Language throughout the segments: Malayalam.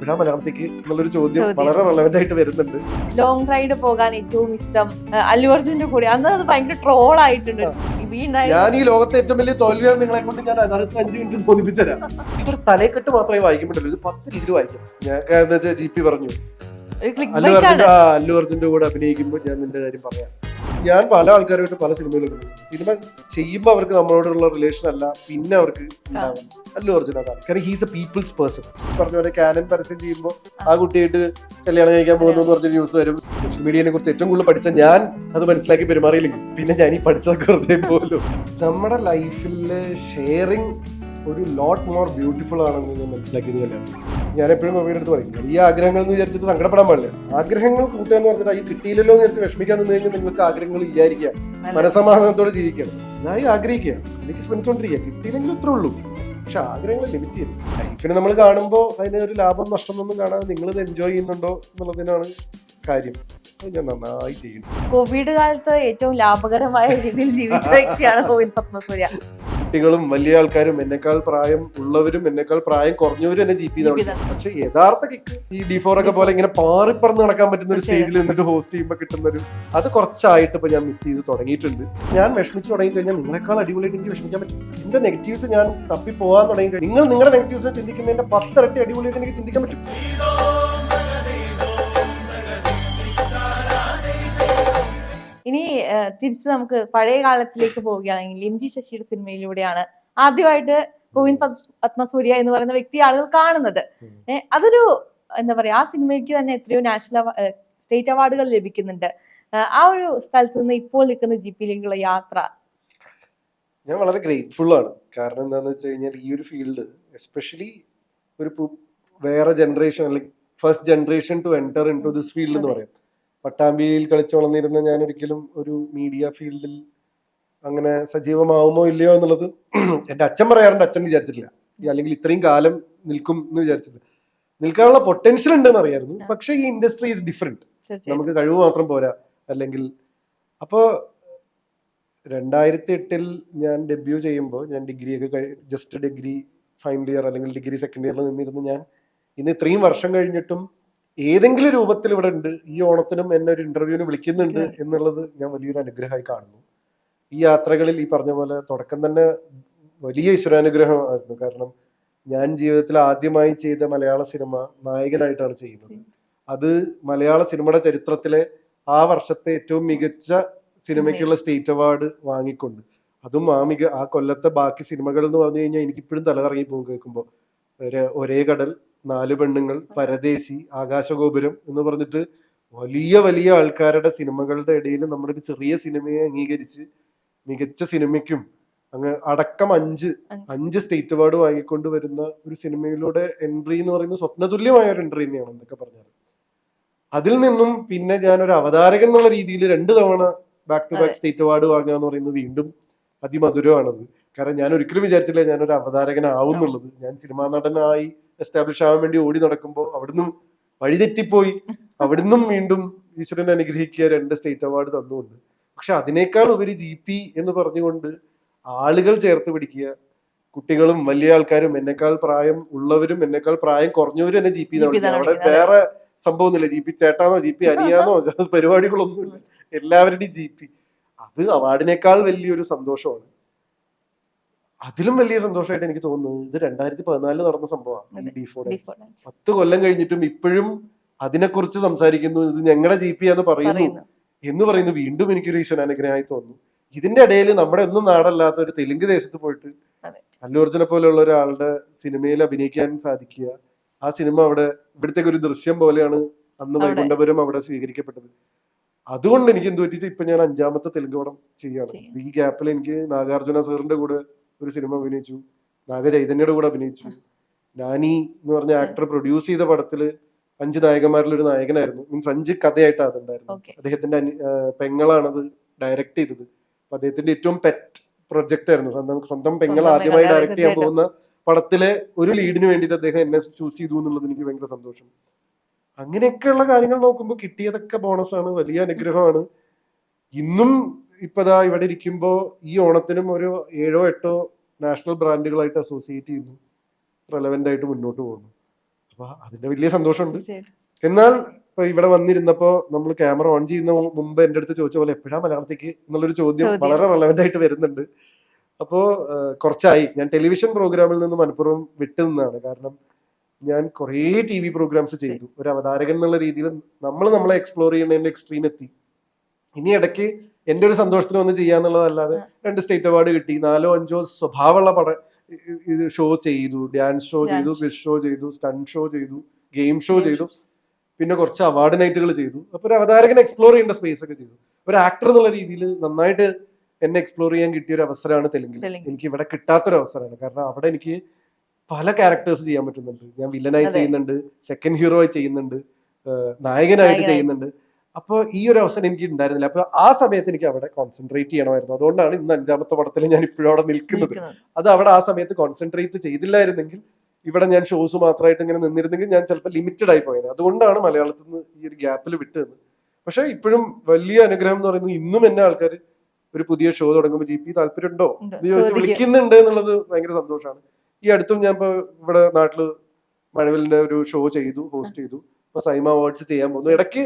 എപ്പോഴാ മലയാളത്തേക്ക് എന്നുള്ളൊരു ചോദ്യം വളരെ റെലവെന്റ് ആയിട്ട് വരുന്നുണ്ട്. ലോങ് റൈഡ് പോകാൻ ഏറ്റവും ഇഷ്ടം അല്ലു അർജുന്റെ കൂടെ, അന്ന് അത് ഭയങ്കര ട്രോൾ ആയിട്ടുണ്ട്. ഞാൻ ഈ ലോകത്തെ ഏറ്റവും വലിയ തോൽവിയാണ് നിങ്ങളെ കൊണ്ട് ഞാൻ അടുത്ത 5 മിനിറ്റ് തോന്നിപ്പിച്ചുതരാം. ഇതൊരു തലക്കെട്ട് മാത്രമേ വായിക്കുമ്പോഴല്ലോ, ഇത് 10 രീതിയിൽ വായിക്കും. ഞാൻ എന്താ വെച്ചാൽ GP പറഞ്ഞു അല്ലു അർജുന്റെ കൂടെ അഭിനയിക്കുമ്പോൾ ഞാൻ നിന്റെ കാര്യം പറയാം. ഞാൻ പല ആൾക്കാരുമായിട്ട് പല സിനിമയിലും സിനിമ ചെയ്യുമ്പോൾ അവർക്ക് നമ്മളോടുള്ള റിലേഷൻ അല്ല പിന്നെ അവർക്ക് ഉണ്ടാവും. അല്ലു അർജുൻ അതാണ്. കാരണം ഹീസ് എ പീപ്പിൾസ് പേഴ്സൺ. പറഞ്ഞ പോലെ കാനൻ പരസ്യം ചെയ്യുമ്പോൾ ആ കുട്ടിയായിട്ട് കല്യാണം കഴിക്കാൻ പോകുന്നു എന്ന് പറഞ്ഞ ന്യൂസ് വരും. സോഷ്യൽ മീഡിയനെ കുറിച്ച് ഏറ്റവും കൂടുതൽ പഠിച്ച ഞാൻ അത് മനസ്സിലാക്കി പെരുമാറിയില്ലെങ്കിൽ പിന്നെ ഞാൻ ഈ പഠിച്ചതൊക്കെ വെറുതെ പോലും. നമ്മുടെ ലൈഫിലെ ഷെയറിങ് ഒരു ലോട്ട് മോർ ബ്യൂട്ടിഫുൾ ആണെന്ന് ഞാൻ മനസ്സിലാക്കിയത് കല്യാണം. ഞാൻ എപ്പോഴും മമ്മിയുടെ അടുത്ത് പറയും, ഈ ആഗ്രഹങ്ങൾ എന്ന് വിചാരിച്ചിട്ട് സങ്കടപ്പെടാൻ പാടില്ല. ആഗ്രഹങ്ങൾ കൂട്ടുക എന്ന് പറഞ്ഞിട്ട് ഈ കിട്ടിയില്ലല്ലോ എന്ന് വിചാരിച്ച് വിഷമിക്കാൻ നിന്ന് കഴിഞ്ഞാൽ നിങ്ങൾക്ക് ആഗ്രഹങ്ങൾ ഇല്ലായിരിക്കുക, മനസമാധാനത്തോടെ ജീവിക്കണം. ഞാൻ ആഗ്രഹിക്കുക, എനിക്ക് ശ്രമിച്ചുകൊണ്ടിരിക്കുക, കിട്ടിയില്ലെങ്കിലും ഇത്രേ ഉള്ളൂ. പക്ഷെ ആഗ്രഹങ്ങൾ ലിമിറ്റ് ചെയ്യും. ലൈഫിനെ നമ്മൾ കാണുമ്പോൾ അതിന് ഒരു ലാഭം നഷ്ടം ഒന്നും കാണാതെ നിങ്ങളിത് എൻജോയ് ചെയ്യുന്നുണ്ടോ എന്നുള്ളതിനാണ് കാര്യം. ഞാൻ നന്നായി ചെയ്യുന്നു. കോവിഡ് കാലത്ത് ഏറ്റവും ലാഭകരമായ രീതിയിൽ ജീവിച്ച വ്യക്തിയാണ് ഗോവിന്ദ് പത്മസൂര്യ. കുട്ടികളും വലിയ ആൾക്കാരും എന്നെക്കാൾ പ്രായം ഉള്ളവരും എന്നെക്കാൾ പ്രായം കുറഞ്ഞവരും എന്നെ GP പക്ഷെ യഥാർത്ഥ കിക്ക് ഈ D4 ഒക്കെ പോലെ ഇങ്ങനെ പാറിപ്പറന്ന് നടക്കാൻ പറ്റുന്ന ഒരു സ്റ്റേജിൽ നിന്നിട്ട് ഹോസ്റ്റ് ചെയ്യുമ്പോൾ കിട്ടുന്നൊരു അത് കുറച്ചായിട്ട് ഇപ്പൊ ഞാൻ മിസ് ചെയ്ത് തുടങ്ങിയിട്ടുണ്ട്. ഞാൻ വിഷമിച്ച് തുടങ്ങി കഴിഞ്ഞാൽ നിങ്ങളെക്കാൾ അടിപൊളിയായിട്ട് എനിക്ക് വിഷമിക്കാൻ പറ്റും. എന്റെ നെഗറ്റീവ്സ് ഞാൻ തപ്പി പോകാൻ തുടങ്ങി കഴിഞ്ഞാൽ നിങ്ങൾ നിങ്ങളുടെ നെഗറ്റീവ്സിനെ ചിന്തിക്കുന്നതിന്റെ 10 ഇരട്ടി അടിപൊളിയായിട്ട് എനിക്ക് ചിന്തിക്കാൻ പറ്റും. ഇനി തിരിച്ച് നമുക്ക് പഴയ കാലത്തിലേക്ക് പോവുകയാണെങ്കിൽ MG ശശിയുടെ സിനിമയിലൂടെയാണ് ആദ്യമായിട്ട് ഗോവിന്ദ് പത്മസൂര്യ എന്ന് പറയുന്ന വ്യക്തി ആളുകൾ കാണുന്നത്. അതൊരു എന്താ പറയാ, ആ സിനിമയ്ക്ക് തന്നെ എത്രയോ നാഷണൽ സ്റ്റേറ്റ് അവാർഡുകൾ ലഭിക്കുന്നുണ്ട്. ആ ഒരു സ്ഥലത്ത് നിന്ന് ഇപ്പോൾ നിൽക്കുന്ന GPയിലേക്കുള്ള യാത്ര ഞാൻ വളരെ ഗ്രേറ്റ്ഫുൾ ആണ്. കാരണം എന്താണെന്ന് വെച്ച് കഴിഞ്ഞാൽ ഈ ഒരു ഫീൽഡ് എസ്പെഷ്യലി ഒരു വേറെ ജനറേഷൻ അല്ലെങ്കിൽ first generation to enter into this field എന്ന് പറയാം. പട്ടാമ്പിയിൽ കളിച്ചു വളർന്നിരുന്ന ഞാൻ ഒരിക്കലും ഒരു മീഡിയ ഫീൽഡിൽ അങ്ങനെ സജീവമാവുമോ ഇല്ലയോ എന്നുള്ളത് എൻ്റെ അച്ഛൻ പറയാറുണ്ട്. അച്ഛൻ വിചാരിച്ചിട്ടില്ല അല്ലെങ്കിൽ ഇത്രയും കാലം നിൽക്കും എന്ന് വിചാരിച്ചിട്ടില്ല. നിൽക്കാനുള്ള പൊട്ടൻഷ്യൽ ഉണ്ടെന്ന് അറിയായിരുന്നു. പക്ഷെ ഈ ഇൻഡസ്ട്രി ഈസ് ഡിഫറെന്റ്. നമുക്ക് കഴിവ് മാത്രം പോരാ. അല്ലെങ്കിൽ അപ്പോൾ 2008 ഞാൻ ഡെബ്യൂ ചെയ്യുമ്പോൾ ഞാൻ ഡിഗ്രിയൊക്കെ ജസ്റ്റ് ഡിഗ്രി ഫൈനൽ ഇയർ അല്ലെങ്കിൽ ഡിഗ്രി സെക്കൻഡ് ഇയറിൽ നിന്നിരുന്നു. ഞാൻ ഇന്ന് ഇത്രയും വർഷം കഴിഞ്ഞിട്ടും ഏതെങ്കിലും രൂപത്തിൽ ഇവിടെ ഉണ്ട്, ഈ ഓണത്തിനും എന്നെ ഒരു ഇന്റർവ്യൂവിന് വിളിക്കുന്നുണ്ട് എന്നുള്ളത് ഞാൻ വലിയൊരു അനുഗ്രഹമായി കാണുന്നു. ഈ യാത്രകളിൽ ഈ പറഞ്ഞ പോലെ തുടക്കം തന്നെ വലിയ ഈശ്വരാനുഗ്രഹമായിരുന്നു. കാരണം ഞാൻ ജീവിതത്തിൽ ആദ്യമായി ചെയ്ത മലയാള സിനിമ നായകനായിട്ടാണ് ചെയ്യുന്നത്. അത് മലയാള സിനിമയുടെ ചരിത്രത്തിലെ ആ വർഷത്തെ ഏറ്റവും മികച്ച സിനിമയ്ക്കുള്ള സ്റ്റേറ്റ് അവാർഡ് വാങ്ങിക്കൊണ്ട്, അതും ആ കൊല്ലത്തെ ബാക്കി സിനിമകൾ എന്ന് പറഞ്ഞു കഴിഞ്ഞാൽ എനിക്കിപ്പോഴും തലകറങ്ങി പോകും കേൾക്കുമ്പോൾ. ഒരേ കടൽ, 4 പെണ്ണുങ്ങൾ, പരദേശി, ആകാശഗോപുരം എന്ന് പറഞ്ഞിട്ട് വലിയ വലിയ ആൾക്കാരുടെ സിനിമകളുടെ ഇടയിൽ നമ്മുടെ ഒരു ചെറിയ സിനിമയെ അംഗീകരിച്ച് മികച്ച സിനിമയ്ക്കും അങ്ങ് അടക്കം 5 സ്റ്റേറ്റ് അവാർഡ് വാങ്ങിക്കൊണ്ട് വരുന്ന ഒരു സിനിമയിലൂടെ എൻട്രി എന്ന് പറയുന്നത് സ്വപ്നതുല്യമായ ഒരു എൻട്രി തന്നെയാണ് എന്തൊക്കെ പറഞ്ഞാൽ. അതിൽ നിന്നും പിന്നെ ഞാൻ ഒരു അവതാരകൻ എന്നുള്ള രീതിയിൽ 2 തവണ back to back state award വാങ്ങുക എന്ന് പറയുന്നത് വീണ്ടും അതിമധുരമാണത്. കാരണം ഞാൻ ഒരിക്കലും വിചാരിച്ചില്ല ഞാനൊരു അവതാരകനാവും എന്നുള്ളത്. ഞാൻ സിനിമാ നടനായി എസ്റ്റാബ്ലിഷ് ആവാൻ വേണ്ടി ഓടി നടക്കുമ്പോൾ അവിടുന്ന് വഴിതെറ്റിപ്പോയി. അവിടുന്നും വീണ്ടും ഈശ്വരനെ അനുഗ്രഹിക്കുക 2 സ്റ്റേറ്റ് അവാർഡ് തന്നുകൊണ്ട്. പക്ഷെ അതിനേക്കാൾ ഉപരി GP എന്ന് പറഞ്ഞുകൊണ്ട് ആളുകൾ ചേർത്ത് പിടിക്കുക. കുട്ടികളും വലിയ ആൾക്കാരും എന്നെക്കാൾ പ്രായം ഉള്ളവരും എന്നെക്കാൾ പ്രായം കുറഞ്ഞവരും എന്നെ GP അവിടെ വേറെ സംഭവമൊന്നുമില്ല. GP ചേട്ടാന്നോ GP അനിയാന്നോ പരിപാടികളൊന്നുമില്ല, എല്ലാവരുടെയും GP. അത് അവാർഡിനേക്കാൾ വലിയൊരു സന്തോഷമാണ്. അതിലും വലിയ സന്തോഷമായിട്ട് എനിക്ക് തോന്നുന്നു ഇത് 2014 നടന്ന സംഭവമാണ്. D4 10 കൊല്ലം കഴിഞ്ഞിട്ടും ഇപ്പോഴും അതിനെക്കുറിച്ച് സംസാരിക്കുന്നു. ഇത് ഞങ്ങളുടെ GP എന്ന് പറയുന്നു വീണ്ടും എനിക്കൊരു ഈശ്വരാനുഗ്രഹമായി തോന്നുന്നു. ഇതിന്റെ ഇടയിൽ നമ്മുടെ ഒന്നും നാടല്ലാത്ത ഒരു തെലുങ്ക് ദേശത്ത് പോയിട്ട് അല്ലു അർജുനെ പോലെയുള്ള ഒരാളുടെ സിനിമയിൽ അഭിനയിക്കാൻ സാധിക്കുക. ആ സിനിമ അവിടെ ഇവിടുത്തേക്ക് ഒരു ദൃശ്യം പോലെയാണ് അന്ന് വൈകുണ്ഠപുരം അവിടെ സ്വീകരിക്കപ്പെട്ടത്. അതുകൊണ്ട് എനിക്ക് എന്ത് പറ്റിച്ച് ഇപ്പൊ ഞാൻ 5ാമത്തെ തെലുങ്ക് പടം ചെയ്യാണ്. ഈ ഗ്യാപ്പിൽ എനിക്ക് നാഗാർജുന സാറിന്റെ കൂടെ ഒരു സിനിമ അഭിനയിച്ചു, നാഗചൈതന്യയുടെ കൂടെ അഭിനയിച്ചു. നാനി എന്ന് പറഞ്ഞ ആക്ടർ പ്രൊഡ്യൂസ് ചെയ്ത പടത്തില് 5 നായകന്മാരിൽ ഒരു നായകനായിരുന്നു. മീൻസ് 5 കഥയായിട്ടാണ് അതുണ്ടായിരുന്നു. അദ്ദേഹത്തിന്റെ പെങ്ങളാണത് ഡയറക്ട് ചെയ്തത്. അപ്പൊ അദ്ദേഹത്തിന്റെ ഏറ്റവും പെറ്റ് പ്രൊജക്ട് ആയിരുന്നു. സ്വന്തം പെങ്ങൾ ആദ്യമായി ഡയറക്ട് ചെയ്യാൻ പോകുന്ന പടത്തിലെ ഒരു ലീഡിന് വേണ്ടിയിട്ട് അദ്ദേഹം എന്നെ ചൂസ് ചെയ്തു എന്നുള്ളത് എനിക്ക് ഭയങ്കര സന്തോഷം. അങ്ങനെയൊക്കെയുള്ള കാര്യങ്ങൾ നോക്കുമ്പോൾ കിട്ടിയതൊക്കെ ബോണസാണ്, വലിയ അനുഗ്രഹമാണ്. ഇന്നും ഇപ്പതാ ഇവിടെ ഇരിക്കുമ്പോ ഈ ഓണത്തിനും ഒരു 7ഓ 8ഓ നാഷണൽ ബ്രാൻഡുകളായിട്ട് അസോസിയേറ്റ് ചെയ്യുന്നു, റെലവെന്റ് ആയിട്ട് മുന്നോട്ട് പോകുന്നു. അപ്പൊ അതിന്റെ വലിയ സന്തോഷമുണ്ട്. തീർച്ചയായിട്ടും. എന്നാൽ ഇപ്പൊ ഇവിടെ വന്നിരുന്നപ്പോ നമ്മൾ ക്യാമറ ഓൺ ചെയ്യുന്ന മുമ്പ് എന്റെ അടുത്ത് ചോദിച്ച പോലെ എപ്പോഴാ മലയാളത്തേക്ക് എന്നുള്ളൊരു ചോദ്യം വളരെ റെലവെന്റ് ആയിട്ട് വരുന്നുണ്ട്. അപ്പോ കുറച്ചായി ഞാൻ ടെലിവിഷൻ പ്രോഗ്രാമിൽ നിന്ന് മനഃപൂർവ്വം വിട്ടു നിന്നാണ്. കാരണം ഞാൻ കുറേ ടി വി പ്രോഗ്രാംസ് ചെയ്തു. ഒരു അവതാരകൻ എന്നുള്ള രീതിയിൽ നമ്മളെ എക്സ്പ്ലോർ ചെയ്യുന്നതിന്റെ എക്സ്ട്രീം എത്തി. ഇനി ഇടയ്ക്ക് എന്റെ ഒരു സന്തോഷത്തിന് വന്ന് ചെയ്യാന്നുള്ളതല്ലാതെ 2 സ്റ്റേറ്റ് അവാർഡ് കിട്ടി, 4-5 സ്വഭാവമുള്ള ഇത് ഷോ ചെയ്തു, ഡാൻസ് ഷോ ചെയ്തു, ക്വിസ് ഷോ ചെയ്തു, സ്റ്റണ്ട് ഷോ ചെയ്തു, ഗെയിം ഷോ ചെയ്തു, പിന്നെ കുറച്ച് അവാർഡ് നൈറ്റുകൾ ചെയ്തു. അപ്പൊ ഒരു അവതാരകനെ എക്സ്പ്ലോർ ചെയ്യേണ്ട സ്പേസ് ഒക്കെ ചെയ്തു. ഒരു ആക്ടർ എന്നുള്ള രീതിയിൽ നന്നായിട്ട് എന്നെ എക്സ്പ്ലോർ ചെയ്യാൻ കിട്ടിയ ഒരു അവസരമാണ് തെലുങ്കിൽ. എനിക്ക് ഇവിടെ കിട്ടാത്തൊരു അവസരമാണ്. കാരണം അവിടെ എനിക്ക് പല ക്യാരക്ടേഴ്സ് ചെയ്യാൻ പറ്റുന്നുണ്ട്. ഞാൻ വില്ലനായി ചെയ്യുന്നുണ്ട്, സെക്കൻഡ് ഹീറോ ആയി ചെയ്യുന്നുണ്ട്, നായകനായിട്ട് ചെയ്യുന്നുണ്ട്. അപ്പോൾ ഈ ഒരു അവസരം എനിക്ക് ഉണ്ടായിരുന്നില്ല. അപ്പൊ ആ സമയത്ത് എനിക്ക് അവിടെ കോൺസെൻട്രേറ്റ് ചെയ്യണമായിരുന്നു. അതുകൊണ്ടാണ് ഇന്ന് 5ാമത്തെ പടത്തിൽ ഞാൻ ഇപ്പോഴും അവിടെ നിൽക്കുന്നത്. അത് അവിടെ ആ സമയത്ത് കോൺസെൻട്രേറ്റ് ചെയ്തില്ലായിരുന്നെങ്കിൽ ഇവിടെ ഞാൻ ഷോസ് മാത്രമായിട്ട് ഇങ്ങനെ നിന്നിരുന്നെങ്കിൽ ഞാൻ ചിലപ്പോൾ ലിമിറ്റഡ് ആയി പോയത്. അതുകൊണ്ടാണ് മലയാളത്തിൽ നിന്ന് ഈ ഒരു ഗ്യാപ്പിൽ വിട്ടത്. പക്ഷെ ഇപ്പോഴും വലിയ അനുഗ്രഹം എന്ന് പറയുന്നത് ഇന്നും എന്നെ ആൾക്കാർ ഒരു പുതിയ ഷോ തുടങ്ങുമ്പോൾ GP താല്പര്യമുണ്ടോ എന്ന് ചോദിച്ച് വിളിക്കുന്നുണ്ട് എന്നുള്ളത് ഭയങ്കര സന്തോഷമാണ്. ഈ അടുത്തും ഞാൻ ഇപ്പൊ ഇവിടെ നാട്ടില് മഴവിലിന്റെ ഒരു ഷോ ചെയ്തു, ഹോസ്റ്റ് ചെയ്തു. ഇപ്പൊ സൈമ അവാർഡ്സ് ചെയ്യാൻ പോകുന്നു ഇടയ്ക്ക്.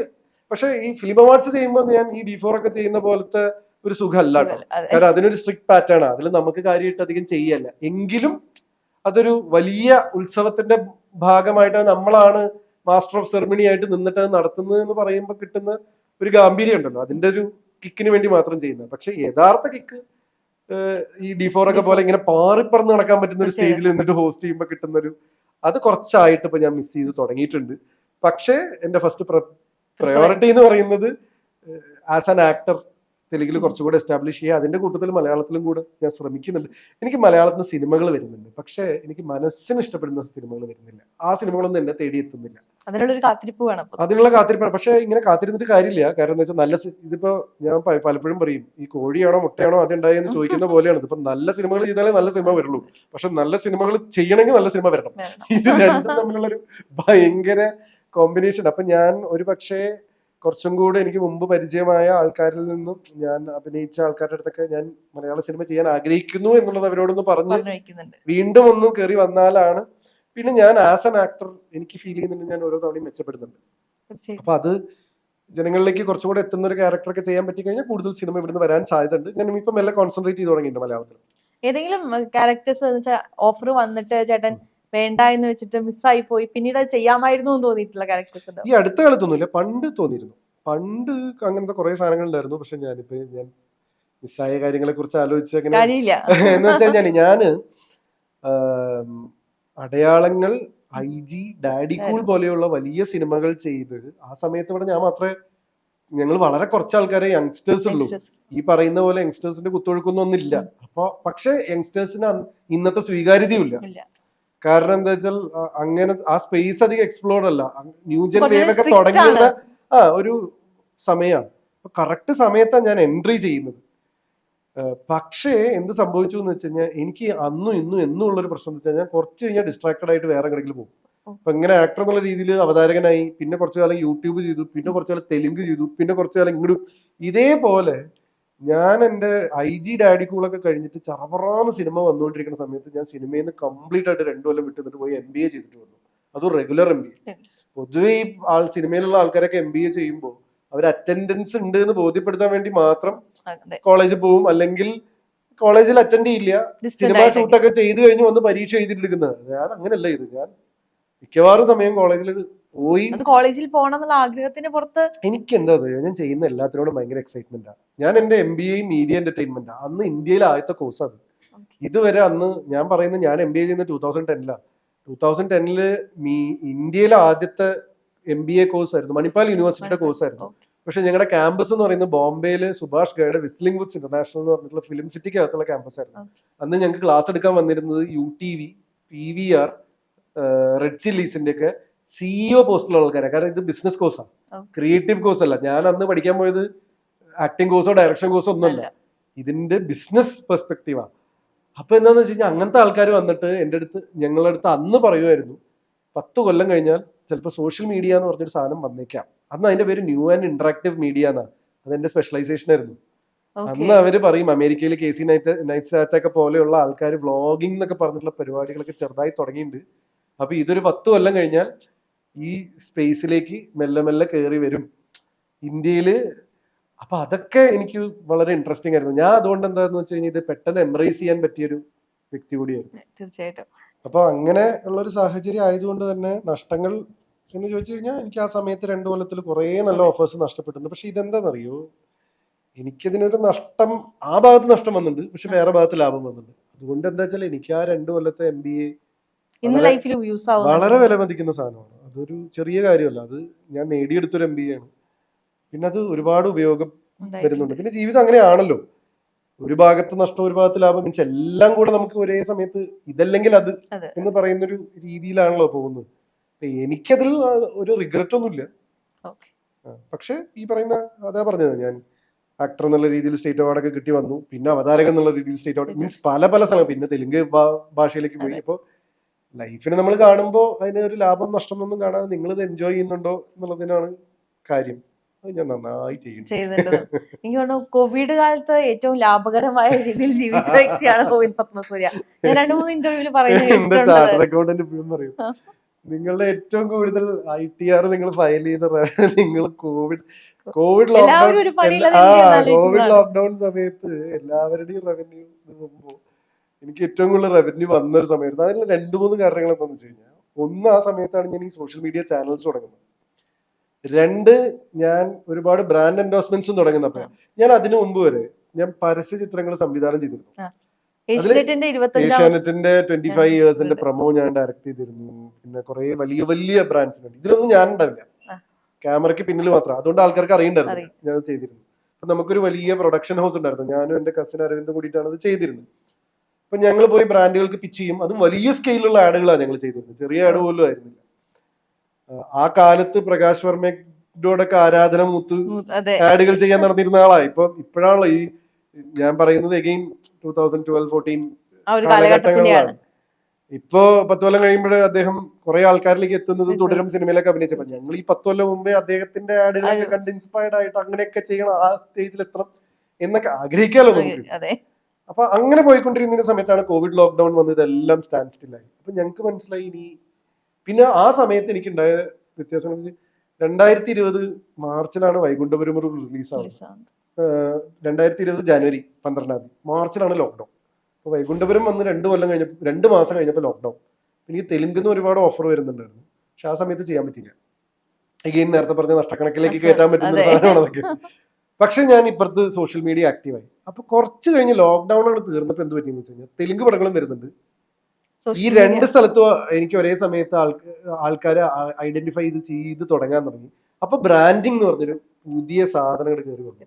പക്ഷെ ഈ ഫിലിം അവാർഡ്സ് ചെയ്യുമ്പോൾ ഞാൻ ഈ D4 ഒക്കെ ചെയ്യുന്ന പോലത്തെ ഒരു സുഖമല്ല കേട്ടോ. കാരണം അതിനൊരു സ്ട്രിക്ട് പാറ്റേൺ ആണ്. അതിൽ നമുക്ക് കാര്യമായിട്ട് അധികം ചെയ്യല്ല. എങ്കിലും അതൊരു വലിയ ഉത്സവത്തിന്റെ ഭാഗമായിട്ട് നമ്മളാണ് മാസ്റ്റർ ഓഫ് സെറമണി ആയിട്ട് നിന്നിട്ട് നടത്തുന്നത് എന്ന് പറയുമ്പോൾ കിട്ടുന്ന ഒരു ഗാംഭീര്യം ഉണ്ടല്ലോ, അതിന്റെ ഒരു കിക്കിന് വേണ്ടി മാത്രം ചെയ്യുന്നത്. പക്ഷെ യഥാർത്ഥ കിക്ക് ഈ D4 ഒക്കെ പോലെ ഇങ്ങനെ പാറിപ്പറന്ന് നടക്കാൻ പറ്റുന്ന ഒരു സ്റ്റേജിൽ നിന്നിട്ട് ഹോസ്റ്റ് ചെയ്യുമ്പോൾ കിട്ടുന്നൊരു അത് കുറച്ചായിട്ട് ഇപ്പൊ ഞാൻ മിസ് ചെയ്ത് തുടങ്ങിയിട്ടുണ്ട്. പക്ഷേ എന്റെ ഫസ്റ്റ് പ്രയോറിറ്റി എന്ന് പറയുന്നത് ആസ് ആൻ ആക്ടർ തെലുങ്കിൽ കുറച്ചുകൂടെ എസ്റ്റാബ്ലിഷ് ചെയ്യുക. അതിന്റെ കൂട്ടത്തിൽ മലയാളത്തിലും കൂടെ ഞാൻ ശ്രമിക്കുന്നുണ്ട്. എനിക്ക് മലയാളത്തിൽ സിനിമകൾ വരുന്നുണ്ട്, പക്ഷേ എനിക്ക് മനസ്സിന് ഇഷ്ടപ്പെടുന്ന സിനിമകൾ വരുന്നില്ല. ആ സിനിമകളൊന്നും എന്നെ തേടി എത്തുന്നില്ല. അതിനുള്ള കാത്തിരിപ്പ് വേണം. പക്ഷെ ഇങ്ങനെ കാത്തിരുന്നിട്ട് കാര്യമില്ല. കാരണം എന്താ വെച്ചാൽ ഇതിപ്പോ ഞാൻ പലപ്പോഴും പറയും, ഈ കോഴിയാണോ മുട്ടയാണോ അത് ഉണ്ടായെന്ന് ചോദിക്കുന്ന പോലെയാണ്. ഇതിപ്പോ നല്ല സിനിമകൾ ചെയ്താലേ നല്ല സിനിമ വരുള്ളൂ. പക്ഷെ നല്ല സിനിമകൾ ചെയ്യണമെങ്കിൽ നല്ല സിനിമ വരണം. ഇത് രണ്ടും തമ്മിലുള്ളൊരു ഭയങ്കര കോമ്പിനേഷൻ. അപ്പൊ ഞാൻ ഒരു പക്ഷേ കുറച്ചും കൂടെ എനിക്ക് മുമ്പ് പരിചയമായ ആൾക്കാരിൽ നിന്നും ഞാൻ അഭിനയിച്ച ആൾക്കാരുടെ അടുത്തൊക്കെ ഞാൻ മലയാള സിനിമ ചെയ്യാൻ ആഗ്രഹിക്കുന്നു എന്നുള്ളത് അവരോടൊന്ന് പറഞ്ഞ് വീണ്ടും ഒന്ന് കയറി വന്നാലാണ്. പിന്നെ ഞാൻ ആസ് ആൻ ആക്ടർ എനിക്ക് ഫീൽ ചെയ്യുന്നുണ്ട് ഞാൻ ഓരോ തവണയും മെച്ചപ്പെടുന്നുണ്ട്. അപ്പൊ അത് ജനങ്ങളിലേക്ക് കുറച്ചുകൂടെ എത്തുന്ന ഒരു ക്യാരക്ടറൊക്കെ ചെയ്യാൻ പറ്റി കഴിഞ്ഞാൽ കൂടുതൽ സിനിമ ഇവിടുന്ന് വരാൻ സാധ്യതയുണ്ട്. ഞാൻ ഇപ്പം എല്ലാം കോൺസെൻട്രേറ്റ് ചെയ്ത് തുടങ്ങിയിട്ടുണ്ട് മലയാളത്തിൽ. ഏതെങ്കിലും ക്യാരക്ടേഴ്സ് ഓഫർ വന്നിട്ട് ചേട്ടൻ വേണ്ട എന്ന് വെച്ചിട്ട് മിസ്സായി പോയി പിന്നീട് അത് ചെയ്യാമായിരുന്നു എന്ന് തോന്നിയിട്ടുള്ള ക്യാരക്ടേഴ്സ് ഈ അടുത്ത കാലത്തൊന്നുമില്ല, പണ്ട് തോന്നിയിരുന്നു. പണ്ട് അങ്ങനത്തെ കുറെ സാധനങ്ങൾ ഉണ്ടായിരുന്നു. പക്ഷെ ഞാൻ മിസ്സായ കാര്യങ്ങളെ കുറിച്ച് ആലോചിച്ച് എന്ന് വെച്ചാൽ ഞാന് അടയാളങ്ങൾ, IG, ഡാഡി കൂൾ പോലെയുള്ള വലിയ സിനിമകൾ ചെയ്ത് ആ സമയത്ത് ഇവിടെ ഞാൻ മാത്രമേ, ഞങ്ങൾ വളരെ കുറച്ച് ആൾക്കാരെ യങ്സ്റ്റേഴ്സ് ഉള്ളൂ. ഈ പറയുന്ന പോലെ യങ്സ്റ്റേഴ്സിന്റെ കുത്തൊഴുക്കൊന്നും ഒന്നില്ല. അപ്പൊ പക്ഷെ യങ്സ്റ്റേഴ്സിന് ഇന്നത്തെ സ്വീകാര്യതയും ഇല്ല. കാരണം എന്താ വെച്ചാൽ അങ്ങനെ ആ സ്പേസ് അധികം എക്സ്പ്ലോർ അല്ല. ന്യൂജൻ വേവ് ഒക്കെ തുടങ്ങിയുള്ള ഒരു സമയമാണ്. അപ്പൊ കറക്റ്റ് സമയത്താണ് ഞാൻ എൻട്രി ചെയ്യുന്നത്. പക്ഷേ എന്ത് സംഭവിച്ചു എന്ന് വെച്ച് കഴിഞ്ഞാൽ എനിക്ക് അന്നും ഇന്നും എന്നും ഉള്ളൊരു പ്രശ്നം എന്ന് വെച്ചാൽ ഞാൻ കുറച്ച് കഴിഞ്ഞാൽ ഡിസ്ട്രാക്റ്റഡ് ആയിട്ട് വേറെ എങ്ങനെയെങ്കിലും പോകും. അപ്പൊ ഇങ്ങനെ ആക്ടർ എന്നുള്ള രീതിയിൽ അവതാരകനായി, പിന്നെ കുറച്ചു കാലം യൂട്യൂബ് ചെയ്തു, പിന്നെ കുറച്ചു കാലം തെലുങ്ക് ചെയ്തു, പിന്നെ കുറച്ചു കാലം ഇങ്ങോട്ട്. ഇതേപോലെ ഞാൻ എന്റെ IG, ഡാഡി കൂളൊക്കെ കഴിഞ്ഞിട്ട് ചറപറാന്ന് സിനിമ വന്നുകൊണ്ടിരിക്കുന്ന സമയത്ത് ഞാൻ സിനിമയിൽ നിന്ന് കംപ്ലീറ്റ് ആയിട്ട് 2 കൊല്ലം വിട്ടിട്ട് പോയി MBA ചെയ്തിട്ട് വന്നു. അതും റെഗുലർ MBA. പൊതുവെ ഈ സിനിമയിലുള്ള ആൾക്കാരൊക്കെ MBA ചെയ്യുമ്പോൾ അവർ അറ്റൻഡൻസ് ഉണ്ട് എന്ന് ബോധ്യപ്പെടുത്താൻ വേണ്ടി മാത്രം കോളേജിൽ പോവും, അല്ലെങ്കിൽ കോളേജിൽ അറ്റൻഡ് ചെയ്യില്ല, സിനിമ ഷൂട്ടൊക്കെ ചെയ്ത് കഴിഞ്ഞ് വന്ന് പരീക്ഷ എഴുതിയിട്ടെടുക്കുന്നത്. ഞാൻ അങ്ങനെയല്ല ഇത്. ഞാൻ മിക്കവാറും സമയം കോളേജിൽ പോയി കോളേജിൽ പോകണം എന്നുള്ള ആഗ്രഹത്തിന് പുറത്ത് എനിക്ക് എന്താ ഞാൻ ചെയ്യുന്ന എല്ലാത്തിനോടും ഭയങ്കര എക്സൈറ്റ്മെന്റ് ആണ്. ഞാൻ എന്റെ MBA മീഡിയ എന്റർടൈൻമെന്റ് അന്ന് ഇന്ത്യയിലെ ആദ്യത്തെ കോഴ്സ് അത്. ഇതുവരെ അന്ന് ഞാൻ പറയുന്നത് ഞാൻ MBA ചെയ്യുന്ന 2010-ലാണ്. 2010 ഇന്ത്യയിലെ ആദ്യത്തെ MBA കോഴ്സ് ആയിരുന്നു, മണിപ്പാൽ യൂണിവേഴ്സിറ്റിയുടെ കോഴ്സ് ആയിരുന്നു. പക്ഷെ ഞങ്ങളുടെ ക്യാമ്പസ് എന്ന് പറയുന്നത് ബോംബെയിലെ സുഭാഷ് ഗയുടെ വിസ്ലിംഗ് വുഡ്സ് ഇന്റർനാഷണൽ എന്ന് പറഞ്ഞിട്ടുള്ള ഫിലിം സിറ്റിക്ക് അകത്തുള്ള ക്യാമ്പസ് ആയിരുന്നു. അന്ന് ഞങ്ങൾക്ക് ക്ലാസ് എടുക്കാൻ വന്നിരുന്നത് UTV, PVR, റെഡ് ചില്ലീസിന്റെ ഒക്കെ CEO പോസ്റ്റിലുള്ള ആൾക്കാരാണ്. കാരണം ഇത് ബിസിനസ് കോഴ്സാണ്, ക്രിയേറ്റീവ് കോഴ്സ് അല്ല. ഞാൻ അന്ന് പഠിക്കാൻ പോയത് ആക്ടിങ് കോഴ്സോ ഡയറക്ഷൻ കോഴ്സോ ഒന്നുമല്ല, ഇതിന്റെ ബിസിനസ് പെർസ്പെക്റ്റീവാണ്. അപ്പൊ എന്താന്ന് വെച്ച് കഴിഞ്ഞാൽ അങ്ങനത്തെ ആൾക്കാർ വന്നിട്ട് ഞങ്ങളുടെ അടുത്ത് അന്ന് പറയുമായിരുന്നു 10 കൊല്ലം കഴിഞ്ഞാൽ ചിലപ്പോൾ സോഷ്യൽ മീഡിയ എന്ന് പറഞ്ഞൊരു സാധനം വന്നേക്കാം. അന്ന് അതിന്റെ പേര് ന്യൂ ആൻഡ് ഇന്ററാക്റ്റീവ് മീഡിയ എന്നാണ്. അതെന്റെ സ്പെഷ്യലൈസേഷൻ ആയിരുന്നു. അന്ന് അവര് പറയും അമേരിക്കയിൽ KC നൈറ്റ്സാറ്റ് ഒക്കെ പോലെയുള്ള ആൾക്കാർ വ്ളോഗിംഗ് എന്നൊക്കെ പറഞ്ഞിട്ടുള്ള പരിപാടികളൊക്കെ ചെറുതായി തുടങ്ങിയിട്ടുണ്ട്. അപ്പൊ ഇതൊരു 10 കൊല്ലം കഴിഞ്ഞാൽ ഈ സ്പേസിലേക്ക് മെല്ലെ മെല്ലെ കയറി വരും ഇന്ത്യയില്. അപ്പൊ അതൊക്കെ എനിക്ക് വളരെ ഇൻട്രസ്റ്റിംഗ് ആയിരുന്നു. ഞാൻ അതുകൊണ്ട് എന്താന്ന് വെച്ച് കഴിഞ്ഞാൽ ഇത് പെട്ടെന്ന് എംബ്രേസ് ചെയ്യാൻ പറ്റിയൊരു വ്യക്തി കൂടിയായിരുന്നു. തീർച്ചയായിട്ടും. അപ്പൊ അങ്ങനെ ഉള്ള ഒരു സാഹചര്യം ആയതുകൊണ്ട് തന്നെ നഷ്ടങ്ങൾ എന്ന് ചോദിച്ചു കഴിഞ്ഞാൽ എനിക്ക് ആ സമയത്ത് 2 കൊല്ലത്തിൽ കുറെ നല്ല ഓഫേഴ്സ് നഷ്ടപ്പെട്ടിട്ടുണ്ട്. പക്ഷെ ഇതെന്താണെന്നറിയോ, എനിക്കതിനൊരു നഷ്ടം, ആ ഭാഗത്ത് നഷ്ടം വന്നിട്ടുണ്ട്, പക്ഷെ വേറെ ഭാഗത്ത് ലാഭം വന്നിട്ടുണ്ട്. അതുകൊണ്ട് എന്താ വെച്ചാൽ എനിക്ക് ആ 2 കൊല്ലത്തെ MBA ഇന്ന് ലൈഫിൽ യൂസ് ആവും. വളരെ വിലമതിക്കുന്ന സാധനമാണ്. അതൊരു ചെറിയ കാര്യമല്ല. അത് ഞാൻ നേടിയെടുത്തൊരു MBA ആണ്. പിന്നെ അത് ഒരുപാട് ഉപയോഗം വരുന്നുണ്ട്. പിന്നെ ജീവിതം അങ്ങനെയാണല്ലോ, ഒരു ഭാഗത്ത് നഷ്ടം ഒരു ഭാഗത്ത് ലാഭം, മീൻസ് എല്ലാം കൂടെ നമുക്ക് ഒരേ സമയത്ത് ഇതല്ലെങ്കിൽ അത് എന്ന് പറയുന്നൊരു രീതിയിലാണല്ലോ പോകുന്നത്. എനിക്കതിൽ ഒരു റിഗ്രറ്റ് ഒന്നുമില്ല. പക്ഷെ ഈ പറയുന്ന അതാ പറഞ്ഞത്, ഞാൻ ആക്ടർ എന്നുള്ള രീതിയിൽ സ്റ്റേറ്റ് അവാർഡൊക്കെ കിട്ടി വന്നു, പിന്നെ അവതാരകൻ എന്നുള്ള രീതിയിൽ സ്റ്റേറ്റ് അവാർഡ്, മീൻസ് പല പല സ്ഥലം, പിന്നെ തെലുങ്ക് ഭാഷയിലേക്ക് പോയി. അപ്പോൾ ലൈഫിനെ നമ്മൾ കാണുമ്പോൾ അതിന് ഒരു ലാഭം നഷ്ടം ഒന്നും കാണാതെ നിങ്ങൾ ഇത് എൻജോയ് ചെയ്യുന്നുണ്ടോ എന്നുള്ളതിനാണ് കാര്യം. അത് ഞാൻ നന്നായി ചെയ്യുന്നുണ്ട്. എനിക്ക് തോന്നുന്നു കോവിഡ് കാലത്ത് ഏറ്റവും ലാഭകരമായ രീതിയിൽ ജീവിച്ച വ്യക്തിയാണ് കോവിൽ പത്മസൂര്യ. ഞാൻ 2-3 ഇന്റർവ്യൂവിൽ പറയുന്നത് നിങ്ങളുടെ ഏറ്റവും കൂടുതൽ ITR നിങ്ങൾ ഫയൽ ചെയ്ത നിങ്ങൾ കോവിഡ് ലോക്ക്ഡൌൺ സമയത്ത് എല്ലാവരുടെയും റവന്യൂ നോക്കുമ്പോൾ എനിക്ക് ഏറ്റവും കൂടുതൽ റവന്യൂ വന്നൊരു സമയത്ത് അതിൽ 2-3 കാരണങ്ങൾ എന്താണെന്ന് വെച്ച് കഴിഞ്ഞാൽ, ഒന്ന്, ആ സമയത്താണ് ഞാൻ ഈ സോഷ്യൽ മീഡിയ ചാനൽസ് തുടങ്ങുന്നത്. 2, ഞാൻ ഒരുപാട് ബ്രാൻഡ് എൻഡോഴ്സ്മെന്റ്സും തുടങ്ങുന്നപ്പോൾ ഞാൻ അതിനു മുമ്പ് വരെ ഞാൻ പരസ്യ ചിത്രങ്ങൾ സംവിധാനം ചെയ്തിരുന്നു. ഏഷ്യാനെറ്റിന്റെ 25 ഇയേഴ്സിന്റെ പ്രൊമോ ഞാൻ ഡയറക്ട് ചെയ്തിരുന്നു. പിന്നെ കുറെ വലിയ വലിയ ബ്രാൻഡ്സിനുണ്ട്. ഇതിലൊന്നും ഞാൻ ഉണ്ടാവില്ല, ക്യാമറയ്ക്ക് പിന്നിൽ മാത്രം. അതുകൊണ്ട് ആൾക്കാർക്ക് അറിയണ്ടായിരുന്നു ഞാൻ ചെയ്തിരുന്നു. അപ്പൊ നമുക്കൊരു വലിയ പ്രൊഡക്ഷൻ ഹൗസ് ഉണ്ടായിരുന്നു. ഞാനും എന്റെ കസിൻ അരവിന്ദും കൂടിയിട്ടാണ് അത് ചെയ്തിരുന്നത്. അപ്പൊ ഞങ്ങൾ പോയി ബ്രാൻഡുകൾക്ക് പിച്ച് ചെയ്യും. അതും വലിയ സ്കെയിലുള്ള ആഡുകളാണ് ഞങ്ങൾ ചെയ്തിരുന്നത്, ചെറിയ ആഡ് പോലും ആയിരുന്നില്ല. ആ കാലത്ത് പ്രകാശ് വർമ്മയോടൊക്കെ ആരാധന മൂത്ത് ആഡുകൾ ചെയ്യാൻ നടന്നിരുന്ന ആളാണ്. ഇപ്പോഴാണല്ലോ ഈ ഞാൻ പറയുന്നത് എഗെയിൻ 2012-14 കാലഘട്ടങ്ങളിലാണ്. ഇപ്പോ 10 കൊല്ലം കഴിയുമ്പോൾ അദ്ദേഹം കുറെ ആൾക്കാരിലേക്ക് എത്തുന്നത് തുടരും സിനിമയിലൊക്കെ അഭിനയിച്ചപ്പോൾ ഞങ്ങൾ ഈ 10 കൊല്ലം മുമ്പേ അദ്ദേഹത്തിന്റെ ആഡുകളൊക്കെ കണ്ട് ഇൻസ്പയർഡ് ആയിട്ട് അങ്ങനെയൊക്കെ ചെയ്യണം, ആ സ്റ്റേജിൽ എത്തണം എന്നൊക്കെ ആഗ്രഹിക്കാമല്ലോ നമുക്ക്. അപ്പൊ അങ്ങനെ പോയിക്കൊണ്ടിരുന്ന സമയത്താണ് കോവിഡ് ലോക്ക്ഡൌൺ വന്ന് ഇതെല്ലാം സ്റ്റാൻഡ് സ്റ്റില്ലായി. അപ്പൊ ഞങ്ങൾക്ക് മനസ്സിലായി ഇനി, പിന്നെ ആ സമയത്ത് എനിക്കുണ്ടായ വ്യത്യാസം 2020 മാർച്ചിലാണ് വൈകുണ്ഠപുരം റിലീസാവുന്നത്. 2020 ജനുവരി 12 മാർച്ചിലാണ് ലോക്ക്ഡൌൺ. അപ്പൊ വൈകുണ്ഠപുരം വന്ന് 2 മാസം കഴിഞ്ഞപ്പോൾ ലോക്ക്ഡൌൺ. എനിക്ക് തെലുങ്കിന്ന് ഒരുപാട് ഓഫർ വരുന്നുണ്ടായിരുന്നു, പക്ഷെ ആ സമയത്ത് ചെയ്യാൻ പറ്റില്ല. എഗെയിൻ നേരത്തെ പറഞ്ഞ നഷ്ടക്കണക്കിലേക്ക് കയറ്റാൻ പറ്റുന്ന സാധനമാണ് അതൊക്കെ. പക്ഷെ ഞാൻ ഇപ്പുറത്ത് സോഷ്യൽ മീഡിയ ആക്റ്റീവായി. അപ്പൊ കുറച്ച് കഴിഞ്ഞ് ലോക്ക്ഡൌണുകൾ തീർന്നപ്പോൾ എന്ത് പറ്റിയെന്ന് വെച്ച് കഴിഞ്ഞാൽ തെലുങ്ക് പടങ്ങളും വരുന്നുണ്ട്. ഈ 2 സ്ഥലത്തും എനിക്ക് ഒരേ സമയത്ത് ആൾക്കാരെ ഐഡന്റിഫൈ ചെയ്ത് തുടങ്ങാൻ തുടങ്ങി. അപ്പൊ ബ്രാൻഡിങ് എന്ന് പറഞ്ഞൊരു പുതിയ സാധനങ്ങൾ കയറി വന്നു.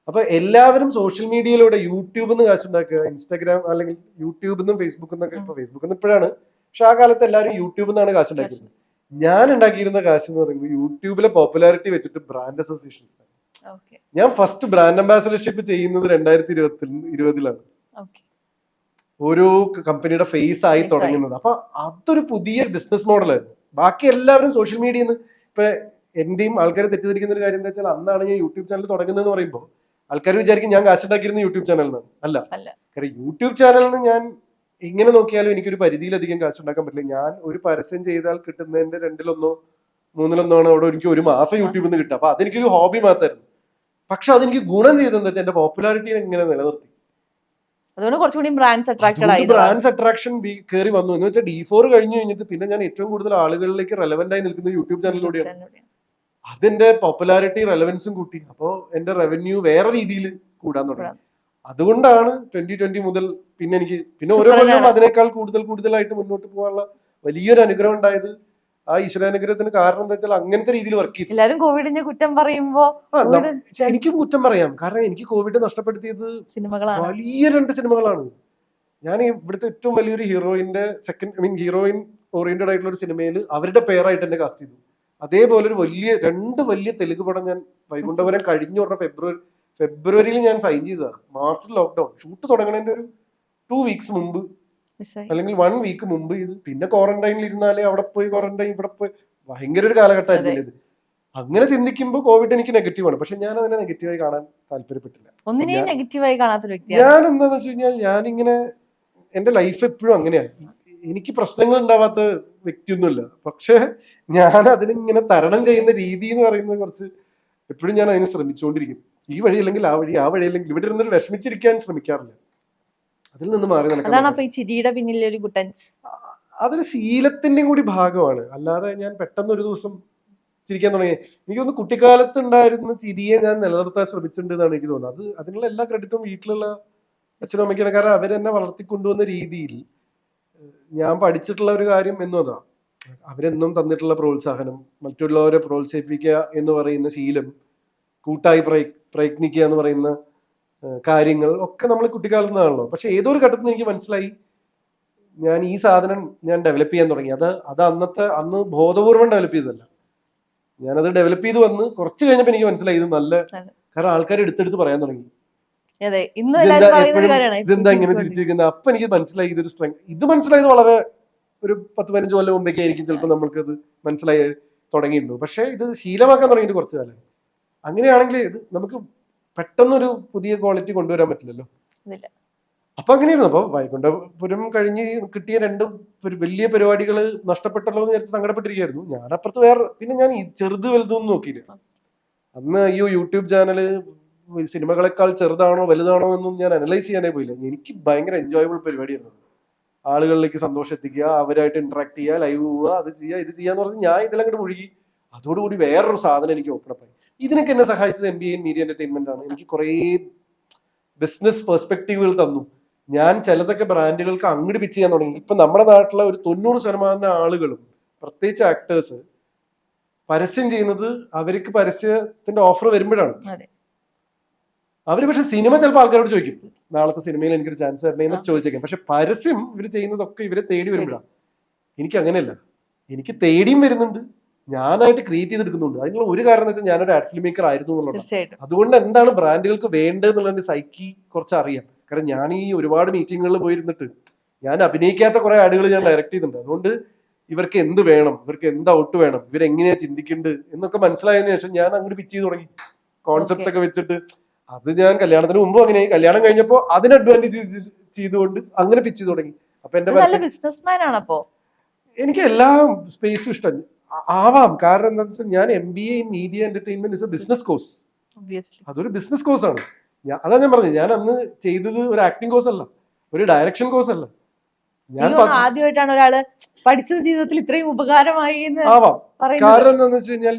അപ്പൊ എല്ലാവരും സോഷ്യൽ മീഡിയയിലൂടെ യൂട്യൂബിൽ നിന്ന് കാശുണ്ടാക്കുക, ഇൻസ്റ്റാഗ്രാം അല്ലെങ്കിൽ യൂട്യൂബിൽ നിന്നും ഫേസ്ബുക്കിൽ നിന്നൊക്കെ. ഇപ്പൊ ഫേസ്ബുക്കിൽ നിന്ന് ഇപ്പോഴാണ്, പക്ഷെ ആ കാലത്ത് എല്ലാവരും യൂട്യൂബിൽ നിന്നാണ് കാശ് ഉണ്ടാക്കിയത്. ഞാൻ ഉണ്ടാക്കിയിരുന്ന കാശ് എന്ന് പറയുമ്പോൾ യൂട്യൂബിലെ പോപ്പുലാരിറ്റി വെച്ചിട്ട് ബ്രാൻഡ് അസോസിയേഷൻസ്. ഞാൻ ഫസ്റ്റ് ബ്രാൻഡ് അംബാസഡർഷിപ്പ് ചെയ്യുന്നത് 2020 ഓരോ കമ്പനിയുടെ ഫേസ് ആയി തുടങ്ങുന്നത്. അപ്പൊ അതൊരു പുതിയ ബിസിനസ് മോഡലായിരുന്നു. ബാക്കി എല്ലാവരും സോഷ്യൽ മീഡിയയിൽ നിന്ന്, ഇപ്പൊ എന്റെയും ആൾക്കാർ തെറ്റിദ്ധരിക്കുന്ന ഒരു കാര്യം എന്താ വെച്ചാൽ, അന്നാണ് ഞാൻ യൂട്യൂബ് ചാനൽ തുടങ്ങുന്നത് പറയുമ്പോൾ ആൾക്കാർ വിചാരിക്കും ഞാൻ കാശുണ്ടാക്കിയിരുന്ന യൂട്യൂബ് ചാനലിൽ നിന്നാണ്. അല്ല, കാരണം യൂട്യൂബ് ചാനലിൽ നിന്ന് ഞാൻ എങ്ങനെ നോക്കിയാലും എനിക്കൊരു പരിധിയിലധികം കാശുണ്ടാക്കാൻ പറ്റില്ല. ഞാൻ ഒരു പരസ്യം ചെയ്താൽ കിട്ടുന്നതിന്റെ 2-1 3 ആണ് അവിടെ എനിക്ക് ഒരു മാസം യൂട്യൂബിൽ നിന്ന് കിട്ടുക. അപ്പൊ അതെനിക്കൊരു ഹോബി മാത്രമായിരുന്നു. പക്ഷെ അതെനിക്ക് ഗുണം ചെയ്തെന്താ വെച്ചാൽ എന്റെ പോപ്പുലാരിറ്റി എങ്ങനെ നിലനിർത്തി. അതുകൊണ്ട് കുറച്ചുകൂടി ബ്രാൻഡ്സ് അട്രാക്ഷൻ കയറി വന്നു. എന്ന് വെച്ചാൽ D4 കഴിഞ്ഞു കഴിഞ്ഞിട്ട് പിന്നെ ഞാൻ ഏറ്റവും കൂടുതൽ ആളുകളിലേക്ക് റെലവെന്റ് ആയി നിൽക്കുന്നത് യൂട്യൂബ് ചാനലിലൂടെയാണ്. അതിന്റെ പോപ്പുലാരിറ്റി റെലവൻസും കൂട്ടി. അപ്പോ എന്റെ റവന്യൂ വേറെ രീതിയിൽ കൂടാൻ തുടങ്ങി. അതുകൊണ്ടാണ് 2020 മുതൽ പിന്നെ എനിക്ക് ഓരോ കൊല്ലം അതിനേക്കാൾ കൂടുതലായിട്ട് മുന്നോട്ട് പോകാനുള്ള വലിയൊരു അനുഗ്രഹം ഉണ്ടായത്. ആ ഈശ്വരാനുഗ്രഹത്തിന് കാരണം എന്താ വെച്ചാൽ അങ്ങനത്തെ രീതിയിൽ വർക്ക് ചെയ്തു. എല്ലാവരും കോവിഡിനെ കുറ്റം പറയുമ്പോ എനിക്കും കുറ്റം പറയാം. കാരണം എനിക്ക് കോവിഡ് നഷ്ടപ്പെടുത്തിയത് വലിയ 2 സിനിമകളാണ്. ഞാൻ ഇവിടുത്തെ ഏറ്റവും വലിയൊരു ഹീറോയിൻ ഓറിയന്റഡ് ആയിട്ടുള്ള ഒരു സിനിമയിൽ അവരുടെ പേരായിട്ട് എന്നെ കാസ്റ്റ് ചെയ്തു. അതേപോലെ ഒരു 2 വലിയ തെലുങ്ക് പടം ഞാൻ വൈകുണ്ഠപുരം കഴിഞ്ഞ ഉടനെ ഫെബ്രുവരിയിൽ ഞാൻ സൈൻ ചെയ്തതാണ്. മാർച്ചിൽ ലോക്ക്ഡൌൺ. ഷൂട്ട് തുടങ്ങണതിന്റെ ഒരു 2 വീക്സ് മുമ്പ് അല്ലെങ്കിൽ 1 വീക്ക് മുമ്പ് ഇത്. പിന്നെ ക്വാറന്റൈനിൽ ഇരുന്നാലേ അവിടെ പോയി ക്വാറന്റൈൻ, ഇവിടെ പോയി, ഭയങ്കര ഒരു കാലഘട്ടമായിരുന്നു ഇത്. അങ്ങനെ ചിന്തിക്കുമ്പോൾ കോവിഡ് എനിക്ക് നെഗറ്റീവാണ്. പക്ഷെ ഞാൻ അതിനെ നെഗറ്റീവായി കാണാൻ താല്പര്യപ്പെട്ടില്ല. ഞാൻ എന്താന്ന് വെച്ച് കഴിഞ്ഞാൽ, ഞാനിങ്ങനെ എന്റെ ലൈഫ് എപ്പോഴും അങ്ങനെയാണ്. എനിക്ക് പ്രശ്നങ്ങൾ ഉണ്ടാവാത്ത വ്യക്തിയൊന്നുമില്ല. പക്ഷെ ഞാൻ അതിനിങ്ങനെ തരണം ചെയ്യുന്ന രീതി എന്ന് പറയുന്നത് കുറച്ച് എപ്പോഴും ഞാൻ അതിന് ശ്രമിച്ചുകൊണ്ടിരിക്കും. ഈ വഴി അല്ലെങ്കിൽ ആ വഴി, ആ വഴി അല്ലെങ്കിൽ ഇവിടെ ഇരുന്നിട്ട് വിഷമിച്ചിരിക്കാൻ ശ്രമിക്കാറില്ല. അതിൽ നിന്ന് മാറി നടക്കാൻ അതാണ് അപ്പൊ ഈ ചിരിയുടെ പിന്നിലെ ഒരു ഗുട്ടൻസ്. അതൊരു ശീലത്തിന്റെയും കൂടി ഭാഗമാണ്. അല്ലാതെ ഞാൻ പെട്ടെന്ന് ഒരു ദിവസം ചിരിക്കാൻ തുടങ്ങി. എനിക്കൊന്ന് കുട്ടിക്കാലത്ത് ഉണ്ടായിരുന്ന ചിരിയെ ഞാൻ നിലനിർത്താൻ ശ്രമിച്ചിട്ടുണ്ട് എന്നാണ് എനിക്ക് തോന്നുന്നത്. അതിനുള്ള എല്ലാ ക്രെഡിറ്റും വീട്ടിലുള്ള അച്ഛനും അമ്മയ്ക്കാണ്. കാരണം അവരെന്നെ വളർത്തിക്കൊണ്ടുവന്ന രീതിയിൽ ഞാൻ പഠിച്ചിട്ടുള്ള ഒരു കാര്യം എന്നും അതാ. അവരെന്നും തന്നിട്ടുള്ള പ്രോത്സാഹനം, മറ്റുള്ളവരെ പ്രോത്സാഹിപ്പിക്കുക എന്ന് പറയുന്ന ശീലം, കൂട്ടായി പ്രയത്നിക്കുക എന്ന് പറയുന്ന കാര്യങ്ങൾ ഒക്കെ നമ്മൾ കുട്ടിക്കാലത്ത് നിന്നാണല്ലോ. പക്ഷെ ഏതോ ഒരു ഘട്ടത്തിൽ എനിക്ക് മനസ്സിലായി ഞാൻ ഈ സാധനം ഞാൻ ഡെവലപ്പ് ചെയ്യാൻ തുടങ്ങി. അത് അന്ന് ബോധപൂർവം ഡെവലപ്പ് ചെയ്തതല്ല. ഞാനത് ഡെവലപ്പ് ചെയ്ത് വന്ന് കുറച്ച് കഴിഞ്ഞപ്പോൾ എനിക്ക് മനസ്സിലായി ഇത് നല്ല, കാരണം ആൾക്കാർ എടുത്തെടുത്ത് പറയാൻ തുടങ്ങി ഇതെന്താ ഇങ്ങനെ ചിരിച്ചിരിക്കുന്നത്. അപ്പൊ എനിക്ക് മനസ്സിലായി ഇതൊരു സ്ട്രെങ്ത്. ഇത് മനസ്സിലായത് വളരെ ഒരു 10-15 കൊല്ലം മുമ്പേക്ക് ആയിരിക്കും ചിലപ്പോൾ നമ്മൾക്കത് മനസ്സിലായി തുടങ്ങിയിട്ടുള്ളൂ. പക്ഷെ ഇത് ശീലമാക്കാൻ തുടങ്ങിയിട്ട് കുറച്ച് കാലം. അങ്ങനെയാണെങ്കിൽ ഇത് നമുക്ക് പെട്ടെന്നൊരു പുതിയ ക്വാളിറ്റി കൊണ്ടുവരാൻ പറ്റില്ലല്ലോ. അപ്പൊ അങ്ങനെയായിരുന്നു. അപ്പൊ വൈകുണ്ഠപുരം കഴിഞ്ഞ് കിട്ടിയ രണ്ട് വലിയ പരിപാടികൾ നഷ്ടപ്പെട്ടല്ലോ എന്ന് വിചാരിച്ച് സങ്കടപ്പെട്ടിരിക്കുകയായിരുന്നു ഞാൻ. അപ്പുറത്ത് വേറെ പിന്നെ ഞാൻ ചെറുത് വലുതൊന്നും നോക്കിയില്ല. അന്ന് അയ്യോ യൂട്യൂബ് ചാനല് സിനിമകളെക്കാൾ ചെറുതാണോ വലുതാണോ എന്നും ഞാൻ അനലൈസ് ചെയ്യാനേ പോയില്ല. എനിക്ക് ഭയങ്കര എൻജോയബിൾ പരിപാടിയായിരുന്നു. ആളുകളിലേക്ക് സന്തോഷം എത്തിക്കുക, അവരായിട്ട് ഇന്ററാക്ട് ചെയ്യുക, ലൈവ് പോവുക, അത് ചെയ്യുക ഇത് ചെയ്യാന്ന് പറഞ്ഞ് ഞാൻ ഇതിലങ്ങോട്ട് മുഴുകി. അതോടുകൂടി വേറൊരു സാധനം എനിക്ക് ഓപ്പൺ അപ്പ് ആയി. ഇതിനൊക്കെ എന്നെ സഹായിച്ചത് MBA ഇൻ മീഡിയ എന്റർടൈൻമെന്റ് ആണ്. എനിക്ക് കുറേ ബിസിനസ് പെർസ്പെക്റ്റീവുകൾ തന്നു. ഞാൻ ചിലതൊക്കെ ബ്രാൻഡുകൾക്ക് അങ്ങോട്ട് പിച്ച് ചെയ്യാൻ തുടങ്ങി. ഇപ്പൊ നമ്മുടെ നാട്ടിലെ ഒരു 90% ആളുകളും പ്രത്യേകിച്ച് ആക്ടേഴ്സ് പരസ്യം ചെയ്യുന്നത് അവർക്ക് പരസ്യത്തിന്റെ ഓഫർ വരുമ്പോഴാണ്. അവര് പക്ഷെ സിനിമ ചിലപ്പോൾ ആൾക്കാരോട് ചോദിക്കും, നാളത്തെ സിനിമയിൽ എനിക്കൊരു ചാൻസ് തരണേന്ന് ചോദിച്ചേക്കാം. പക്ഷെ പരസ്യം ഇവർ ചെയ്യുന്നതൊക്കെ ഇവരെ തേടി വരുമ്പോഴാണ്. എനിക്ക് അങ്ങനെയല്ല, എനിക്ക് തേടിയും വരുന്നുണ്ട്, ഞാനായിട്ട് ക്രിയേറ്റ് ചെയ്തെടുക്കുന്നുണ്ട്. അതിനുള്ള ഒരു കാരണം എന്ന് വെച്ചാൽ ഞാനൊരു ആഡ് ഫിലിം മേക്കർ ആയിരുന്നു എന്നുള്ളത്. അതുകൊണ്ട് എന്താണ് ബ്രാൻഡുകൾക്ക് വേണ്ടത് എന്നുള്ളതിന്റെ സൈക്കി കുറച്ച് അറിയാം. കാരണം ഞാൻ ഈ ഒരുപാട് മീറ്റിങ്ങുകളിൽ പോയിരുന്നിട്ട് ഞാൻ അഭിനയിക്കാത്ത കുറെ ആഡുകൾ ഞാൻ ഡയറക്ട് ചെയ്തിട്ടുണ്ട്. അതുകൊണ്ട് ഇവർക്ക് എന്ത് വേണം, ഇവർക്ക് എന്ത് ഔട്ട് വേണം, ഇവരെങ്ങനെയാ ചിന്തിക്കേണ്ടത് എന്നൊക്കെ മനസ്സിലായതിനു ശേഷം ഞാൻ അങ്ങോട്ട് പിച്ച് ചെയ്ത് തുടങ്ങി. കോൺസെപ്റ്റ്സ് ഒക്കെ വെച്ചിട്ട് അത് ഞാൻ കല്യാണത്തിന് മുമ്പ് അങ്ങനെ, കല്യാണം കഴിഞ്ഞപ്പോ അതിന് അഡ്വാൻറ്റേജ് ചെയ്തുകൊണ്ട് അങ്ങനെ പിച്ച് ചെയ്ത് തുടങ്ങി. അപ്പൊ എന്റെ ബിസിനസ്മാൻ ആണ്. അപ്പോ എനിക്ക് എല്ലാ സ്പേസും ഇഷ്ടം ആവാം. കാരണം എന്താ വെച്ചാൽ ഞാൻ MBA in media entertainment is A business course. അതൊരു ബിസിനസ് കോഴ്സ് ആണ്. അതാ ഞാൻ പറഞ്ഞത്, ഞാൻ അന്ന് ചെയ്തത് ഒരു ആക്ടിംഗ് കോഴ്സ് അല്ല, ഒരു ഡയറക്ഷൻ കോഴ്സ് അല്ല. ഞാൻ ആദ്യമായിട്ടാണ് ഒരാള് പഠിച്ചത് ജീവിതത്തിൽ ഇത്രയും ഉപകാരമായി ആവാം. കാരണം എന്താണെന്ന് വെച്ച് കഴിഞ്ഞാൽ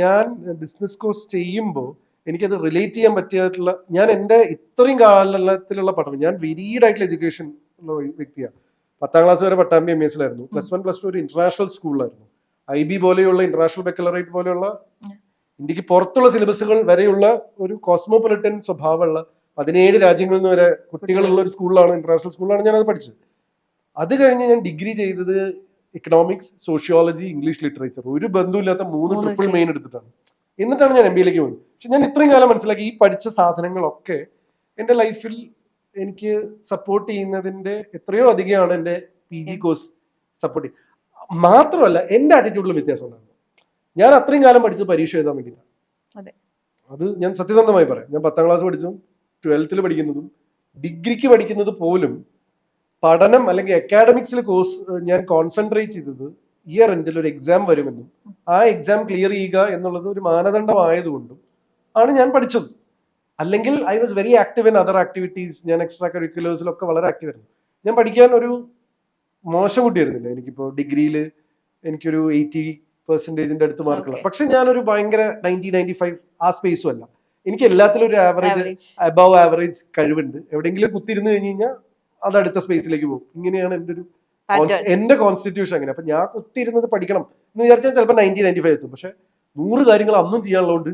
ഞാൻ ബിസിനസ് കോഴ്സ് ചെയ്യുമ്പോൾ എനിക്കത് റിലേറ്റ് ചെയ്യാൻ പറ്റിയിട്ടുള്ള, ഞാൻ എൻ്റെ ഇത്രയും കാലത്തിലുള്ള പഠനം, ഞാൻ വെരീഡ് ആയിട്ടുള്ള എഡ്യൂക്കേഷൻ ഉള്ള വ്യക്തിയാണ്. 10ാം ക്ലാസ് വരെ പട്ടാമ്പി MSലായിരുന്നു. +1 +2 ഒരു ഇന്റർനാഷണൽ സ്കൂളിലായിരുന്നു. IB പോലെയുള്ള ഇന്റർനാഷണൽ ബക്കലറേറ്റ് പോലെയുള്ള ഇന്ത്യക്ക് പുറത്തുള്ള സിലബസുകൾ വരെയുള്ള ഒരു കോസ്മോപൊളിറ്റൻ സ്വഭാവമുള്ള 17 രാജ്യങ്ങളിൽ നിന്ന് വരെ കുട്ടികളുള്ള ഒരു സ്കൂളിലാണ്, ഇന്റർനാഷണൽ സ്കൂളിലാണ് ഞാനത് പഠിച്ചത്. അത് കഴിഞ്ഞ് ഞാൻ ഡിഗ്രി ചെയ്തത് എക്കണോമിക്സ്, സോഷ്യോളജി, ഇംഗ്ലീഷ് ലിറ്ററേച്ചർ, ഒരു ബന്ധമില്ലാത്ത 3 ട്രിപ്പിൾ മെയിൻ എടുത്തിട്ടാണ്. എന്നിട്ടാണ് ഞാൻ MBAയിലേക്ക് പോകുന്നത്. പക്ഷെ ഞാൻ ഇത്രയും കാലം മനസ്സിലാക്കി ഈ പഠിച്ച സാധനങ്ങളൊക്കെ എൻ്റെ ലൈഫിൽ എനിക്ക് സപ്പോർട്ട് ചെയ്യുന്നതിന്റെ എത്രയോ അധികമാണ് എൻ്റെ PG കോഴ്സ് സപ്പോർട്ട് ചെയ്യുന്നത്. മാത്രമല്ല എൻ്റെ ആറ്റിറ്റ്യൂഡിലും വ്യത്യാസം ഉണ്ടാകും. ഞാൻ അത്രയും കാലം പഠിച്ചത് പരീക്ഷ എഴുതാൻ വേണ്ടിയിട്ടാണ്. അത് ഞാൻ സത്യസന്ധമായി പറയാം. ഞാൻ 10ാം ക്ലാസ് പഠിച്ചതും 12th പഠിക്കുന്നതും ഡിഗ്രിക്ക് പഠിക്കുന്നത് പോലും പഠനം അല്ലെങ്കിൽ അക്കാഡമിക്സിൽ കോഴ്സ് ഞാൻ കോൺസെൻട്രേറ്റ് ചെയ്തത് ഇയർ എൻഡിൽ ഒരു എക്സാം വരുമെന്നും ആ എക്സാം ക്ലിയർ ചെയ്യുക എന്നുള്ളത് ഒരു മാനദണ്ഡമായതുകൊണ്ടും ആണ് ഞാൻ പഠിച്ചത്. അല്ലെങ്കിൽ I was very active in other activities. ഞാൻ എക്സ്ട്രാ കരിക്കുലേഴ്സിലൊക്കെ വളരെ ആക്റ്റീവ് ആയിരുന്നു. ഞാൻ പഠിക്കാൻ ഒരു മോശം കുട്ടിയായിരുന്നില്ല. എനിക്കിപ്പോൾ ഡിഗ്രിയിൽ എനിക്കൊരു 80% അടുത്ത് മാർക്കുള്ള, പക്ഷെ ഞാനൊരു ഭയങ്കര 90-95 ആ സ്പേസും അല്ല. എനിക്ക് എല്ലാത്തിലും ഒരു ആവറേജ്, അബവ് ആവറേജ് കഴിവുണ്ട്. എവിടെയെങ്കിലും കുത്തിരുന്ന് കഴിഞ്ഞ് കഴിഞ്ഞാൽ അത് അടുത്ത സ്പേസിലേക്ക് പോകും. ഇങ്ങനെയാണ് എന്റെ കോൺസ്റ്റിറ്റ്യൂഷൻ. അങ്ങനെ. അപ്പൊ ഞാൻ കുത്തിയിരുന്നത് പഠിക്കണം എന്ന് വിചാരിച്ചാൽ ചിലപ്പോൾ 90-95 എത്തും. പക്ഷെ 100 കാര്യങ്ങൾ അന്നും ചെയ്യാനുള്ളതുകൊണ്ട്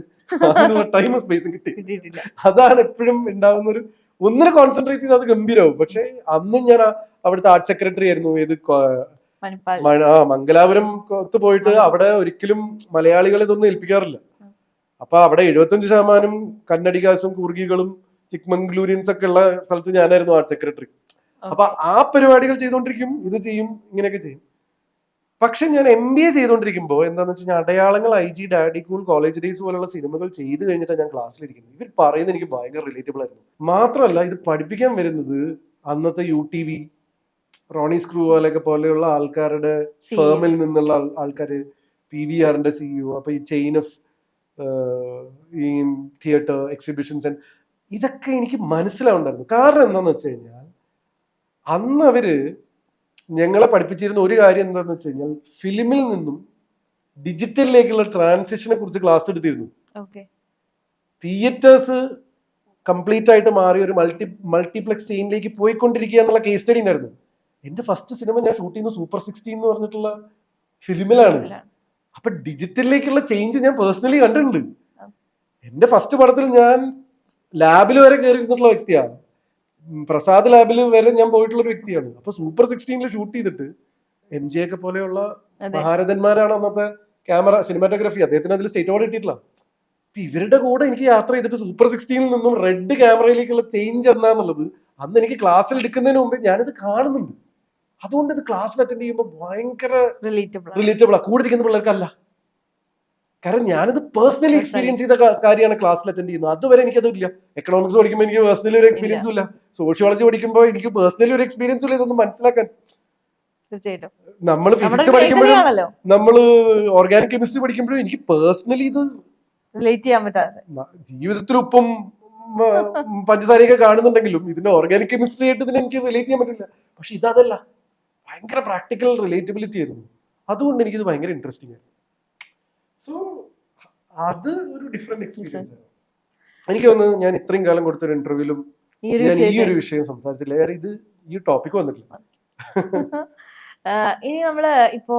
അതിനുള്ള ടൈമും സ്പേസും കിട്ടിയിട്ടില്ല. അതാണ് എപ്പോഴും ഉണ്ടാവുന്ന ഒരു ഒന്നിനെ കോൺസെൻട്രേറ്റ് ചെയ്ത് അത് ഗംഭീരമാവും. പക്ഷെ അന്നും ഞാൻ അവിടുത്തെ ആർട്ട് സെക്രട്ടറി ആയിരുന്നു. മംഗലാപുരം പോയിട്ട് അവിടെ ഒരിക്കലും മലയാളികളെ ഇതൊന്നും ഏൽപ്പിക്കാറില്ല. അപ്പൊ അവിടെ 75% കന്നഡികാസും കൂർഗികളും ചിക്മംഗ്ലൂരിയൻസ് ഒക്കെ ഉള്ള സ്ഥലത്ത് ഞാനായിരുന്നു ആർട്ട് സെക്രട്ടറി. അപ്പൊ ആ പരിപാടികൾ ചെയ്തുകൊണ്ടിരിക്കും, ഇത് ചെയ്യും, ഇങ്ങനെയൊക്കെ ചെയ്യും. പക്ഷെ ഞാൻ MBA ചെയ്തുകൊണ്ടിരിക്കുമ്പോൾ എന്താന്ന് വെച്ച് കഴിഞ്ഞാൽ അടയാളങ്ങൾ, IG, daddy cool, college days പോലുള്ള സിനിമകൾ ചെയ്ത് കഴിഞ്ഞിട്ടാണ് ഞാൻ ക്ലാസ്സിലിരിക്കുന്നത്. ഇവർ പറയുന്നത് എനിക്ക് ഭയങ്കര റിലേറ്റബിൾ ആയിരുന്നു. മാത്രമല്ല ഇത് പഠിപ്പിക്കാൻ വരുന്നത് അന്നത്തെ UTV, റോണി സ്ക്രൂ പോലെയുള്ള ആൾക്കാരുടെ ഫേമിൽ നിന്നുള്ള ആൾക്കാര്, PVRന്റെ CEO, അപ്പൊ ഈ ചെയിൻ ഓഫ് ഈ തിയേറ്റർ എക്സിബിഷൻസ് ഇതൊക്കെ എനിക്ക് മനസ്സിലാവുണ്ടായിരുന്നു. കാരണം എന്താന്ന് വെച്ച് കഴിഞ്ഞാൽ അന്ന് അവര് ഞങ്ങളെ പഠിപ്പിച്ചിരുന്ന ഒരു കാര്യം എന്താന്ന് വെച്ച് കഴിഞ്ഞാൽ ഫിലിമിൽ നിന്നും ഡിജിറ്റലിലേക്കുള്ള ട്രാൻസിഷനെ കുറിച്ച് ക്ലാസ് എടുത്തിരുന്നു. തിയേറ്റേഴ്സ് കംപ്ലീറ്റ് ആയിട്ട് മാറി ഒരു മൾട്ടിപ്ലക്സ് ചെയിനിലേക്ക് പോയിക്കൊണ്ടിരിക്കുക എന്നുള്ള കേസ് സ്റ്റഡി ഉണ്ടായിരുന്നു. എന്റെ ഫസ്റ്റ് സിനിമ ഞാൻ ഷൂട്ട് ചെയ്യുന്ന സൂപ്പർ 16 എന്ന് പറഞ്ഞിട്ടുള്ള ഫിലിമിലാണ്. അപ്പൊ ഡിജിറ്റലിലേക്കുള്ള ചേഞ്ച് ഞാൻ പേഴ്സണലി കണ്ടിട്ടുണ്ട്. എന്റെ ഫസ്റ്റ് പടത്തിൽ ഞാൻ ലാബിൽ വരെ കയറി ഇരുന്നിട്ടുള്ള വ്യക്തിയാണ്. പ്രസാദ് ലാബിൽ വരെ ഞാൻ പോയിട്ടുള്ള ഒരു വ്യക്തിയാണ്. അപ്പൊ സൂപ്പർ 16 ഷൂട്ട് ചെയ്തിട്ട് MJ ഒക്കെ പോലെയുള്ള മഹാരഥന്മാരാണ് അന്നത്തെ ക്യാമറ സിനിമാറ്റോഗ്രാഫി. അദ്ദേഹത്തിന് അതിൽ സ്റ്റേറ്റ് അവാർഡ് കിട്ടിയിട്ടില്ല. അപ്പൊ ഇവരുടെ കൂടെ എനിക്ക് യാത്ര ചെയ്തിട്ട് സൂപ്പർ 16 നിന്നും റെഡ് ക്യാമറയിലേക്കുള്ള ചേഞ്ച് എന്താന്നുള്ളത് അന്ന് എനിക്ക് ക്ലാസ്സിൽ എടുക്കുന്നതിന് മുമ്പേ ഞാനിത് കാണുന്നുണ്ട്. അതുകൊണ്ട് ഇത് ക്ലാസ്സിൽ അറ്റൻഡ് ചെയ്യുമ്പോൾ ഭയങ്കര റിലേറ്റബിൾ ആ. കൂടെ ഇരിക്കുന്ന പിള്ളേർക്കല്ല. കാരണം ഞാനിത് പേഴ്സണലി എക്സ്പീരിയൻസ് ചെയ്ത കാര്യമാണ് ക്ലാസ്സിൽ അറ്റൻഡ് ചെയ്യുന്നത്. അതുവരെ എനിക്കതില്ല. എക്കണോമിക്സ് പഠിക്കുമ്പോൾ എനിക്ക് പേഴ്സണലി ഒരു എക്സ്പീരിയൻസും ഇല്ല. സോഷ്യോളജി പഠിക്കുമ്പോൾ എനിക്ക് പേഴ്സണലി ഒരു എക്സ്പീരിയൻസും ഇല്ല ഇതൊന്നും മനസ്സിലാക്കാൻ. നമ്മൾ ഫിസിക്സ് പഠിക്കുമ്പോഴും നമ്മള് ഓർഗാനിക് കെമിസ്ട്രി പഠിക്കുമ്പോഴും എനിക്ക് പേഴ്സണലി ഇത് റിലേറ്റ് ചെയ്യാൻ പറ്റാതെ ജീവിതത്തിൽ ഉപ്പും പഞ്ചസാരയൊക്കെ കാണുന്നുണ്ടെങ്കിലും ഇതിന്റെ ഓർഗാനിക് കെമിസ്ട്രി ആയിട്ട് ഇതിനെ എനിക്ക് റിലേറ്റ് ചെയ്യാൻ പറ്റില്ല. പക്ഷെ ഇതല്ല, ഭയങ്കര പ്രാക്ടിക്കൽ റിലേറ്റബിലിറ്റി ആയിരുന്നു. അതുകൊണ്ട് എനിക്കിത് ഭയങ്കര ഇൻട്രസ്റ്റിംഗ് ആയിരുന്നു. സോ അത് ഒരു ഡിഫറെന്റ് എക്സ്പീരിയൻസ് ആണ്. എനിക്ക് തോന്നുന്നു ഞാൻ ഇത്രയും കാലം കൊടുത്തൊരു ഇന്റർവ്യൂവിലും ഞാൻ ഈ ഒരു വിഷയം സംസാരിച്ചില്ല. കാരണം ഇത് ഈ ടോപ്പിക് വന്നിട്ടില്ല. ഇനി നമ്മള് ഇപ്പോ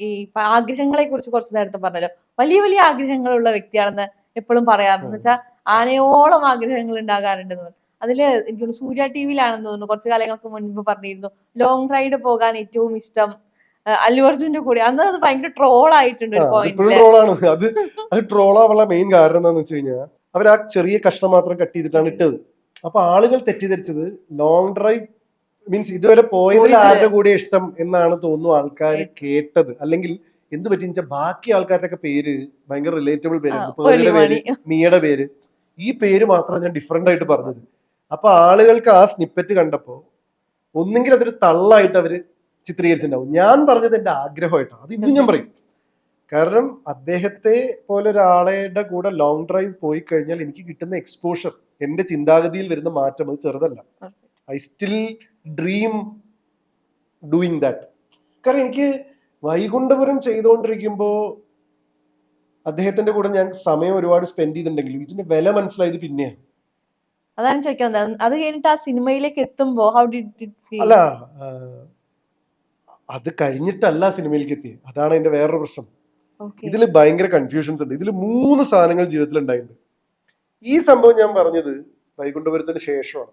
ഈ ആഗ്രഹങ്ങളെ കുറിച്ച് കുറച്ച് നേരത്തെ പറഞ്ഞല്ലോ. വലിയ വലിയ ആഗ്രഹങ്ങളുള്ള വ്യക്തിയാണെന്ന് എപ്പോഴും പറയാറുണ്ട്. വെച്ചാൽ ആനയോളം ആഗ്രഹങ്ങൾ ഉണ്ടാകാറുണ്ടെന്ന് പറഞ്ഞു. അതില് എനിക്ക് സൂര്യ TVയിലാണെന്ന് തോന്നുന്നു കുറച്ചു കാലങ്ങൾക്ക് മുൻപ് പറഞ്ഞിരുന്നു ലോങ് റൈഡ് പോകാൻ ഏറ്റവും ഇഷ്ടം അല്ലു അർജുന്റെ കൂടെ. അന്ന് അത് ഭയങ്കര ട്രോൾ ആയിട്ടുണ്ട്. അത് ട്രോളാവുള്ള മെയിൻ കാരണം എന്താന്ന് വെച്ച് കഴിഞ്ഞാൽ അവർ ആ ചെറിയ കഷ്ണം മാത്രം കട്ട് ചെയ്തിട്ടാണ് ഇട്ടത്. അപ്പൊ ആളുകൾ തെറ്റിദ്ധരിച്ചത് ലോങ് ഡ്രൈവ് മീൻസ് ഇതുവരെ പോയതിൽ ആരുടെ കൂടെ ഇഷ്ടം എന്നാണ് തോന്നുന്നു ആൾക്കാർ കേട്ടത്. അല്ലെങ്കിൽ എന്ത് പറ്റി വെച്ചാൽ ബാക്കി ആൾക്കാരുടെ ഒക്കെ പേര് ഭയങ്കര റിലേറ്റബിൾ പേരായിരുന്നു. പേരുടെ പേര്, മിയയുടെ പേര്, ഈ പേര് മാത്രം ഞാൻ ഡിഫറെന്റ് ആയിട്ട് പറഞ്ഞത്. അപ്പൊ ആളുകൾക്ക് ആ സ്നിപ്പറ്റ് കണ്ടപ്പോ ഒന്നെങ്കിൽ അതൊരു തള്ളായിട്ട് അവര് ചിത്രീകരിച്ചിട്ടുണ്ടാവും. ഞാൻ പറഞ്ഞത് എന്റെ ആഗ്രഹമായിട്ടാണ്. അത് ഇന്നും ഞാൻ പറയും. കാരണം അദ്ദേഹത്തെ പോലെ ഒരാളുടെ കൂടെ ലോങ് ഡ്രൈവ് പോയി കഴിഞ്ഞാൽ എനിക്ക് കിട്ടുന്ന എക്സ്പോഷർ, എന്റെ ചിന്താഗതിയിൽ വരുന്ന മാറ്റം അത് ചെറുതല്ല. I still dream doing that. കാരണം എനിക്ക് വൈകുണ്ഠപുരം ചെയ്തുകൊണ്ടിരിക്കുമ്പോ അദ്ദേഹത്തിന്റെ കൂടെ ഞാൻ സമയം ഒരുപാട് സ്പെൻഡ് ചെയ്തിട്ടുണ്ടെങ്കിലും ഇതിന്റെ വില മനസ്സിലായത് പിന്നെയാണ്. അതാണ് ചോദിക്കാൻ. അത് കഴിഞ്ഞിട്ട് ആ സിനിമയിലേക്ക് എത്തുമ്പോ ഹൗ ഡിഡ് ഇറ്റ് ഫീൽ? അല്ല, അത് കഴിഞ്ഞിട്ടല്ല സിനിമയിലേക്ക് എത്തിയത്. അതാണ് എന്റെ വേറൊരു പ്രശ്നം. ഇതിൽ ഭയങ്കര കൺഫ്യൂഷൻസ് ഉണ്ട്. ഇതിൽ 3 സാധനങ്ങൾ ജീവിതത്തിൽ ഉണ്ടായിട്ടുണ്ട്. ഈ സംഭവം ഞാൻ പറഞ്ഞത് വൈകുണ്ഠപുരത്തിന് ശേഷമാണ്.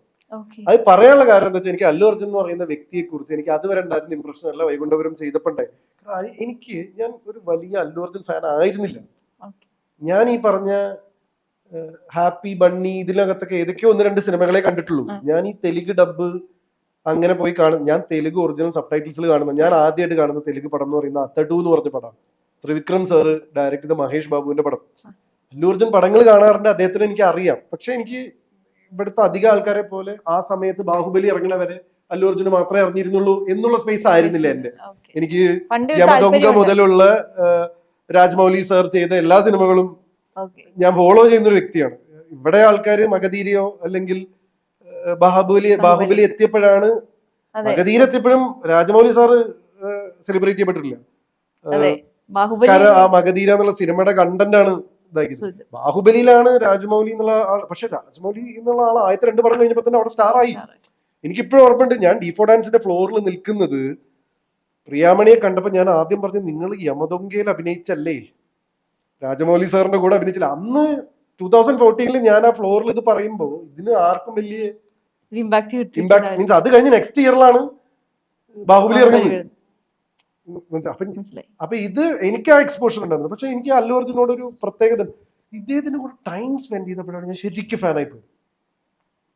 അത് പറയാനുള്ള കാരണം എന്താ വെച്ചാൽ എനിക്ക് അല്ലു അർജുൻ എന്ന് പറയുന്ന വ്യക്തിയെ കുറിച്ച് എനിക്ക് അതുവരെ ഉണ്ടായിരുന്ന ഇംപ്രഷൻ അല്ല വൈകുണ്ഠപുരം ചെയ്തപ്പോണ്ടായി. ഞാൻ ഒരു വലിയ അല്ലു അർജുൻ ഫാൻ ആയിരുന്നില്ല. ഞാൻ ഈ പറഞ്ഞ ഹാപ്പി ബണ്ണി ഇതിനകത്തൊക്കെ ഏതൊക്കെയോ 1-2 സിനിമകളെ കണ്ടിട്ടുള്ളൂ. ഞാൻ ഈ തെലുങ്ക് ഡബ് അങ്ങനെ പോയി കാണും. ഞാൻ തെലുങ്ക് ഒറിജിനൽ സബ് ടൈറ്റിൽസിൽ കാണുന്നത്. ഞാൻ ആദ്യമായിട്ട് കാണുന്ന തെലുങ്ക് പടം എന്ന് പറയുന്ന അത്തടു എന്ന് പറഞ്ഞ പടം. ത്രിവിക്രം സാറ് ഡയറക്ട് ചെയ്ത മഹേഷ് ബാബുവിന്റെ പടം. അല്ലു അർജുൻ പടങ്ങൾ കാണാറുണ്ട്, അദ്ദേഹത്തിന് എനിക്ക് അറിയാം. പക്ഷെ എനിക്ക് ഇവിടുത്തെ അധികം ആൾക്കാരെ പോലെ ആ സമയത്ത് ബാഹുബലി ഇറങ്ങണ വരെ അല്ലു അർജുന് മാത്രമേ അറിഞ്ഞിരുന്നുള്ളൂ എന്നുള്ള സ്പേസ് ആയിരുന്നില്ല എന്റെ. എനിക്ക് യമദൊങ്ക മുതലുള്ള രാജ്മൗലി സാർ ചെയ്ത എല്ലാ സിനിമകളും ഞാൻ ഫോളോ ചെയ്യുന്ന ഒരു വ്യക്തിയാണ്. ഇവിടെ ആൾക്കാര് മഗധീരയോ അല്ലെങ്കിൽ ബാഹുബലി എത്തിയപ്പോഴാണ്, മഗധീര എത്തിയപ്പോഴും രാജമൗലി സാറ് സെലിബ്രേറ്റ് ചെയ്യപ്പെട്ടിട്ടില്ല. കാരണം ആ മഗധീര എന്നുള്ള സിനിമയുടെ കണ്ടന്റ് ആണ് ഇതാക്കിയത്. ബാഹുബലിയിലാണ് രാജമൗലി എന്നുള്ള ആൾ. പക്ഷെ രാജമൗലി എന്നുള്ള ആൾ ആദ്യത്തെ 2 പടം കഴിഞ്ഞപ്പോ തന്നെ അവിടെ സ്റ്റാർ ആയി. എനിക്കിപ്പോഴും ഓർമ്മയുണ്ട്, ഞാൻ ഡിഫോ ഡാൻസിന്റെ ഫ്ലോറിൽ നിൽക്കുന്നത് പ്രിയാമണിയെ കണ്ടപ്പോ ഞാൻ ആദ്യം പറഞ്ഞു, നിങ്ങൾ യമദൊങ്കയിൽ അഭിനയിച്ചല്ലേ, രാജമൗലി സാറിന്റെ കൂടെ അഭിനയിച്ചില്ല. അന്ന് 2014 ഞാൻ ആ ഫ്ലോറിൽ ഇത് പറയുമ്പോ ഇതിന് ആർക്കും വലിയ ഇമ്പാക്ട് മീൻസ് അത് കഴിഞ്ഞ് നെക്സ്റ്റ് ഇയറിലാണ് ബാഹുബലി ഇറങ്ങുന്നത്. അപ്പൊ ഇത് എനിക്ക് ആ എക്സ്പോഷർ ഉണ്ടായിരുന്നു. പക്ഷെ എനിക്ക് അല്ലു അർജുനോട് ഒരു പ്രത്യേകത, ഇദ്ദേഹത്തിന്റെ കൂടെ ടൈം സ്പെൻഡ് ചെയ്തപ്പോഴാണ് ഞാൻ ശരിക്കും ഫാനായി പോയി.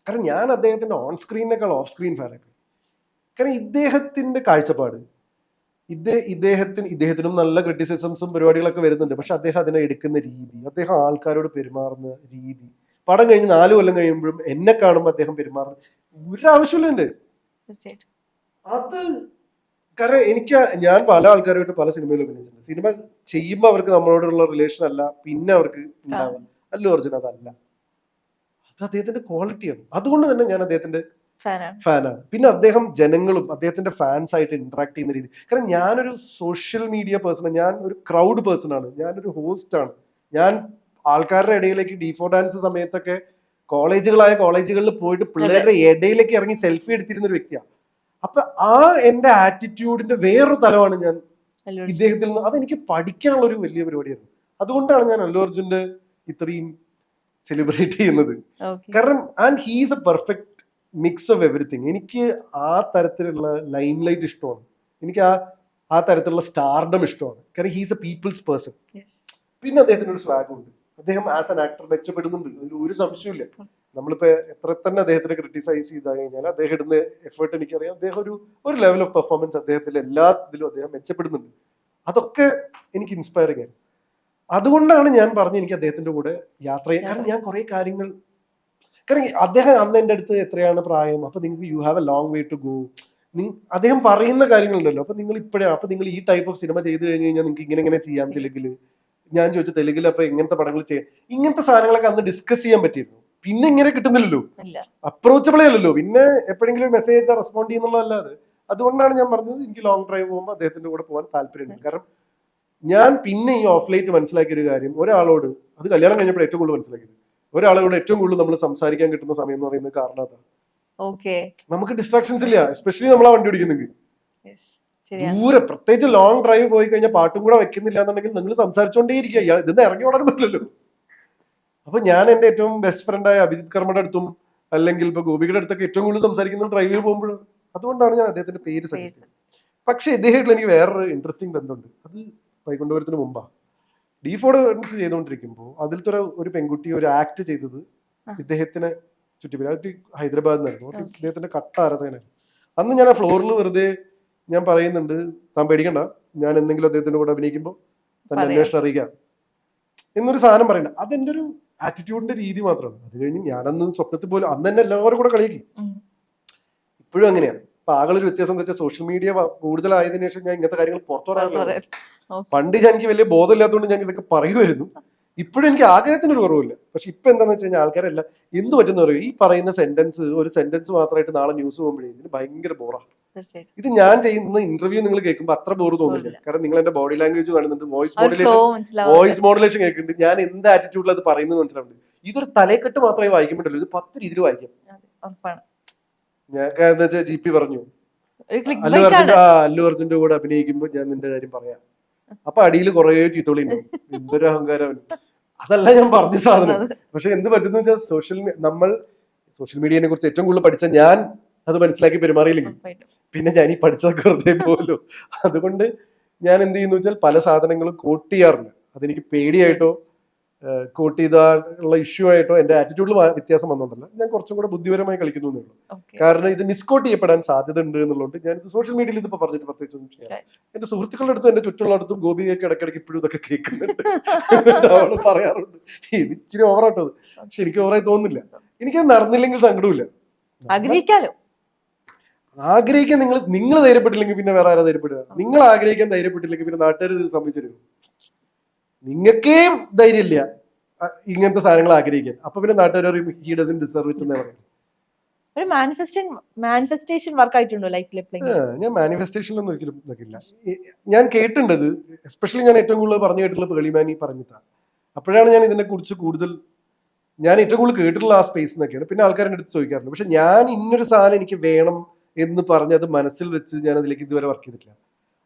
കാരണം ഞാൻ അദ്ദേഹത്തിന്റെ ഓൺ സ്ക്രീനേക്കാൾ ഓഫ് സ്ക്രീൻ ഫാനായി പോയി. കാരണം ഇദ്ദേഹത്തിന്റെ കാഴ്ചപ്പാട്, ഇദ്ദേഹത്തിനും നല്ല ക്രിറ്റിസിസംസും പരിപാടികളൊക്കെ വരുന്നുണ്ട്. പക്ഷെ അദ്ദേഹം അതിനെ എടുക്കുന്ന രീതി, അദ്ദേഹം ആൾക്കാരോട് പെരുമാറുന്ന രീതി, പടം കഴിഞ്ഞ് 4 കൊല്ലം കഴിയുമ്പോഴും എന്നെ കാണുമ്പോൾ അദ്ദേഹം പെരുമാറുന്നത് ഒരു ആവശ്യമില്ല എന്റെ. അത് കാരണം ഞാൻ പല ആൾക്കാരുമായിട്ട് പല സിനിമയിലും അഭിനയിച്ചിട്ടുണ്ട്. സിനിമ ചെയ്യുമ്പോൾ അവർക്ക് നമ്മളോടുള്ള റിലേഷൻ അല്ല പിന്നെ അവർക്ക് ഉണ്ടാവുക. അല്ലു അർജുൻ അതല്ല, അത് അദ്ദേഹത്തിന്റെ ക്വാളിറ്റിയാണ്. അതുകൊണ്ട് തന്നെ ഞാൻ അദ്ദേഹത്തിന്റെ ഫാനാണ്. പിന്നെ അദ്ദേഹം ജനങ്ങളും അദ്ദേഹത്തിന്റെ ഫാൻസ് ആയിട്ട് ഇന്ററാക്ട് ചെയ്യുന്ന രീതി. കാരണം ഞാനൊരു സോഷ്യൽ മീഡിയ പേഴ്സൺ, ഞാൻ ഒരു ക്രൗഡ് പേഴ്സൺ ആണ്, ഞാനൊരു ഹോസ്റ്റ് ആണ്. ഞാൻ ആൾക്കാരുടെ ഇടയിലേക്ക് ഡീഫോ ഡാൻസ് സമയത്തൊക്കെ കോളേജുകളിൽ പോയിട്ട് പിള്ളേരുടെ ഇടയിലേക്ക് ഇറങ്ങി സെൽഫി എടുത്തിരുന്ന ഒരു വ്യക്തിയാണ്. അപ്പൊ ആ എന്റെ ആറ്റിറ്റ്യൂഡിന്റെ വേറൊരു തലമാണ് ഞാൻ ഇദ്ദേഹത്തിൽ നിന്ന്. അതെനിക്ക് പഠിക്കാനുള്ള ഒരു വലിയ പരിപാടിയായിരുന്നു. അതുകൊണ്ടാണ് ഞാൻ അല്ലു അർജുന്റെ ഇത്രയും സെലിബ്രേറ്റ് ചെയ്യുന്നത്. കാരണം and he's A perfect mix of everything. എനിക്ക് ആ തരത്തിലുള്ള ലൈം ലൈറ്റ് ഇഷ്ടമാണ്, എനിക്ക് ആ തരത്തിലുള്ള സ്റ്റാർഡം ഇഷ്ടമാണ്. കാരണം ഹീസ് എ പീപ്പിൾസ് പേഴ്സൺ. പിന്നെ അദ്ദേഹത്തിന് ഒരു സ്വാഗം ഉണ്ട്, അദ്ദേഹം ആസ് ആൻ ആക്ടർ മെച്ചപ്പെടുന്നുണ്ട്, അതിൽ ഒരു സംശയമില്ല. നമ്മളിപ്പോ എത്ര തന്നെ അദ്ദേഹത്തിനെ ക്രിട്ടിസൈസ് ചെയ്താൽ കഴിഞ്ഞാൽ അദ്ദേഹം ഇടുന്ന എഫേർട്ട് എനിക്കറിയാം. അദ്ദേഹം ഒരു ലെവൽ ഓഫ് പെർഫോമൻസ് അദ്ദേഹത്തിന്റെ എല്ലാ ഇതിലും അദ്ദേഹം മെച്ചപ്പെടുന്നുണ്ട്. അതൊക്കെ എനിക്ക് ഇൻസ്പയറിംഗ് ആയിരുന്നു. അതുകൊണ്ടാണ് ഞാൻ പറഞ്ഞു എനിക്ക് അദ്ദേഹത്തിന്റെ കൂടെ യാത്ര ചെയ്യാൻ. കാരണം ഞാൻ കുറെ കാര്യങ്ങൾ, കാരണം അദ്ദേഹം അന്ന് എൻ്റെ അടുത്ത് എത്രയാണ് പ്രായം, അപ്പൊ നിങ്ങൾക്ക് you have a long way to go, അദ്ദേഹം പറയുന്ന കാര്യങ്ങളുണ്ടല്ലോ. അപ്പൊ നിങ്ങൾ ഈ ടൈപ്പ് ഓഫ് സിനിമ ചെയ്ത് കഴിഞ്ഞ് കഴിഞ്ഞാൽ നിങ്ങൾക്ക് ഇങ്ങനെ ചെയ്യാം തെലുങ്കില്. ഞാൻ ചോദിച്ചു തെലുങ്കിൽ അപ്പൊ എങ്ങനത്തെ പടങ്ങൾ ചെയ്യാം, ഇങ്ങനത്തെ സാധനങ്ങളൊക്കെ അന്ന് ഡിസ്കസ് ചെയ്യാൻ പറ്റിയിരുന്നു. പിന്നെ ഇങ്ങനെ കിട്ടുന്നില്ലല്ലോ, അപ്രോച്ചബിളേ അല്ലല്ലോ. പിന്നെ എപ്പോഴെങ്കിലും മെസ്സേജ് റെസ്പോണ്ട് ചെയ്യുന്നുള്ളതല്ലാതെ. അതുകൊണ്ടാണ് ഞാൻ പറഞ്ഞത് എനിക്ക് ലോങ് ഡ്രൈവ് പോകുമ്പോൾ അദ്ദേഹത്തിന്റെ കൂടെ പോകാൻ താല്പര്യമുണ്ട്. കാരണം ഞാൻ പിന്നെ ഈ ഓഫ് ലൈറ്റ് മനസ്സിലാക്കിയ ഒരു കാര്യം, ഒരാളോട്, അത് കല്യാണം കഴിഞ്ഞപ്പോൾ ഏറ്റവും കൂടുതൽ മനസ്സിലാക്കിയത്, ഒരാളോട് ഏറ്റവും കൂടുതൽ നമ്മൾ സംസാരിക്കാൻ കിട്ടുന്ന സമയം എന്ന് പറയുന്നത് കാരണം അതാണ്. നമുക്ക് ഡിസ്ട്രാക്ഷൻസ് ഇല്ല, എസ്പെഷ്യലി നമ്മൾ ആ വണ്ടി ഓടിക്കുന്നെങ്കിൽ. ദൂരെ പ്രത്യേകിച്ച് ലോങ് ഡ്രൈവ് പോയി കഴിഞ്ഞാൽ പാട്ടും കൂടെ വെക്കുന്നില്ല എന്നുണ്ടെങ്കിൽ നിങ്ങൾ സംസാരിച്ചോണ്ടേ ഇരിക്കുക, ഇതിന്ന് ഇറങ്ങി ഓടാൻ പറ്റില്ലല്ലോ. അപ്പൊ ഞാൻ എന്റെ ഏറ്റവും ബെസ്റ്റ് ഫ്രണ്ടായ അഭിജിത്ത് കർമ്മയുടെ അടുത്തും അല്ലെങ്കിൽ ഇപ്പൊ ഗോപിയുടെ അടുത്തൊക്കെ ഏറ്റവും കൂടുതൽ സംസാരിക്കുന്നത് ഡ്രൈവിൽ പോകുമ്പോഴും. അതുകൊണ്ടാണ് ഞാൻ അദ്ദേഹത്തിന്റെ പേര് സജസ്റ്റ് ചെയ്തത്. പക്ഷെ ഇദ്ദേഹമായിട്ട് എനിക്ക് വേറൊരു ഇൻട്രസ്റ്റിംഗ് ബന്ധമുണ്ട്. അത് വൈകുണ്ഠപുരത്തിന് മുമ്പാ ഡീഫോ ഡാൻസ് ചെയ്തുകൊണ്ടിരിക്കുമ്പോൾ അതിലത്തെ ഒരു പെൺകുട്ടി ഒരു ആക്ട് ചെയ്തത് ഇദ്ദേഹത്തിനെ ചുറ്റി, ഹൈദരാബാദിൽ നിന്നായിരുന്നു. ഇദ്ദേഹത്തിന്റെ കട്ട ആരാധകനായിരുന്നു. അന്ന് ഞാൻ ആ ഫ്ലോറിൽ വെറുതെ ഞാൻ പറയുന്നുണ്ട്, താൻ പേടിക്കണ്ട, ഞാൻ എന്തെങ്കിലും അദ്ദേഹത്തിന്റെ കൂടെ അഭിനയിക്കുമ്പോൾ തന്നെ അന്വേഷണം അറിയിക്കാം എന്നൊരു സാധനം പറയണ്ട. അതെന്റെ ഒരു ആറ്റിറ്റ്യൂഡിന്റെ രീതി മാത്രമാണ്. അത് കഴിഞ്ഞ് ഞാനന്ന് സ്വപ്നത്തിൽ പോലും അന്ന് തന്നെ എല്ലാവരും കൂടെ കളിക്കും. ഇപ്പോഴും അങ്ങനെയാണ്. അപ്പൊ ആകളൊരു വ്യത്യാസം എന്താ വെച്ചാൽ സോഷ്യൽ മീഡിയ കൂടുതലായതിനു ശേഷം ഞാൻ ഇങ്ങനത്തെ കാര്യങ്ങൾ പുറത്തു പറയാറില്ല. പണ്ട് എനിക്ക് വലിയ ബോധമില്ലാത്തതുകൊണ്ട് ഞാൻ ഇതൊക്കെ പറയുമായിരുന്നു. ഇപ്പോഴും എനിക്ക് ആഗ്രഹത്തിനൊരു കുറവില്ല. പക്ഷെ ഇപ്പൊ എന്താന്ന് വെച്ച് കഴിഞ്ഞാൽ ആൾക്കാരെല്ലാം എന്ത് പറ്റുന്ന പറയും, ഈ പറയുന്ന ഒരു സെന്റൻസ് മാത്രമായിട്ട് നാളെ ന്യൂസ് പോകുമ്പോഴേ ഇതിന് ഭയങ്കര ബോറാണ്. ഇത് ഞാൻ ചെയ്യുന്ന ഇന്റർവ്യൂ നിങ്ങൾ കേൾക്കുമ്പോൾ അത്ര ബോറ് തോന്നില്ല. കാരണം നിങ്ങൾ എന്റെ ബോഡി ലാംഗ്വേജ് കാണുന്നുണ്ട്, വോയിസ് മോഡുലേഷൻ കേൾക്കുന്നുണ്ട്, ഞാൻ എന്ത് ആറ്റിറ്റ്യൂഡിൽ അത് പറയുന്നത് മനസ്സിലാവുന്നുണ്ട്. ഇതൊരു തലക്കെട്ട് മാത്രമേ വായിക്കുമ്പോഴല്ലോ, ഇത് 10 രീതിയിൽ വായിക്കാം. ഞാൻ എന്താ വെച്ചാൽ ജി പി പറഞ്ഞു അല്ലു അർജുന്റെ കൂടെ അഭിനയിക്കുമ്പോൾ ഞാൻ നിന്റെ കാര്യം പറയാം, അപ്പൊ അടിയിൽ കുറെ ചീത്തോളി ഉണ്ടാവും, എന്തൊരു അഹങ്കാരം. അതല്ല ഞാൻ പറഞ്ഞ സാധനം. പക്ഷെ എന്ത് പറ്റുന്ന വെച്ചാൽ സോഷ്യൽ മീഡിയനെ കുറിച്ച് ഏറ്റവും കൂടുതൽ പഠിച്ച ഞാൻ അത് മനസ്സിലാക്കി പെരുമാറിയില്ലെങ്കിൽ പിന്നെ ഞാൻ ഈ പഠിച്ചതൊക്കെ വെറുതെ പോലോ. അതുകൊണ്ട് ഞാൻ എന്ത് ചെയ്യുന്നു വെച്ചാൽ പല സാധനങ്ങളും കോട്ട് ചെയ്യാറില്ല. അതെനിക്ക് പേടിയായിട്ടോ കോട്ട് ചെയ്തുള്ള ഇഷ്യൂ ആയിട്ടോ എന്റെ ആറ്റിറ്റ്യൂഡിൽ വ്യത്യാസം വന്നോണ്ടല്ല, ഞാൻ കുറച്ചും കൂടെ ബുദ്ധിപരമായി കളിക്കുന്നു എന്നുള്ളൂ. കാരണം ഇത് മിസ്കോട്ട് ചെയ്യപ്പെടാൻ സാധ്യത ഉണ്ട് എന്നുള്ളത് ഞാൻ സോഷ്യൽ മീഡിയയിൽ ഇതിപ്പോ പറഞ്ഞിട്ട് പ്രത്യേകിച്ചൊന്നും ചെയ്യാം. എന്റെ സുഹൃത്തുക്കളുടെ അടുത്തും എന്റെ ചുറ്റുള്ളടത്തും ഗോപിയൊക്കെ ഇടയ്ക്കിടയ്ക്ക് ഇപ്പോഴും ഇതൊക്കെ കേൾക്കുന്നുണ്ട്. അവള് പറയാറുണ്ട് ഇത് ഇച്ചിരി ഓവറായിട്ടത്. പക്ഷെ എനിക്ക് ഓവറായി തോന്നുന്നില്ല. എനിക്കത് നടന്നില്ലെങ്കിൽ സങ്കടമില്ല. ആഗ്രഹിക്കാൻ നിങ്ങൾ ധൈര്യപ്പെട്ടില്ലെങ്കിൽ പിന്നെ വേറെ ആരാ ധൈര്യപ്പെടുക? നിങ്ങൾ ആഗ്രഹിക്കാൻ ധൈര്യപ്പെട്ടില്ലെങ്കിൽ പിന്നെ നാട്ടുകാർ ഇത് സംഭവിച്ചു. നിങ്ങൾക്കേ ധൈര്യമില്ല ഇങ്ങനത്തെ സാധനങ്ങൾ ആഗ്രഹിക്കാൻ, അപ്പൊ പിന്നെ നാട്ടുകാർ ഹി ഡസന്റ് ഡിസർവ് ഇറ്റ് എന്ന് പറയും. ഞാൻ മാനിഫെസ്റ്റേഷനിലൊന്നും ഒരിക്കലും നോക്കില്ല. ഞാൻ കേട്ടിട്ടുണ്ടത്, എസ്പെഷ്യലി ഞാൻ ഏറ്റവും കൂടുതൽ പറഞ്ഞു കേട്ടിട്ടുള്ള പേളിമാനി പറഞ്ഞിട്ടാണ്. അപ്പോഴാണ് ഞാൻ ഇതിനെ കുറിച്ച് കൂടുതൽ ഞാൻ ഏറ്റവും കൂടുതൽ കേട്ടിട്ടുള്ള ആ സ്പേസ് എന്നൊക്കെയാണ്. പിന്നെ ആൾക്കാരുടെ അടുത്ത് ചോദിക്കാറുണ്ട്. പക്ഷെ ഞാൻ ഇന്നൊരു സാധനം എനിക്ക് വേണം എന്ന് പറഞ്ഞ് അത് മനസ്സിൽ വെച്ച് ഞാൻ അതിലേക്ക് ഇതുവരെ വർക്ക് ചെയ്തിട്ടില്ല.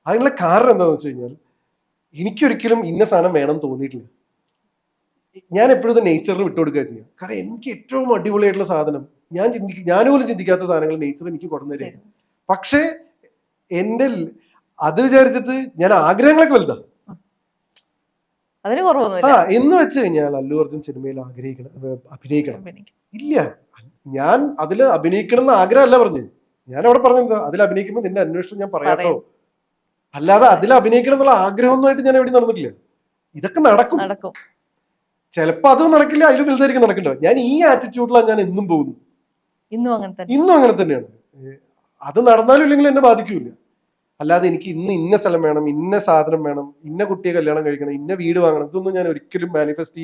അതിനുള്ള കാരണം എന്താണെന്ന് വെച്ച് കഴിഞ്ഞാൽ എനിക്കൊരിക്കലും ഇന്ന സാധനം വേണം തോന്നിയിട്ടില്ല. ഞാൻ എപ്പോഴും ഇത് നേച്ചറിന് വിട്ടുകൊടുക്കുക ചെയ്യാം. കാരണം എനിക്ക് ഏറ്റവും അടിപൊളിയായിട്ടുള്ള സാധനം ഞാൻ പോലും ചിന്തിക്കാത്ത സാധനങ്ങൾ നേച്ചർ എനിക്ക് കൊണ്ടുവരിക. പക്ഷേ എന്റെ അത് വിചാരിച്ചിട്ട് ഞാൻ ആഗ്രഹങ്ങളൊക്കെ വലുതാണ്. എന്ന് വെച്ച് കഴിഞ്ഞാൽ അല്ലു അർജുൻ സിനിമയിൽ അഭിനയിക്കണം ഇല്ല, ഞാൻ അതിൽ അഭിനയിക്കണം എന്ന് ആഗ്രഹമല്ല പറഞ്ഞു. ഞാൻ അവിടെ പറഞ്ഞത് അതിൽ അഭിനയിക്കുമ്പോൾ നിന്റെ അന്വേഷണം ഞാൻ പറയാട്ടോ, അല്ലാതെ അതിൽ അഭിനയിക്കണം എന്നുള്ള ആഗ്രഹമൊന്നുമായിട്ട് ഞാൻ എവിടെ നടന്നിട്ടില്ല. ഇതൊക്കെ നടക്കും, ചിലപ്പോ അതും നടക്കില്ല, അതിലും വലുതായിരിക്കും നടക്കണ്ടോ. ഞാൻ ഈ ആറ്റിറ്റ്യൂഡിലാണ് ഞാൻ എന്നും പോകുന്നു, ഇന്നും അങ്ങനെ തന്നെയാണ്. അത് നടന്നാലും ഇല്ലെങ്കിലും എന്നെ ബാധിക്കൂല. അല്ലാതെ എനിക്ക് ഇന്ന് ഇന്ന സ്ഥലം വേണം, ഇന്ന സാധനം വേണം, ഇന്ന കുട്ടിയെ കല്യാണം കഴിക്കണം, ഇന്ന വീട് വാങ്ങണം, ഇതൊന്നും ഞാൻ ഒരിക്കലും മാനിഫെസ്റ്റ്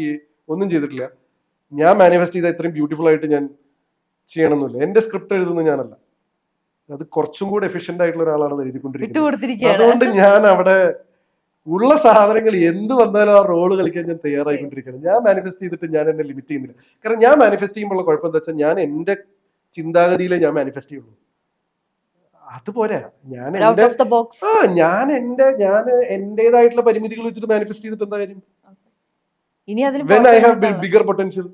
ഒന്നും ചെയ്തിട്ടില്ല. ഞാൻ മാനിഫെസ്റ്റ് ചെയ്ത ഇത്രയും ബ്യൂട്ടിഫുൾ ആയിട്ട് ഞാൻ ചെയ്യണമെന്നില്ല. എന്റെ സ്ക്രിപ്റ്റ് എഴുതുന്നത് ഞാനല്ല, അത് കുറച്ചും കൂടെ എഫിഷ്യന്റ് ആയിട്ടുള്ള ഒരാളാണ് എഴുതിക്കൊണ്ടിരിക്കുന്നത്. അതുകൊണ്ട് ഞാൻ അവിടെ ഉള്ള സാധനങ്ങൾ എന്ത് വന്നാലും ആ റോള് കളിക്കാൻ ഞാൻ തയ്യാറായിക്കൊണ്ടിരിക്കുകയാണ്. ഞാൻ മാനിഫെസ്റ്റ് ചെയ്തിട്ട് ഞാൻ എന്നെ ലിമിറ്റ് ചെയ്യുന്നില്ല. കാരണം ഞാൻ മാനിഫെസ്റ്റ് ചെയ്യുമ്പോൾ കുഴപ്പം എന്താ വെച്ചാൽ ഞാൻ എന്റെ ചിന്താഗതിയിലെ ഞാൻ മാനിഫെസ്റ്റ് ചെയ്യുള്ളൂ. അതുപോരാ, ഞാൻ എന്റേതായിട്ടുള്ള പരിമിതികൾ വെച്ചിട്ട് മാനിഫെസ്റ്റ് ചെയ്തിട്ട് എന്താ കാര്യം? When I have bigger potential.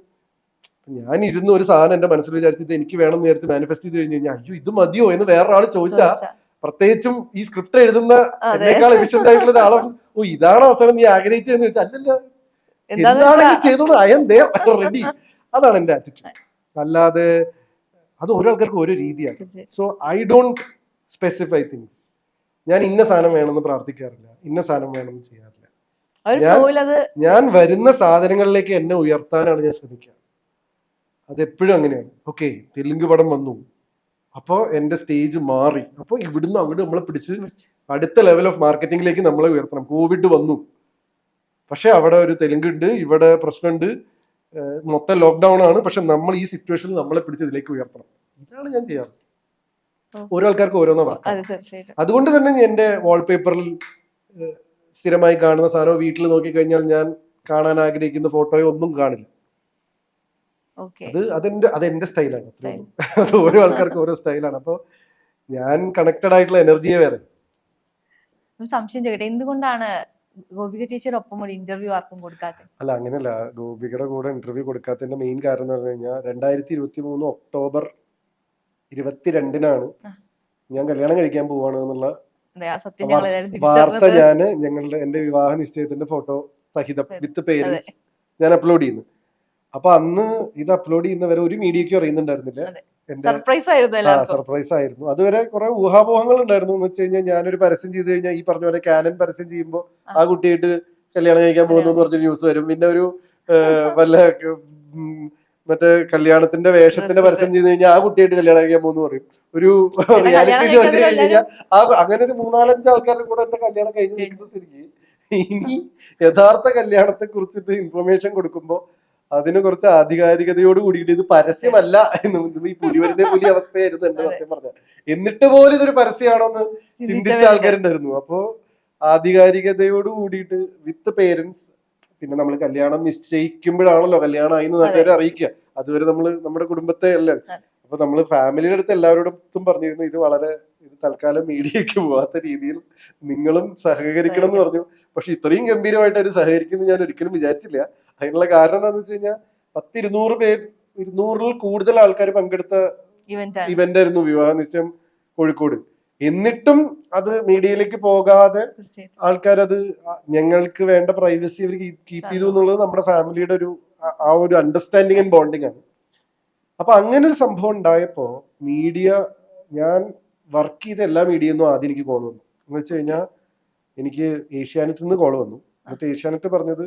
ഞാൻ ഇരുന്ന് ഒരു സാധനം എന്റെ മനസ്സിൽ വിചാരിച്ചിട്ട് എനിക്ക് വേണം എന്ന് വിചാരിച്ച് മാനിഫെസ്റ്റ് ചെയ്ത് കഴിഞ്ഞ് കഴിഞ്ഞാൽ അയ്യോ ഇത് മതിയോ എന്ന് വേറൊരാൾ ചോദിച്ചാൽ, പ്രത്യേകിച്ചും ഈ സ്ക്രിപ്റ്റ് എഴുതുന്ന എന്നേക്കാൾ എഫിഷ്യന്റ് ആയിട്ടുള്ള ഒരാളാണ്, ഓ ഇതാണ് അവസരം നീ ആഗ്രഹിച്ചതെന്ന് വെച്ചാൽ, അല്ലല്ല എന്താണെങ്കിൽ ചെയ്തോളൂ, ഐ എം ദേർ റെഡി. അതാണ് എന്റെ ആറ്റിറ്റ്യൂഡ്. അല്ലാതെ അത് ഓരോ ആൾക്കാർക്ക് ഓരോ രീതിയാണ്. So I don't specify things. ഞാൻ ഇന്ന സാധനം വേണമെന്ന് പ്രാർത്ഥിക്കാറില്ല, ഇന്ന സാധനം വേണമെന്ന് ചെയ്യാറില്ല. ഞാൻ വരുന്ന സാധനങ്ങളിലേക്ക് എന്നെ ഉയർത്താനാണ് ഞാൻ ശ്രമിക്കുക. അതെപ്പോഴും അങ്ങനെയാണ്. ഓക്കെ, തെലുങ്ക് പടം വന്നു, അപ്പോ എന്റെ സ്റ്റേജ് മാറി, അപ്പൊ ഇവിടുന്ന് അങ്ങോട്ട് നമ്മളെ പിടിച്ച് അടുത്ത ലെവൽ ഓഫ് മാർക്കറ്റിംഗിലേക്ക് നമ്മളെ ഉയർത്തണം. കോവിഡ് വന്നു, പക്ഷെ അവിടെ ഒരു തെലുങ്ക് ഉണ്ട്, ഇവിടെ പ്രശ്നമുണ്ട്, മൊത്തം ലോക്ക്ഡൌൺ ആണ്, പക്ഷെ നമ്മൾ ഈ സിറ്റുവേഷനിൽ നമ്മളെ പിടിച്ച് ഇതിലേക്ക് ഉയർത്തണം. ഇതാണ് ഞാൻ ചെയ്യാറ്. ഓരോ ആൾക്കാർക്ക് ഓരോന്നോ വാക്ക്. അതുകൊണ്ട് തന്നെ എന്റെ വാൾപേപ്പറിൽ സ്ഥിരമായി കാണുന്ന സാധനം വീട്ടിൽ നോക്കിക്കഴിഞ്ഞാൽ ഞാൻ കാണാൻ ആഗ്രഹിക്കുന്ന ഫോട്ടോയോ ഒന്നും കാണില്ല. അതെന്റെ സ്റ്റൈലാണ്. അത് ഓരോ ആൾക്കാർക്ക് ഓരോ സ്റ്റൈലാണ്. അപ്പൊ ഞാൻ കണക്റ്റഡ് ആയിട്ടുള്ള എനർജിയെ വേറെ. സംശയം ചോദിക്കട്ടെ, എന്തുകൊണ്ടാണ് ഗോപിക ചേച്ചിയുടെ ഒപ്പം ഒരു ഇന്റർവ്യൂ ആർക്കും കൊടുക്കാത്തത്? അല്ല, അങ്ങനെയല്ല. ഗോപികയുടെ കൂടെ ഇന്റർവ്യൂ കൊടുക്കാത്തതിന്റെ മെയിൻ കാരണം എന്ന് പറഞ്ഞു കഴിഞ്ഞാൽ 2023 ഒക്ടോബർ 22-നാണ് ഞാൻ കല്യാണം കഴിക്കാൻ പോവാണ് എന്നുള്ള വാർത്ത എന്റെ വിവാഹ നിശ്ചയത്തിന്റെ ഫോട്ടോ സഹിതം വിത്ത് പേരൻസ് ഞാൻ അപ്ലോഡ് ചെയ്യുന്നു. അപ്പൊ അന്ന് ഇത് അപ്ലോഡ് ചെയ്യുന്നവരെ ഒരു മീഡിയക്കും അറിയുന്നുണ്ടായിരുന്നില്ല. സർപ്രൈസ് ആയിരുന്നു. അതുവരെ കുറെ ഊഹാപോഹങ്ങൾ ഉണ്ടായിരുന്നു. എന്ന് വെച്ച് കഴിഞ്ഞാൽ ഞാനൊരു പരസ്യം ചെയ്ത് കഴിഞ്ഞാൽ ഈ പറഞ്ഞ പോലെ കാനൻ പരസ്യം ചെയ്യുമ്പോൾ ആ കുട്ടിയായിട്ട് കല്യാണം കഴിക്കാൻ പോകുന്നു എന്ന് പറഞ്ഞ ന്യൂസ് വരും. പിന്നെ ഒരു വല്ല മറ്റേ കല്യാണത്തിന്റെ വേഷത്തിന്റെ പരസ്യം ചെയ്ത് കഴിഞ്ഞാൽ ആ കുട്ടിയായിട്ട് കല്യാണം കഴിക്കാൻ പോകുന്നു പറയും. ഒരു റിയാലിറ്റി ഷോ ചെയ്ത് കഴിഞ്ഞാൽ അങ്ങനെ ഒരു 3-4-5 ആൾക്കാരുടെ കൂടെ എന്റെ കല്യാണം കഴിഞ്ഞ് നിൽക്കുന്ന സ്ഥിതിക്ക് ഇനി യഥാർത്ഥ കല്യാണത്തെ കുറിച്ചിട്ട് ഇൻഫർമേഷൻ കൊടുക്കുമ്പോ അതിന് കുറച്ച് ആധികാരികതയോട് കൂടിയിട്ട് ഇത് പരസ്യമല്ല എന്ന് ഈ പുലി വരുന്ന പുലി അവസ്ഥയായിരുന്നു എന്റെ സത്യം പറഞ്ഞ. എന്നിട്ട് പോലും ഇതൊരു പരസ്യമാണോ എന്ന് ചിന്തിച്ച ആൾക്കാരുണ്ടായിരുന്നു. അപ്പോ ആധികാരികതയോട് കൂടിയിട്ട് വിത്ത് പേരൻസ്. പിന്നെ നമ്മൾ കല്യാണം നിശ്ചയിക്കുമ്പോഴാണല്ലോ കല്യാണം ആയി നാട്ടുകാരെ അറിയിക്കുക. അതുവരെ നമ്മുടെ കുടുംബത്തെ അല്ലേ. അപ്പൊ നമ്മള് ഫാമിലിയുടെ അടുത്ത് എല്ലാവരോടും പറഞ്ഞിരുന്നു ഇത് തൽക്കാലം മീഡിയക്ക് പോവാത്ത രീതിയിൽ നിങ്ങളും സഹകരിക്കണം എന്ന് പറഞ്ഞു. പക്ഷെ ഇത്രയും ഗംഭീരമായിട്ട് അവർ സഹകരിക്കുന്നു ഞാൻ ഒരിക്കലും വിചാരിച്ചില്ല. അതിനുള്ള കാരണം എന്താണെന്ന് വെച്ച് കഴിഞ്ഞാൽ 200-ൽ കൂടുതൽ ആൾക്കാർ പങ്കെടുത്ത ഇവന്റ് ആയിരുന്നു വിവാഹ നിശ്ചയം കോഴിക്കോട്. എന്നിട്ടും അത് മീഡിയയിലേക്ക് പോകാതെ ആൾക്കാരത് ഞങ്ങൾക്ക് വേണ്ട പ്രൈവസി അവർ കീപ്പ് ചെയ്തു എന്നുള്ളത് നമ്മുടെ ഫാമിലിയുടെ ആ ഒരു അണ്ടർസ്റ്റാൻഡിങ് ആൻഡ് ബോണ്ടിങ് ആണ്. അപ്പൊ അങ്ങനെ ഒരു സംഭവം ഉണ്ടായപ്പോ മീഡിയ, ഞാൻ വർക്ക് ചെയ്ത എല്ലാ മീഡിയന്നും ആദ്യം എനിക്ക് കോൾ വന്നു. എന്ന് വെച്ച് കഴിഞ്ഞാൽ എനിക്ക് ഏഷ്യാനെറ്റിൽ നിന്ന് കോൾ വന്നു. എന്നിട്ട് ഏഷ്യാനെറ്റ് പറഞ്ഞത്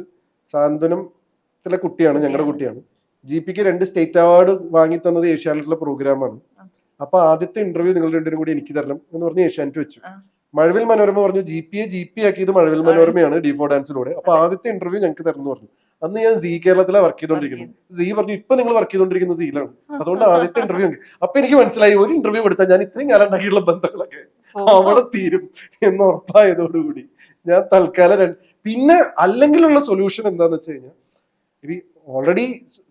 സാന്ത്വനത്തിലെ കുട്ടിയാണ്, ഞങ്ങളുടെ കുട്ടിയാണ്, GPക്ക് 2 സ്റ്റേറ്റ് അവാർഡ് വാങ്ങി തന്നത് ഏഷ്യാനെറ്റിലെ പ്രോഗ്രാമാണ്. അപ്പൊ ആദ്യത്തെ ഇന്റർവ്യൂ നിങ്ങൾ രണ്ടുപേരും കൂടി എനിക്ക് തരണം എന്ന് പറഞ്ഞ് ഏഷ്യാനെറ്റ് വെച്ചു. മഴവിൽ മനോരമ പറഞ്ഞു GP ആക്കിയത് മഴവിൽ മനോരമയാണ് D4 ഡാൻസിലൂടെ. അപ്പൊ ആദ്യത്തെ ഇന്റർവ്യൂ ഞങ്ങൾക്ക് തരണം എന്ന് പറഞ്ഞു. അന്ന് ഞാൻ സി കേരളത്തിലാണ് വർക്ക് ചെയ്തോണ്ടിരിക്കുന്നത്. സി പറഞ്ഞു ഇപ്പൊ നിങ്ങൾ വർക്ക് ചെയ്തോണ്ടിരിക്കുന്നത് സിയിലാണ്, അതുകൊണ്ട് ആദ്യത്തെ ഇന്റർവ്യൂ. അപ്പൊ എനിക്ക് മനസ്സിലായി ഒരു ഇന്റർവ്യൂ കൊടുത്താൽ ഞാൻ ഇത്രയും കാലം ഉണ്ടാക്കിയുള്ള ബന്ധങ്ങളൊക്കെ അവിടെ തീരും എന്ന് ഉറപ്പായതോടുകൂടി ഞാൻ തൽക്കാലം പിന്നെ അല്ലെങ്കിലുള്ള സൊല്യൂഷൻ എന്താന്ന് വെച്ച് കഴിഞ്ഞാൽ ഓൾറെഡി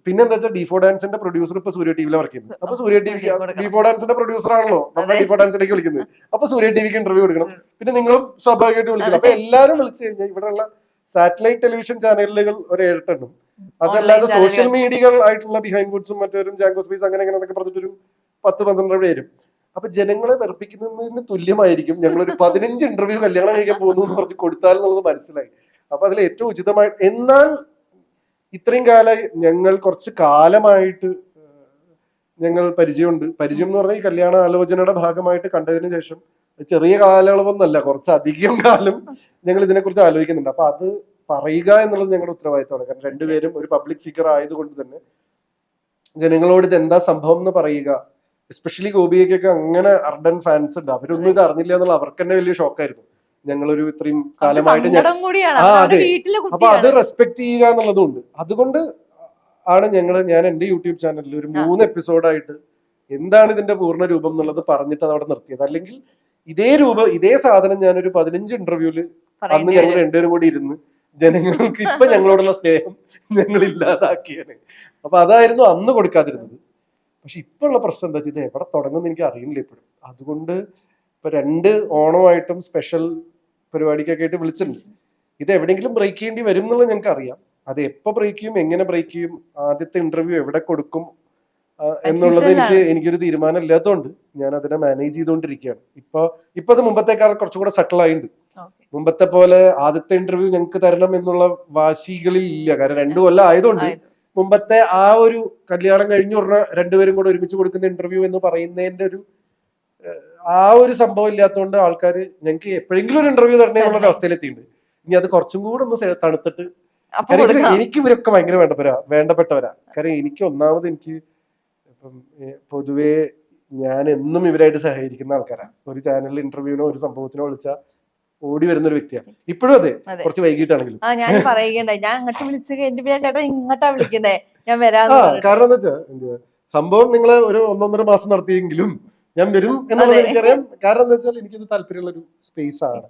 പിന്നെ എന്താ വെച്ചാൽ D4 ഡാൻസിന്റെ പ്രൊഡ്യൂസർ ഇപ്പൊ സൂര്യ ടിവിയിലെ വർക്ക് ചെയ്യുന്നത്. അപ്പൊ സൂര്യ ടിവി D4 ഡാൻസിന്റെ പ്രൊഡ്യൂസർ ആണല്ലോ നമ്മുടെ D4 ഡാൻസിലേക്ക് വിളിക്കുന്നത്. അപ്പൊ സൂര്യ ടിവിക്ക് ഇന്റർവ്യൂ കൊടുക്കണം. പിന്നെ നിങ്ങളും സ്വാഭാവികമായിട്ട് വിളിക്കണം. അപ്പൊ എല്ലാരും വിളിച്ചു കഴിഞ്ഞാൽ ഇവിടെയുള്ള സാറ്റലൈറ്റ് ടെലിവിഷൻ ചാനലുകൾ ഒരു 7-8 അതല്ലാതെ സോഷ്യൽ മീഡിയകൾ ആയിട്ടുള്ള ബിഹൈൻഡ് വുഡ്സും മറ്റൊരു ജാങ്കോ സ്പേസ് അങ്ങനെ പറഞ്ഞിട്ടൊരു 10-12 പേരും. അപ്പൊ ജനങ്ങളെ വെറുപ്പിക്കുന്നതിന് തുല്യമായിരിക്കും ഞങ്ങളൊരു 15 ഇന്റർവ്യൂ കല്യാണം കഴിക്കാൻ പോകുന്നു എന്ന് പറഞ്ഞ് കൊടുത്താൽ എന്നുള്ളത് മനസ്സിലായി. അപ്പൊ അതിൽ ഏറ്റവും ഉചിതമായിട്ട്, എന്നാൽ ഇത്രയും കാലം ഞങ്ങൾ കുറച്ച് കാലമായിട്ട് ഞങ്ങൾ പരിചയം എന്ന് പറഞ്ഞാൽ ഈ കല്യാണ ആലോചനയുടെ ഭാഗമായിട്ട് കണ്ടതിന് ശേഷം ചെറിയ കാലയളവൊന്നല്ല, കുറച്ചധികം കാലം ഞങ്ങൾ ഇതിനെക്കുറിച്ച് ആലോചിക്കുന്നുണ്ട്. അപ്പൊ അത് പറയുക എന്നുള്ളത് ഞങ്ങളുടെ ഉത്തരവാദിത്തമാണ്. കാരണം രണ്ടുപേരും ഒരു പബ്ലിക് ഫിഗർ ആയതുകൊണ്ട് തന്നെ ജനങ്ങളോട് ഇത് എന്താ സംഭവം എന്ന് പറയുക, എസ്പെഷ്യലി ഗോപിയൊക്കെ അങ്ങനെ അർഡൻ ഫാൻസ് ഉണ്ട്. അവരൊന്നും ഇത് അറിഞ്ഞില്ല എന്നുള്ള അവർക്ക് തന്നെ വലിയ ഷോക്കായിരുന്നു. ഞങ്ങളൊരു ഇത്രയും കാലമായിട്ട് സങ്കടം കൂടിയാണ്. ആ, അവരുടെ അതെ. വീട്ടിലെ അപ്പൊ അത് കുട്ടിയാണ്. റെസ്പെക്ട് ചെയ്യുക എന്നുള്ളതുണ്ട്. അതുകൊണ്ട് ആണ് ഞാൻ എന്റെ യൂട്യൂബ് ചാനലിൽ ഒരു 3 എപ്പിസോഡായിട്ട് എന്താണ് ഇതിന്റെ പൂർണ്ണ രൂപം എന്നുള്ളത് പറഞ്ഞിട്ട് അത് അവിടെ നിർത്തിയത്. അല്ലെങ്കിൽ ഇതേ സാധനം ഞാനൊരു 15 ഇന്റർവ്യൂല് അന്ന് പറയേണ്ടി ഞങ്ങൾ വരും. രണ്ടുപേരും കൂടി ഇരുന്ന് ജനങ്ങൾക്ക് ഇപ്പൊ ഞങ്ങളോടുള്ള സ്നേഹം ഞങ്ങൾ ഇല്ലാതാക്കിയാണ്. അപ്പൊ അതായിരുന്നു അന്ന് കൊടുക്കാതിരുന്നത്. പക്ഷെ ഇപ്പൊ ഉള്ള പ്രശ്നം എന്താ വെച്ചാൽ ഇത് എവിടെ തുടങ്ങുമെന്ന് എനിക്ക് അറിയില്ല ഇപ്പോഴും. അതുകൊണ്ട് ഇപ്പൊ 2 ഓണമായിട്ടും സ്പെഷ്യൽ പരിപാടിക്കൊക്കെ ആയിട്ട് വിളിച്ചിട്ടുണ്ട്. ഇത് എവിടെയെങ്കിലും ബ്രേക്ക് ചെയ്യേണ്ടി വരും എന്നുള്ളത് ഞങ്ങൾക്ക് അറിയാം. അത് എപ്പോ ബ്രേക്ക് ചെയ്യും, എങ്ങനെ ബ്രേക്ക് ചെയ്യും, ആദ്യത്തെ ഇന്റർവ്യൂ എവിടെ കൊടുക്കും എന്നുള്ളത് എനിക്കൊരു തീരുമാനം ഇല്ലാത്തതുകൊണ്ട് ഞാൻ അതിനെ മാനേജ് ചെയ്തുകൊണ്ടിരിക്കുകയാണ്. ഇപ്പൊ അത് മുമ്പത്തേക്കാൾ കുറച്ചുകൂടെ സെറ്റിൽ ആയിട്ടുണ്ട്. മുമ്പത്തെ പോലെ ആദ്യത്തെ ഇന്റർവ്യൂ ഞങ്ങൾക്ക് തരണം എന്നുള്ള വാശികളിൽ ഇല്ല. കാരണം 2 കൊല്ലം ആയതുകൊണ്ട് മുമ്പത്തെ ആ ഒരു കല്യാണം കഴിഞ്ഞു പറഞ്ഞ രണ്ടുപേരും കൂടെ ഒരുമിച്ച് കൊടുക്കുന്ന ഇന്റർവ്യൂ എന്ന് പറയുന്നതിന്റെ ആ ഒരു സംഭവം ഇല്ലാത്തതുകൊണ്ട് ആൾക്കാർ ഞങ്ങൾക്ക് എപ്പോഴെങ്കിലും ഒരു ഇന്റർവ്യൂ തരണേ എന്നുള്ള അവസ്ഥയിലെത്തിയിട്ടുണ്ട്. ഇനി അത് കുറച്ചും കൂടെ ഒന്ന് തണുത്തിട്ട്, എനിക്ക് ഇവരൊക്കെ ഭയങ്കര വേണ്ടപ്പെട്ടവരാ. കാരണം എനിക്ക് ഇപ്പം പൊതുവേ ഞാൻ എന്നും ഇവരായിട്ട് സഹകരിക്കുന്ന ആൾക്കാരാ. ഒരു ചാനലിൽ ഇന്റർവ്യൂവിനോ ഒരു സംഭവത്തിനോ വിളിച്ചാൽ ഓടി വരുന്ന ഒരു വ്യക്തിയാണ്. ഇപ്പോഴും അതെ, കുറച്ച് വൈകിട്ടാണെങ്കിലും. ഞാൻ പറയുകയുണ്ടായി, ഞാൻ അങ്ങോട്ട് വിളിച്ചു എന്റെ ചേട്ടാ ഇങ്ങോട്ടാ വിളിക്കുന്നേ, ഞാൻ വരാം. കാരണം എന്താ വെച്ചാൽ സംഭവം നിങ്ങള് ഒരു 1.5 മാസം നടത്തിയെങ്കിലും ഞാൻ വരും എന്നുള്ളത് എനിക്കറിയാം. കാരണം എന്താ വെച്ചാൽ എനിക്കിത് താല്പര്യമുള്ള ഒരു സ്പേസ് ആണ്.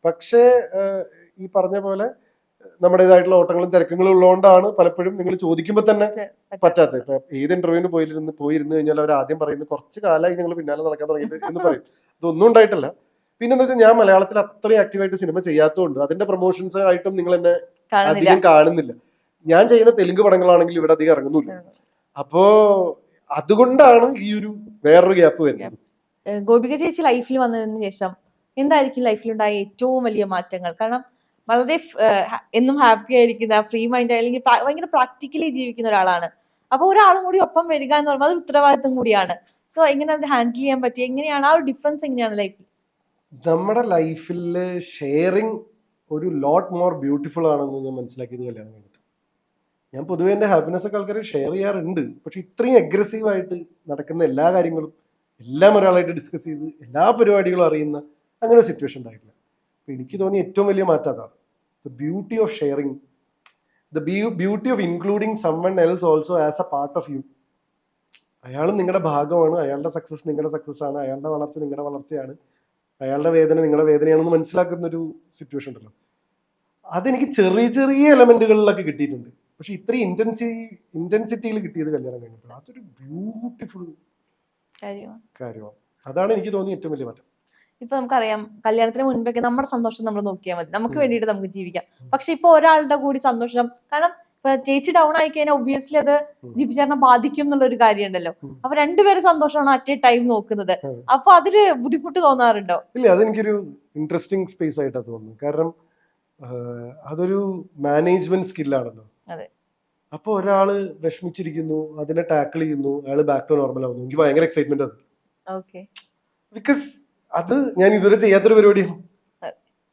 പക്ഷേ ഈ പറഞ്ഞ പോലെ നമ്മുടേതായിട്ടുള്ള ഓട്ടങ്ങളും തിരക്കങ്ങളും ഉള്ളതുകൊണ്ടാണ് പലപ്പോഴും നിങ്ങൾ ചോദിക്കുമ്പോൾ തന്നെ പറ്റാത്തത്. ഇപ്പൊ ഏത് ഇന്റർവ്യൂവിന് പോയിരുന്നു കഴിഞ്ഞാൽ അവർ ആദ്യം പറയുന്നത് കുറച്ച് കാലമായി ഞങ്ങൾ പിന്നാലെ നടക്കാൻ തുടങ്ങിയിട്ട് എന്ന് പറയും. ഇതൊന്നും ഉണ്ടായിട്ടില്ല. പിന്നെന്താ വെച്ചാൽ ഞാൻ മലയാളത്തിൽ അത്രയും ആക്റ്റീവായിട്ട് സിനിമ ചെയ്യാത്തതുകൊണ്ട് അതിന്റെ പ്രൊമോഷൻസ് ആയിട്ടും നിങ്ങൾ എന്നെ അധികം കാണുന്നില്ല. ഞാൻ ചെയ്യുന്ന തെലുങ്ക് പടങ്ങളാണെങ്കിൽ ഇവിടെ അധികം ഇറങ്ങുന്നില്ല. അപ്പോ അതുകൊണ്ടാണ് ഈ ഒരു വേറൊരു ഗ്യാപ്പ് വരുന്നത്. ഗോപിക ചേച്ചി ലൈഫിൽ വന്നതിന് ശേഷം എന്തായിരിക്കും ലൈഫിലുണ്ടായ ഏറ്റവും വലിയ മാറ്റങ്ങൾ? കാരണം വളരെ എന്നും ഹാപ്പി ആയിരിക്കുന്ന, ഫ്രീ മൈൻഡ് അല്ലെങ്കിൽ ഭയങ്കര പ്രാക്ടിക്കലി ജീവിക്കുന്ന ഒരാളാണ്. അപ്പൊ ഒരാളും കൂടി ഒപ്പം വരിക എന്ന് പറയുമ്പോൾ അതൊരു ഉത്തരവാദിത്വം കൂടിയാണ്. സോ എങ്ങനെ അത് ഹാൻഡിൽ ചെയ്യാൻ പറ്റി? എങ്ങനെയാണ് ആ ഒരു ഡിഫറൻസ് എങ്ങനെയാണ് ലൈഫിൽ? നമ്മുടെ ലൈഫിൽ ഷെയറിങ് ഒരു ലോട്ട് മോർ ബ്യൂട്ടിഫുൾ ആണെന്ന് ഞാൻ മനസ്സിലാക്കിയത് കല്യാണം കഴിഞ്ഞിട്ട്. ഞാൻ പൊതുവെ എൻ്റെ ഹാപ്പിനെസ് ഒക്കെ ആൾക്കാർ ഷെയർ ചെയ്യാറുണ്ട്. പക്ഷെ ഇത്രയും അഗ്രസീവായിട്ട് നടക്കുന്ന എല്ലാ കാര്യങ്ങളും എല്ലാം ഒരാളായിട്ട് ഡിസ്കസ് ചെയ്ത് എല്ലാ പരിപാടികളും അറിയുന്ന അങ്ങനെ ഒരു സിറ്റുവേഷൻ ഉണ്ടായിട്ടില്ല. അപ്പൊ എനിക്ക് തോന്നിയ ഏറ്റവും വലിയ മാറ്റം അതാണ്. The beauty of sharing, the beauty of including someone else also as a part of you. അയാളും നിങ്ങളുടെ ഭാഗമാണ്, അയാളുടെ സക്സസ് നിങ്ങളുടെ സക്സസ് ആണ്, അയാളുടെ വളർച്ച നിങ്ങളുടെ വളർച്ചയാണ്, അയാളുടെ വേദന നിങ്ങളുടെ വേദനയാണെന്ന് മനസ്സിലാക്കുന്ന ഒരു സിറ്റുവേഷൻ ഉണ്ടല്ലോ. അതെനിക്ക് ചെറിയ ചെറിയ എലമെന്റുകളിലൊക്കെ കിട്ടിയിട്ടുണ്ട്. പക്ഷെ ഇത്രയും ഇന്റൻസിറ്റിയിൽ കിട്ടിയത് കല്യാണം കഴിഞ്ഞപ്പോൾ അതൊരു ബ്യൂട്ടിഫുൾ കാര്യമാണ്. അതാണ് എനിക്ക് തോന്നിയ ഏറ്റവും വലിയ മാറ്റം. ഇപ്പൊ നമുക്കറിയാം, കല്യാണത്തിന് മുൻപൊക്കെ നമ്മുടെ സന്തോഷം നമ്മൾ നോക്കിയാൽ മതി, നമുക്ക് വേണ്ടിയിട്ട് നമുക്ക് ജീവിക്കാം. പക്ഷെ ഇപ്പൊ ഒരാളുടെ കൂടി സന്തോഷം, കാരണം ഇപ്പൊ ചേച്ചി ഡൗൺ ആയി കഴിഞ്ഞാൽ ഒബ്വിയസ്ലി അത് ജിബിചേട്ടനെ ബാധിക്കും എന്നുള്ള ഒരു കാര്യം ഉണ്ടല്ലോ. അപ്പൊ രണ്ടുപേരും സന്തോഷമാണ് അറ്റ് എ ടൈം നോക്കുന്നത്. അപ്പൊ അതില് ബുദ്ധിമുട്ട് തോന്നാറുണ്ടോ? ഇല്ല, അതെനിക്കൊരു ഇൻട്രസ്റ്റിംഗ് സ്പേസ് ആയിട്ടാണ് തോന്നുന്നത്. കാരണം അതൊരു മാനേജ്മെന്റ് സ്കില്ലാണല്ലോ. അപ്പൊ ഒരാള് വിഷമിച്ചിരിക്കുന്നു, അതിനെ ടാക്കിൾ ചെയ്യുന്നു, അയാൾ ബാക്ക് ടു നോർമൽ ആവുന്നു. എനിക്ക് ഭയങ്കര എക്സൈറ്റ്മെന്റ് അത്. ബിക്കോസ് അത് ഞാൻ ഇതുവരെ ചെയ്യാത്തൊരു പരിപാടിയാണ്.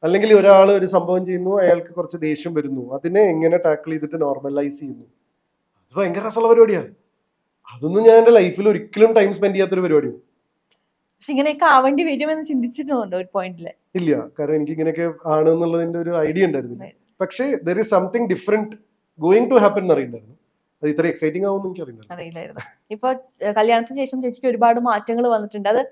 അല്ലെങ്കിൽ ഒരാൾ ഒരു സംഭവം ചെയ്യുന്നു, അയാൾക്ക് കുറച്ച് ദേഷ്യം വരുന്നു, അതിനെ എങ്ങനെ ടാക്കിൾ ചെയ്തിട്ട് നോർമലൈസ് ചെയ്യുന്നു, അത് ഭയങ്കര രസമുള്ള പരിപാടിയാണ്. അതൊന്നും ഞാൻ എന്റെ ലൈഫിൽ ഒരിക്കലും ടൈം സ്പെൻഡ് ചെയ്യാത്തൊരു പരിപാടിയാണ്. പക്ഷെ ഇങ്ങനെയൊക്കെ ആവേണ്ടി വരുമെന്ന് ചിന്തിച്ചിട്ടുണ്ടോ ഒരു പോയിന്റില്? ഇല്ല, കാരണം എനിക്ക് ഇങ്ങനെയൊക്കെ ആണെന്നുള്ളതിന്റെ ഒരു ഐഡിയ ഉണ്ടായിരുന്നില്ല. പക്ഷേ there is something different going to happen എന്നറിയുണ്ടായിരുന്നു. അത് ഇത്ര എക്സൈറ്റിംഗ് ആവുമെന്ന് എനിക്ക് അറിയില്ലായിരുന്നു. ഇപ്പൊ കല്യാണത്തിന് ശേഷം ചേച്ചിക്ക് ഒരുപാട് മാറ്റങ്ങൾ വന്നിട്ടുണ്ട്. അത്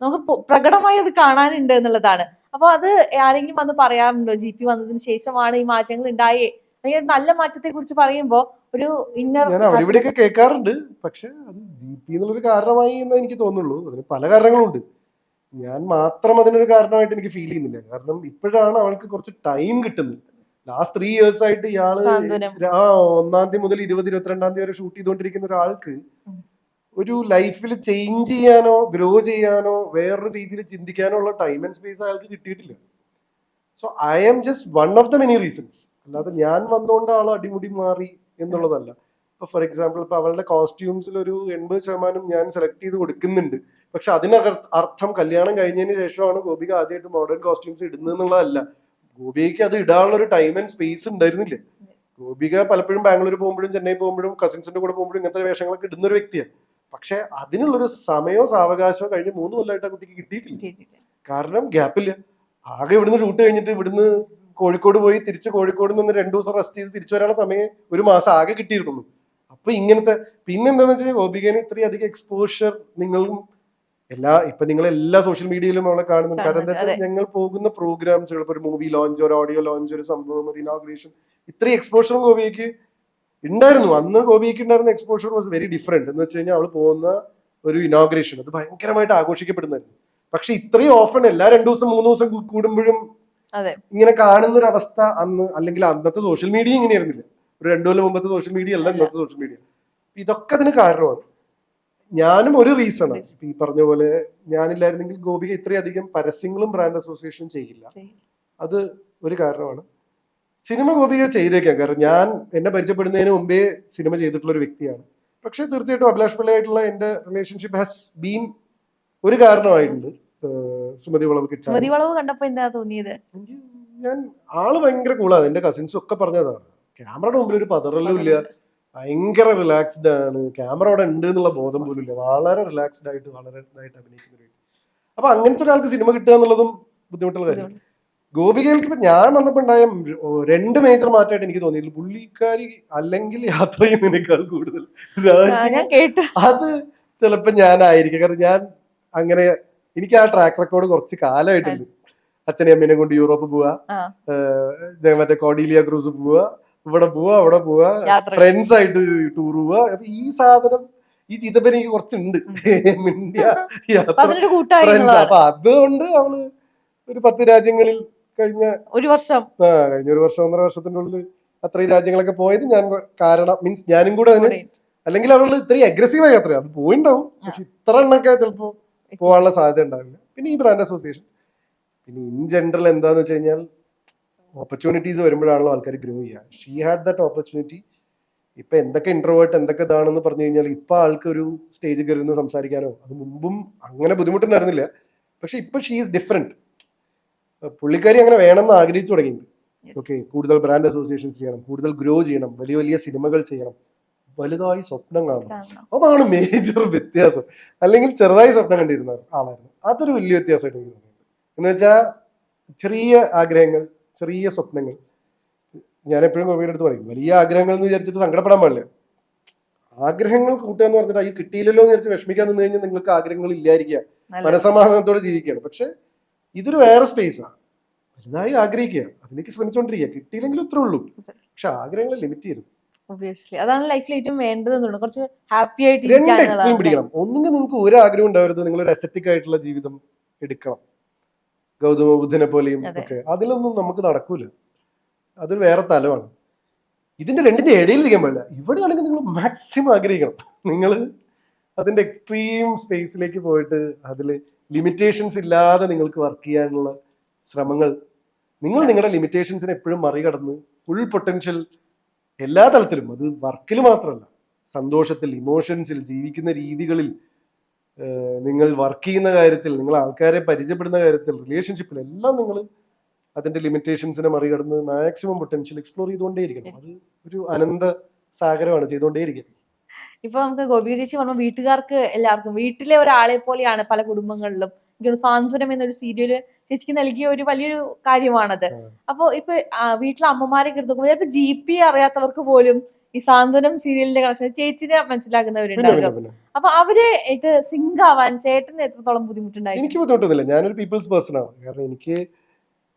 നമുക്ക് പ്രകടമായി അത് കാണാനുണ്ട് എന്നുള്ളതാണ്. അപ്പൊ അത് ആരെങ്കിലും വന്ന് പറയാറുണ്ടോ, ജി പി വന്നതിന് ശേഷമാണ് ഈ മാറ്റങ്ങൾ ഉണ്ടായേ, അല്ലെങ്കിൽ നല്ല മാറ്റത്തെ കുറിച്ച് പറയുമ്പോ ഒരു ഇന്നർ? ഞാൻ അവിടെ ഇവിടെയൊക്കെ കേൾക്കാറുണ്ട്. പക്ഷെ അത് ജി പി എന്നുള്ളൊരു കാരണമായി എന്ന് എനിക്ക് തോന്നുള്ളൂ. അതിന് പല കാരണങ്ങളുണ്ട്. ഞാൻ മാത്രം അതിനൊരു കാരണമായിട്ട് എനിക്ക് ഫീൽ ചെയ്യുന്നില്ല. കാരണം ഇപ്പോഴാണ് അവൾക്ക് കുറച്ച് ടൈം കിട്ടുന്നത്. ലാസ്റ്റ് 3 years ആയിട്ട് ഇയാള് 1ാം തീയതി മുതൽ 20-22 വരെ ഷൂട്ട് ചെയ്തുകൊണ്ടിരിക്കുന്ന ഒരാൾക്ക് ഒരു ലൈഫിൽ ചേഞ്ച് ചെയ്യാനോ ഗ്രോ ചെയ്യാനോ വേറൊരു രീതിയിൽ ചിന്തിക്കാനോ ഉള്ള ടൈം ആൻഡ് സ്പേസ് അയാൾക്ക് കിട്ടിയിട്ടില്ല. So I am just one of the many reasons. അല്ലാതെ ഞാൻ വന്നുകൊണ്ട് ആൾ അടിമുടി മാറി എന്നുള്ളതല്ല. ഇപ്പൊ ഫോർ എക്സാമ്പിൾ, ഇപ്പൊ അവളുടെ കോസ്റ്റ്യൂംസിൽ ഒരു 80% ഞാൻ സെലക്ട് ചെയ്ത് കൊടുക്കുന്നുണ്ട്. പക്ഷെ അതിനർത്ഥം കല്യാണം കഴിഞ്ഞതിന് ശേഷമാണ് ഗോപിക ആദ്യമായിട്ട് മോഡേൺ കോസ്റ്റ്യൂംസ് ഇടുന്നത് എന്നുള്ളതല്ല. ഗോപികയ്ക്ക് അത് ഇടാനുള്ള ഒരു ടൈം ആൻഡ് സ്പേസ് ഉണ്ടായിരുന്നില്ല. ഗോപിക പലപ്പോഴും ബാംഗ്ലൂർ പോകുമ്പോഴും ചെന്നൈ പോകുമ്പോഴും കസിൻസിന്റെ കൂടെ പോകുമ്പോഴും ഇങ്ങനത്തെ വേഷങ്ങളൊക്കെ ഇടുന്ന ഒരു വ്യക്തിയാണ്. പക്ഷെ അതിനുള്ളൊരു സമയമോ സാവകാശമോ കഴിഞ്ഞ് 3 കൊല്ലമായിട്ട് ആ കുട്ടിക്ക് കിട്ടിയിട്ടില്ല. കാരണം ഗ്യാപ്പില്ല. ആകെ ഇവിടുന്ന് ഷൂട്ട് കഴിഞ്ഞിട്ട് ഇവിടുന്ന് കോഴിക്കോട് പോയി തിരിച്ച് കോഴിക്കോട് നിന്ന് 2 ദിവസം റെസ്റ്റ് ചെയ്ത് തിരിച്ചു വരാനുള്ള സമയം 1 മാസം ആകെ കിട്ടിയിരുന്നുള്ളൂ. അപ്പൊ ഇങ്ങനത്തെ പിന്നെന്താന്ന് വെച്ചാൽ ഗോപികേനെ ഇത്രയും അധികം എക്സ്പോഷർ നിങ്ങളും ഇപ്പൊ നിങ്ങൾ എല്ലാ സോഷ്യൽ മീഡിയയിലും അവളെ കാണുന്നുണ്ട്. കാരണം എന്താ വെച്ചാൽ ഞങ്ങൾ പോകുന്ന പ്രോഗ്രാംസുകൾ, ഇപ്പൊ ഒരു മൂവി ലോഞ്ച്, ഒരു ഓഡിയോ ലോഞ്ച്, ഒരു സംഭവം, ഒരു ഇനോഗ്രേഷൻ, ഇത്രയും എക്സ്പോഷറും ഗോപികയ്ക്ക് ഉണ്ടായിരുന്നു. അന്ന് ഗോപികയ്ക്ക് ഉണ്ടായിരുന്ന എക്സ്പോഷർ വാസ് വെരി ഡിഫറെന്റ്. എന്ന് വെച്ച് കഴിഞ്ഞാൽ അവള് പോകുന്ന ഒരു ഇനോഗ്രേഷൻ അത് ഭയങ്കരമായിട്ട് ആഘോഷിക്കപ്പെടുന്നായിരുന്നു. പക്ഷെ ഇത്രയും ഓഫൺ എല്ലാ 2 ദിവസം 3 ദിവസം കൂടുമ്പോഴും ഇങ്ങനെ കാണുന്ന ഒരു അവസ്ഥ അന്ന്, അല്ലെങ്കിൽ അന്നത്തെ സോഷ്യൽ മീഡിയ ഇങ്ങനെയായിരുന്നില്ല. ഒരു 2 കൊല്ലം മുമ്പത്തെ സോഷ്യൽ മീഡിയ അല്ല ഇന്നത്തെ സോഷ്യൽ മീഡിയ. ഇതൊക്കെ അതിന് കാരണമാണ്. ഞാനും ഒരു റീസണാണ്. ഈ പറഞ്ഞ പോലെ ഞാനില്ലായിരുന്നെങ്കിൽ ഗോപിക ഇത്രയധികം പരസ്യങ്ങളും ബ്രാൻഡ് അസോസിയേഷൻ ചെയ്യില്ല. അത് ഒരു കാരണമാണ്. സിനിമ ഗോപിക ചെയ്തേക്കാം, കാരണം ഞാൻ എന്നെ പരിചയപ്പെടുന്നതിന് മുമ്പേ സിനിമ ചെയ്തിട്ടുള്ള ഒരു വ്യക്തിയാണ്. പക്ഷെ തീർച്ചയായിട്ടും അഭിലാഷ് പിള്ളയായിട്ടുള്ള എന്റെ റിലേഷൻഷിപ്പ് ഹാസ് ബീൻ ഒരു കാരണമായിട്ടുണ്ട് സുമതി വളവ് കിട്ടാൻ. സുമതി വളവ് കണ്ടപ്പോ എന്താ തോന്നിയത്? ഞാൻ ആള് ഭയങ്കര കൂളാണ്. എന്റെ കസിൻസും ഒക്കെ പറഞ്ഞതാണ്. ക്യാമറയുടെ മുമ്പിൽ ഒരു പതറലും ഇല്ല, ഭയങ്കര റിലാക്സ്ഡ് ആണ്. ക്യാമറ അവിടെ ഉണ്ട് എന്നുള്ള ബോധം പോലും ഇല്ല. വളരെ റിലാക്സ്ഡ് ആയിട്ട് വളരെ ഇതായിട്ട് അഭിനയിക്കുന്ന ഒരു വ്യക്തി. അപ്പൊ അങ്ങനത്തെ ഒരാൾക്ക് സിനിമ കിട്ടുക എന്നുള്ളതും ബുദ്ധിമുട്ടുള്ള കാര്യം. ഗോപികൾക്ക് ഇപ്പൊ ഞാൻ വന്നപ്പോ ഉണ്ടായ 2 മേജർ മാറ്റമായിട്ട് എനിക്ക് തോന്നിയില്ല. പുള്ളിക്കാരി അല്ലെങ്കിൽ യാത്ര ചെയ്യുന്നതിനേക്കാൾ കൂടുതൽ അത് ചിലപ്പോ ഞാനായിരിക്കും. കാരണം ഞാൻ അങ്ങനെ എനിക്ക് ആ ട്രാക്ക് റെക്കോർഡ് കുറച്ച് കാലമായിട്ടുണ്ട്. അച്ഛനെയും അമ്മേനെ കൊണ്ട് യൂറോപ്പ് പോവാ, മറ്റേ കോഡീലിയ ക്രൂസ് പോവാ, ഇവിടെ പോവാ അവിടെ പോവാ, ഫ്രണ്ട്സ് ആയിട്ട് ടൂർ പോവാ. അപ്പൊ ഈ സാധനം ഈ ചിതപ്പ എനിക്ക് കുറച്ചുണ്ട്. അപ്പൊ അതുകൊണ്ട് അവള് ഒരു 10 രാജ്യങ്ങളിൽ കഴിഞ്ഞ ഒരു വർഷം 1.5 വർഷത്തിന്റെ ഉള്ളിൽ അത്രയും രാജ്യങ്ങളൊക്കെ പോയത് ഞാൻ കാരണം മീൻസ് ഞാനും കൂടെ അതിന്, അല്ലെങ്കിൽ അവള് ഇത്രയും അഗ്രസീവായി യാത്ര അത് പോയിണ്ടാവും. പക്ഷെ ഇത്ര എണ്ണൊക്കെ ചിലപ്പോ പോകാനുള്ള സാധ്യത ഉണ്ടാവില്ല. പിന്നെ ഈ ബ്രാൻഡ് അസോസിയേഷൻ, പിന്നെ ഇൻ ജനറൽ എന്താന്ന് വെച്ച് കഴിഞ്ഞാൽ ഓപ്പർച്യൂണിറ്റീസ് വരുമ്പോഴാണല്ലോ ആൾക്കാർ ഗ്രോ ചെയ്യുക. She had that opportunity. ഇപ്പൊ എന്തൊക്കെ ഇന്റർവേർട്ട് എന്തൊക്കെ ഇതാണെന്ന് പറഞ്ഞു കഴിഞ്ഞാൽ ഇപ്പൊ ആൾക്ക് ഒരു സ്റ്റേജിൽ കയറുന്ന സംസാരിക്കാനോ, അത് മുമ്പും അങ്ങനെ ബുദ്ധിമുട്ടുണ്ടായിരുന്നില്ല. പക്ഷെ ഇപ്പൊ ഷീ ഈസ് ഡിഫറെന്റ്. പുള്ളിക്കാരി അങ്ങനെ വേണമെന്ന് ആഗ്രഹിച്ചു തുടങ്ങിയിട്ടുണ്ട്. ഓക്കെ, കൂടുതൽ ബ്രാൻഡ് അസോസിയേഷൻസ് ചെയ്യണം, കൂടുതൽ ഗ്രോ ചെയ്യണം, വലിയ വലിയ സിനിമകൾ ചെയ്യണം, വലുതായി സ്വപ്നം കാണണം. അതാണ് മേജർ വ്യത്യാസം. അല്ലെങ്കിൽ ചെറുതായി സ്വപ്നം കണ്ടിരുന്ന ആളായിരുന്നു. അതൊരു വലിയ വ്യത്യാസമായിട്ട് എനിക്ക് തോന്നിയിട്ടുണ്ട്. എന്ന് വെച്ചാൽ ചെറിയ ആഗ്രഹങ്ങൾ, ചെറിയ സ്വപ്നങ്ങൾ. ഞാൻ എപ്പോഴും ഗോപിയുടെ അടുത്ത് പറയും, വലിയ ആഗ്രഹങ്ങൾ എന്ന് വിചാരിച്ചിട്ട് സങ്കടപ്പെടാൻ പാടില്ല. ആഗ്രഹങ്ങൾ കൂട്ടുക എന്ന് പറഞ്ഞിട്ട് ഈ കിട്ടിയില്ലല്ലോ എന്ന് വിചാരിച്ച് വിഷമിക്കാൻ നിന്ന് കഴിഞ്ഞാൽ നിങ്ങൾക്ക് ആഗ്രഹങ്ങൾ ഇല്ലായിരിക്കുക, മനസമാധാനത്തോടെ ജീവിക്കുകയാണ്. പക്ഷെ ഇതൊരു വേറെ സ്പേസാണ്. വലുതായി ആഗ്രഹിക്കുക, അതിലേക്ക് ശ്രമിച്ചുകൊണ്ടിരിക്കുക. കിട്ടിയില്ലെങ്കിലും ഇത്രേ ഉള്ളൂ. പക്ഷെ ആഗ്രഹങ്ങളെ ലിമിറ്റ് ചെയ്യരുത്. അതാണ് ലൈഫിൽ ഏറ്റവും വേണ്ടതെന്ന്. കുറച്ച് ഹാപ്പി ആയിട്ട് 2 എക്സ്ട്രീം പിടിക്കണം. ഒന്നുകിൽ നിങ്ങൾക്ക് ഒരു ആഗ്രഹം ഉണ്ടാവരുത്, നിങ്ങൾ ഒരു അസെറ്റിക് ആയിട്ടുള്ള ജീവിതം എടുക്കണം, ഗൗതമ ബുദ്ധനെ പോലെയും ഒക്കെ. അതിലൊന്നും നമുക്ക് നടക്കൂല. അതൊരു വേറെ തലമാണ്. ഇതിന്റെ 2ന്റെ ഇടയിൽ ഇരിക്കാൻ പാടില്ല. ഇവിടെയാണെങ്കിൽ നിങ്ങൾ മാക്സിമം ആഗ്രഹിക്കണം. നിങ്ങൾ അതിന്റെ എക്സ്ട്രീം സ്പേസിലേക്ക് പോയിട്ട് അതിൽ ലിമിറ്റേഷൻസ് ഇല്ലാതെ നിങ്ങൾക്ക് വർക്ക് ചെയ്യാനുള്ള ശ്രമങ്ങൾ, നിങ്ങൾ നിങ്ങളുടെ ലിമിറ്റേഷൻസിനെ എപ്പോഴും മറികടന്ന് ഫുൾ പൊട്ടൻഷ്യൽ എല്ലാ തലത്തിലും, അത് വർക്കിൽ മാത്രമല്ല, സന്തോഷത്തിൽ, ഇമോഷൻസിൽ, ജീവിക്കുന്ന രീതികളിൽ, നിങ്ങൾ വർക്ക് ചെയ്യുന്ന കാര്യത്തിൽ, നിങ്ങൾ ആൾക്കാരെ പരിചയപ്പെടുന്ന കാര്യത്തിൽ, റിലേഷൻഷിപ്പിൽ എല്ലാം നിങ്ങൾ അതിന്റെ ലിമിറ്റേഷൻസിനെ മറികടന്ന് മാക്സിമം പൊട്ടൻഷ്യൽ എക്സ്പ്ലോർ ചെയ്തുകൊണ്ടേയിരിക്കണം. അത് ഒരു അനന്ത സാഗരമാണ്, ചെയ്തുകൊണ്ടേയിരിക്കണം. ഇപ്പൊ നമുക്ക് ഗോപിക ചേച്ചി പറഞ്ഞ വീട്ടുകാർക്ക് എല്ലാവർക്കും വീട്ടിലെ ഒരാളെ പോലെയാണ് പല കുടുംബങ്ങളിലും. സാന്ത്വനം എന്നൊരു സീരിയല് ചേച്ചിക്ക് നൽകിയ ഒരു വലിയൊരു കാര്യമാണത്. അപ്പൊ ഇപ്പൊ വീട്ടിലെ അമ്മമാരെ എടുത്തു ചിലപ്പോ GP അറിയാത്തവർക്ക് പോലും ഈ സാന്ത്വനം സീരിയലിന്റെ കണക്ഷൻ ചേച്ചിനെ മനസ്സിലാക്കുന്നവരുണ്ടാകും. അപ്പൊ അവരെ സിങ്ക് ആവാൻ ചേട്ടന് എത്രത്തോളം ബുദ്ധിമുട്ടുണ്ടായി? എനിക്ക് ബുദ്ധിമുട്ടൊന്നുമില്ല. ഞാനൊരു പീപ്പിൾസ് പേഴ്സൺ ആണ്. കാരണം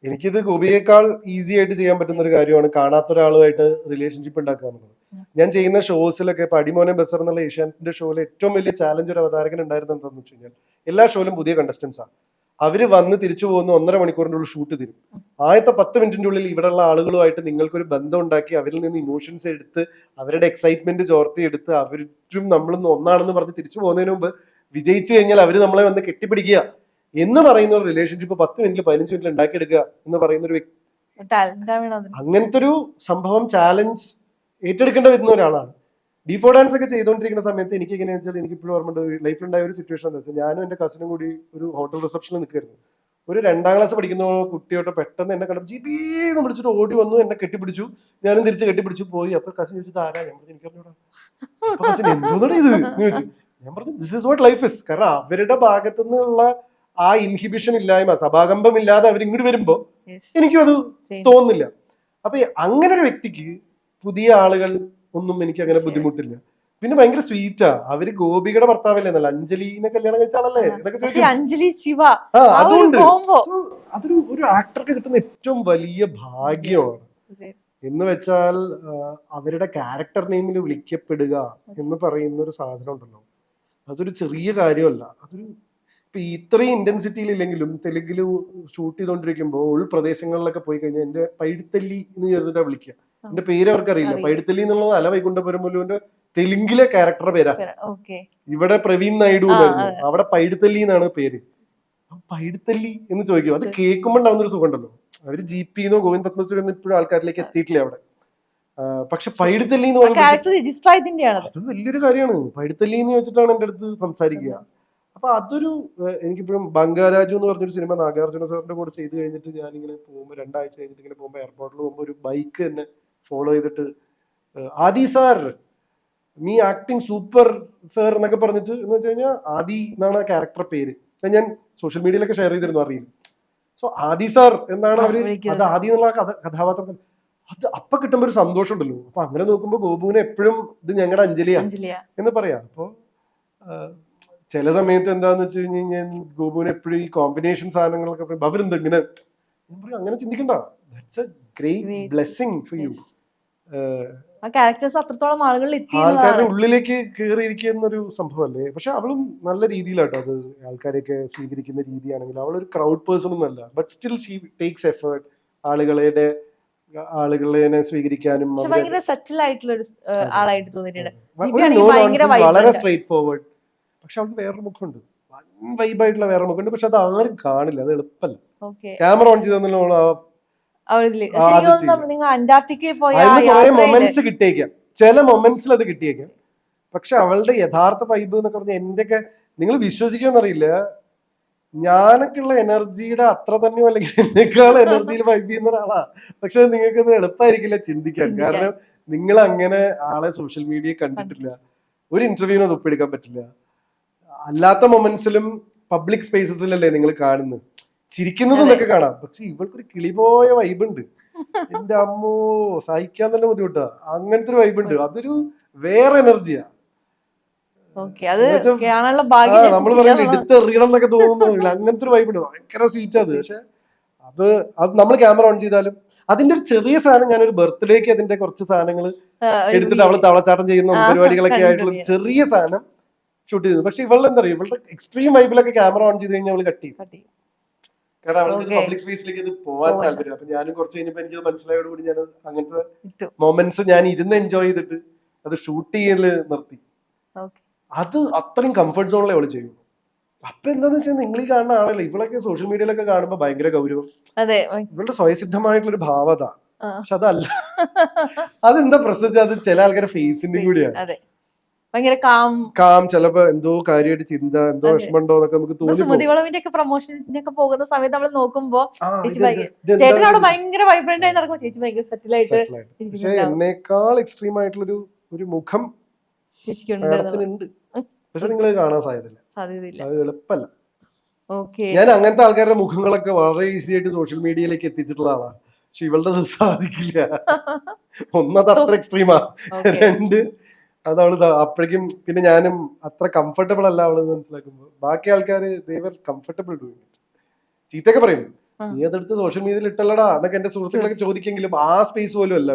എനിക്കിത് ഗോപിയേക്കാൾ ഈസി ആയിട്ട് ചെയ്യാൻ പറ്റുന്ന ഒരു കാര്യമാണ് കാണാത്ത ഒരാളുമായിട്ട് റിലേഷൻഷിപ്പ് ഉണ്ടാക്കുക എന്നുള്ളത്. ഞാൻ ചെയ്യുന്ന ഷോസിലൊക്കെ ഇപ്പൊ അടിമോനെ ബസർ എന്നുള്ള ഏഷ്യാനെറ്റിന്റെ ഷോയിൽ ഏറ്റവും വലിയ ചാലഞ്ച് ഒരു അവതാരകൻ ഉണ്ടായിരുന്നത് എന്താണെന്ന് വെച്ച് കഴിഞ്ഞാൽ, എല്ലാ ഷോയിലും പുതിയ കണ്ടസ്റ്റൻസ് ആണ്. അവര് വന്ന് തിരിച്ചു പോകുന്ന 1.5 മണിക്കൂറിന്റെ ഉള്ളിൽ ഷൂട്ട് തരും. ആദ്യത്തെ 10 മിനിറ്റിന്റെ ഉള്ളിൽ ഇവിടെയുള്ള ആളുകളുമായിട്ട് നിങ്ങൾക്കൊരു ബന്ധം ഉണ്ടാക്കി, അവരിൽ നിന്ന് ഇമോഷൻസ് എടുത്ത്, അവരുടെ എക്സൈറ്റ്മെന്റ് ചോർത്തി എടുത്ത്, അവരും നമ്മളും ഒന്നാണെന്ന് പറഞ്ഞ് തിരിച്ചു പോകുന്നതിന് മുമ്പ് വിജയിച്ചു കഴിഞ്ഞാൽ അവര് നമ്മളെ വന്ന് കെട്ടിപ്പിടിക്കുക എന്ന് പറയുന്ന ഒരു റിലേഷൻഷിപ്പ് 10 മിനിറ്റിൽ 15 മിനിറ്റിൽ ഉണ്ടാക്കിയെടുക്കുക എന്ന് പറയുന്ന ഒരു വ്യക്തി, അങ്ങനത്തെ ഒരു സംഭവം ചാലഞ്ച് ഏറ്റെടുക്കേണ്ടി വരുന്ന ഒരാളാണ്. D4 ഡാൻസ് ഒക്കെ ചെയ്തുകൊണ്ടിരിക്കുന്ന സമയത്ത് എനിക്ക് എങ്ങനെയാ വെച്ചാൽ, എനിക്ക് ഇപ്പോഴും ഓർമ്മ ലൈഫിലുണ്ടായ ഒരു സിറ്റുവേഷൻ എന്താ വെച്ചാൽ, ഞാനും എന്റെ കസിനും കൂടി ഒരു ഹോട്ടൽ റിസപ്ഷനിൽ നിൽക്കായിരുന്നു. ഒരു 2ാം ക്ലാസ് പഠിക്കുന്ന കുട്ടിയോട്ട് പെട്ടെന്ന് എന്നെ കണ്ടു GP എന്ന് വിളിച്ചിട്ട് ഓടി വന്നു, എന്നെ കെട്ടിപ്പിടിച്ചു. ഞാനും തിരിച്ച് കെട്ടിപ്പിടിച്ചു പോയി. അപ്പൊ കസിൻ ചോദിച്ചിട്ട് ആരാ? ഞാൻ പറഞ്ഞു എനിക്കറിഞ്ഞൂടാ. അപ്പൊ കസിൻ എന്തോന്നാണ് ഇത് എന്ന് ചോദിച്ചു. ഞാൻ പറഞ്ഞു this is what life is. കാരണം അവരുടെ ഭാഗത്തു നിന്നുള്ള ആ ഇൻഹിബിഷൻ ഇല്ലായ്മ, സഭാകമ്പം ഇല്ലാതെ അവർ ഇങ്ങോട്ട് വരുമ്പോ എനിക്കും അത് തോന്നുന്നില്ല. അപ്പൊ അങ്ങനെ ഒരു വ്യക്തിക്ക് പുതിയ ആളുകൾ ഒന്നും എനിക്ക് അങ്ങനെ ബുദ്ധിമുട്ടില്ല. പിന്നെ ഭയങ്കര സ്വീറ്റാ. അവര് ഗോപികയുടെ ഭർത്താവല്ലേ, നല്ല അഞ്ജലിനെ കല്യാണം കഴിച്ച ആളല്ലേ എന്നൊക്കെ ചോദിക്കും. അഞ്ജലി ശിവ അതുകൊണ്ട് അതൊരു ഒരു ആക്ടർക്ക് കിട്ടുന്ന ഏറ്റവും വലിയ ഭാഗ്യമാണ്. എന്ന് വെച്ചാൽ അവരുടെ ക്യാരക്ടർ നെയിമിൽ വിളിക്കപ്പെടുക എന്ന് പറയുന്ന ഒരു സാധനം ഉണ്ടല്ലോ, അതൊരു ചെറിയ കാര്യമല്ല. അതൊരു ഇപ്പൊ ഇത്രയും ഇന്റൻസിറ്റിയിൽ ഇല്ലെങ്കിലും തെലുങ്കിൽ ഷൂട്ട് ചെയ്തോണ്ടിരിക്കുമ്പോൾ ഉൾപ്രദേശങ്ങളിലൊക്കെ പോയി കഴിഞ്ഞാൽ എന്റെ പൈഡിത്തല്ലി എന്ന് ചോദിച്ചിട്ടാ വിളിക്കുക. എന്റെ പേര് അവർക്കറിയില്ല. പൈഡിത്തല്ലി എന്നുള്ളത് അല വൈകുണ്ഠപുരമുലുവിന്റെ തെലുങ്കിലെ ക്യാരക്ടറുടെ പേരാ. ഇവിടെ പ്രവീൺ നായിഡു എന്നായിരുന്നു, അവിടെ പൈഡിത്തല്ലി എന്നാണ് പേര്. പൈഡിത്തല്ലി എന്ന് ചോദിക്കും. അത് കേൾക്കുമ്പോൾ ഉണ്ടാവുന്ന ഒരു സുഖം ഉണ്ടല്ലോ. അവര് GP-ന്നോ ഗോവിന്ദ് പത്മസൂരി ഒന്നും ഇപ്പോഴും ആൾക്കാരിലേക്ക് എത്തിയിട്ടില്ല അവിടെ. പക്ഷെ പൈഡിത്തല്ലി എന്ന് പറയുന്നത് അത് വലിയൊരു കാര്യമാണ്. പൈഡിത്തല്ലി എന്ന് ചോദിച്ചിട്ടാണ് എന്റെ അടുത്ത് സംസാരിക്കുക. അപ്പൊ അതൊരു എനിക്കിപ്പോഴും ബംഗാരാജു എന്ന് പറഞ്ഞൊരു സിനിമ നാഗാർജുന സാറിന്റെ കൂടെ ചെയ്ത് കഴിഞ്ഞിട്ട് ഞാനിങ്ങനെ പോകുമ്പോൾ 2 ആഴ്ച കഴിഞ്ഞിട്ട് ഇങ്ങനെ പോകുമ്പോൾ എയർപോർട്ടിൽ പോകുമ്പോൾ ഒരു ബൈക്ക് തന്നെ ഫോളോ ചെയ്തിട്ട് Adi sir me acting super sir എന്നൊക്കെ പറഞ്ഞിട്ട്, എന്ന് വെച്ച് കഴിഞ്ഞാൽ ആദി എന്നാണ് ആ ക്യാരക്ടർ പേര്. ഞാൻ സോഷ്യൽ മീഡിയയിലൊക്കെ ഷെയർ ചെയ്തിരുന്നു, അറിയില്ല. സോ ആദി സാർ എന്നാണ് അവര്, അത് ആദി എന്നുള്ള കഥാപാത്രം. അത് അപ്പൊ കിട്ടുമ്പോ ഒരു സന്തോഷം ഉണ്ടല്ലോ. അപ്പൊ അങ്ങനെ നോക്കുമ്പോ ഗോപുവിനെ എപ്പോഴും ഇത് ഞങ്ങളുടെ അഞ്ജലിയാ എന്ന് പറയാം. അപ്പൊ ചില സമയത്ത് എന്താന്ന് വെച്ച് കഴിഞ്ഞാൽ ഗോപുവിനെ എപ്പോഴും ഈ കോമ്പിനേഷൻ സാധനങ്ങളൊക്കെ അവരെന്താ ഇങ്ങനെ അങ്ങനെ ചിന്തിക്കണ്ട. That's a great blessing for you. അത്രത്തോളം ആൾക്കാരുടെ ഉള്ളിലേക്ക് കയറിയിരിക്കുന്ന ഒരു സംഭവമല്ലേ. പക്ഷെ അവളും നല്ല രീതിയിലാട്ടോ അത് ആൾക്കാരെയൊക്കെ സ്വീകരിക്കുന്ന രീതിയാണെങ്കിൽ. അവളൊരു ക്രൗഡ് പേഴ്സൺ ഒന്നല്ല, but still she takes effort ആളുകളെ സ്വീകരിക്കാനും. വളരെ സ്ട്രേറ്റ് ഫോർവേഡ്. പക്ഷെ അവൾക്ക് വേറൊരു മുഖമുണ്ട്, വൻ വൈബായിട്ടുള്ള വേറെ മുഖമുണ്ട്. പക്ഷെ അത് ആരും കാണില്ല, അത് എളുപ്പമല്ല. ക്യാമറ ഓൺ ചെയ്തെന്നല്ലോ മൊമെന്റ്സ് കിട്ടിയേക്കാം, ചില മൊമെന്റ്സിൽ അത് കിട്ടിയേക്കാം. പക്ഷെ അവളുടെ യഥാർത്ഥ വൈബ് എന്നൊക്കെ പറഞ്ഞാൽ എന്റെയൊക്കെ നിങ്ങൾ വിശ്വസിക്കുമെന്നറിയില്ല, ഞാനൊക്കെ ഉള്ള എനർജിയുടെ അത്ര തന്നെയോ അല്ലെങ്കിൽ എന്നെക്കാൾ എനർജിയിൽ വൈബ് ചെയ്യുന്ന ഒരാളാ. പക്ഷെ നിങ്ങൾക്ക് അത് എളുപ്പമായിരിക്കില്ല ചിന്തിക്കാൻ. കാരണം നിങ്ങൾ അങ്ങനെ ആളെ സോഷ്യൽ മീഡിയ കണ്ടിട്ടില്ല, ഒരു ഇന്റർവ്യൂവിന് അത് ഒപ്പിയെടുക്കാൻ പറ്റില്ല. അല്ലാത്ത മൊമെന്റ്സിലും പബ്ലിക് സ്പേസസിലല്ലേ നിങ്ങൾ കാണുന്നത്, ചിരിക്കുന്നതൊക്കെ കാണാം. പക്ഷെ ഇവൾക്കൊരു കിളിപോയ വൈബ് ഉണ്ട്. എന്റെ അമ്മോ, സഹിക്കാൻ തന്നെ ബുദ്ധിമുട്ടാ. അങ്ങനത്തെ ഒരു വൈബ് ഉണ്ട്, അതൊരു വേറെ എനർജിയാ. നമ്മൾ പറയുന്നത് എടുത്തെറിയണം എന്നൊക്കെ തോന്നുന്നില്ല, അങ്ങനത്തെ ഒരു വൈബ് ഉണ്ട്. ഭയങ്കര സ്വീറ്റ് അത്. പക്ഷെ അത് നമ്മൾ ക്യാമറ ഓൺ ചെയ്താലും അതിന്റെ ഒരു ചെറിയ സാധനം, ഞാനൊരു ബർത്ത്ഡേക്ക് അതിന്റെ കുറച്ച് സാധനങ്ങൾ എടുത്തിട്ട് അവള് തവളച്ചാട്ടം ചെയ്യുന്ന പരിപാടികളൊക്കെ ആയിട്ടുള്ള ചെറിയ സാധനം ഷൂട്ട് ചെയ്തു. പക്ഷെ ഇവളുടെ എന്താ പറയുക, ഇവളുടെ എക്സ്ട്രീം വൈബിലൊക്കെ ക്യാമറ ഓൺ ചെയ്ത് കഴിഞ്ഞാൽ അവള് കട്ട് ചെയ്യും. കാരണം അവൾക്ക് പബ്ലിക് സ്പേസിലേക്ക് ഇത് പോകാൻ താല്പര്യം. അപ്പൊ ഞാനും കുറച്ച് കഴിഞ്ഞപ്പോ എനിക്ക് മനസ്സിലായോടുകൂടി ഞാൻ അങ്ങനത്തെ മൊമെന്റ്സ് ഞാൻ ഇരുന്ന് എൻജോയ് ചെയ്തിട്ട് അത് ഷൂട്ട് ചെയ്യല് നിർത്തി. അത് അത്രയും കംഫർട്ട് സോണിലെ അവള് ചെയ്യും. അപ്പൊ എന്താന്ന് വെച്ചാൽ നിങ്ങൾ ഈ കാണുന്ന ആളല്ലേ, ഇവളൊക്കെ സോഷ്യൽ മീഡിയയിലൊക്കെ കാണുമ്പോ ഭയങ്കര ഗൗരവം, ഇവളുടെ സ്വയസിദ്ധമായിട്ടുള്ള ഒരു ഭാവത. പക്ഷെ അതല്ല, അതെന്താ പ്രശ്നം, അത് ചില ആൾക്കാരുടെ ഫേസിന്റെ കൂടിയാണ്. കാം, ചിലപ്പോ എന്തോ കാര്യമായിട്ട് ചിന്ത, എന്തോ വിഷമമുണ്ടോ എന്നൊക്കെ നമുക്ക് തോന്നി. പ്രൊമോഷനൊക്കെ പോകുന്ന സമയത്ത് നമ്മൾ നോക്കുമ്പോ ചേട്ടനോട് ഭയങ്കര വൈബ്രന്റ് ആയി നടക്കുമ്പോ ചേച്ചി ഭയങ്കര സെറ്റിൽ ആയിട്ട്. പക്ഷെ എന്നേക്കാൾ എക്സ്ട്രീം ആയിട്ടുള്ള ഒരു മുഖം ചേച്ചിക്കുണ്ട്. പക്ഷെ നിങ്ങൾ കാണാൻ സാധ്യതയില്ല, അത് എളുപ്പമല്ല. ഞാൻ അങ്ങനത്തെ ആൾക്കാരുടെ മുഖങ്ങളൊക്കെ വളരെ ഈസി ആയിട്ട് സോഷ്യൽ മീഡിയയിലേക്ക് എത്തിച്ചിട്ടുള്ള ആളാണ്. പക്ഷെ ഇവളുടെ സാധിക്കില്ല. ഒന്നത് അത്ര എക്സ്ട്രീമാ, രണ്ട് അതവള് അപ്പോഴേക്കും. പിന്നെ ഞാനും അത്ര കംഫർട്ടബിൾ അല്ല അവള് മനസ്സിലാക്കുമ്പോ. ബാക്കി ആൾക്കാര് ദേവർ കംഫർട്ടബിൾ ചീത്തൊക്കെ പറയും, നീ അതെടുത്ത് സോഷ്യൽ മീഡിയയിൽ ഇട്ടല്ലടാ എന്നൊക്കെ എന്റെ സുഹൃത്തുക്കളൊക്കെ ചോദിക്കെങ്കിലും ആ സ്പേസ് പോലും അല്ല.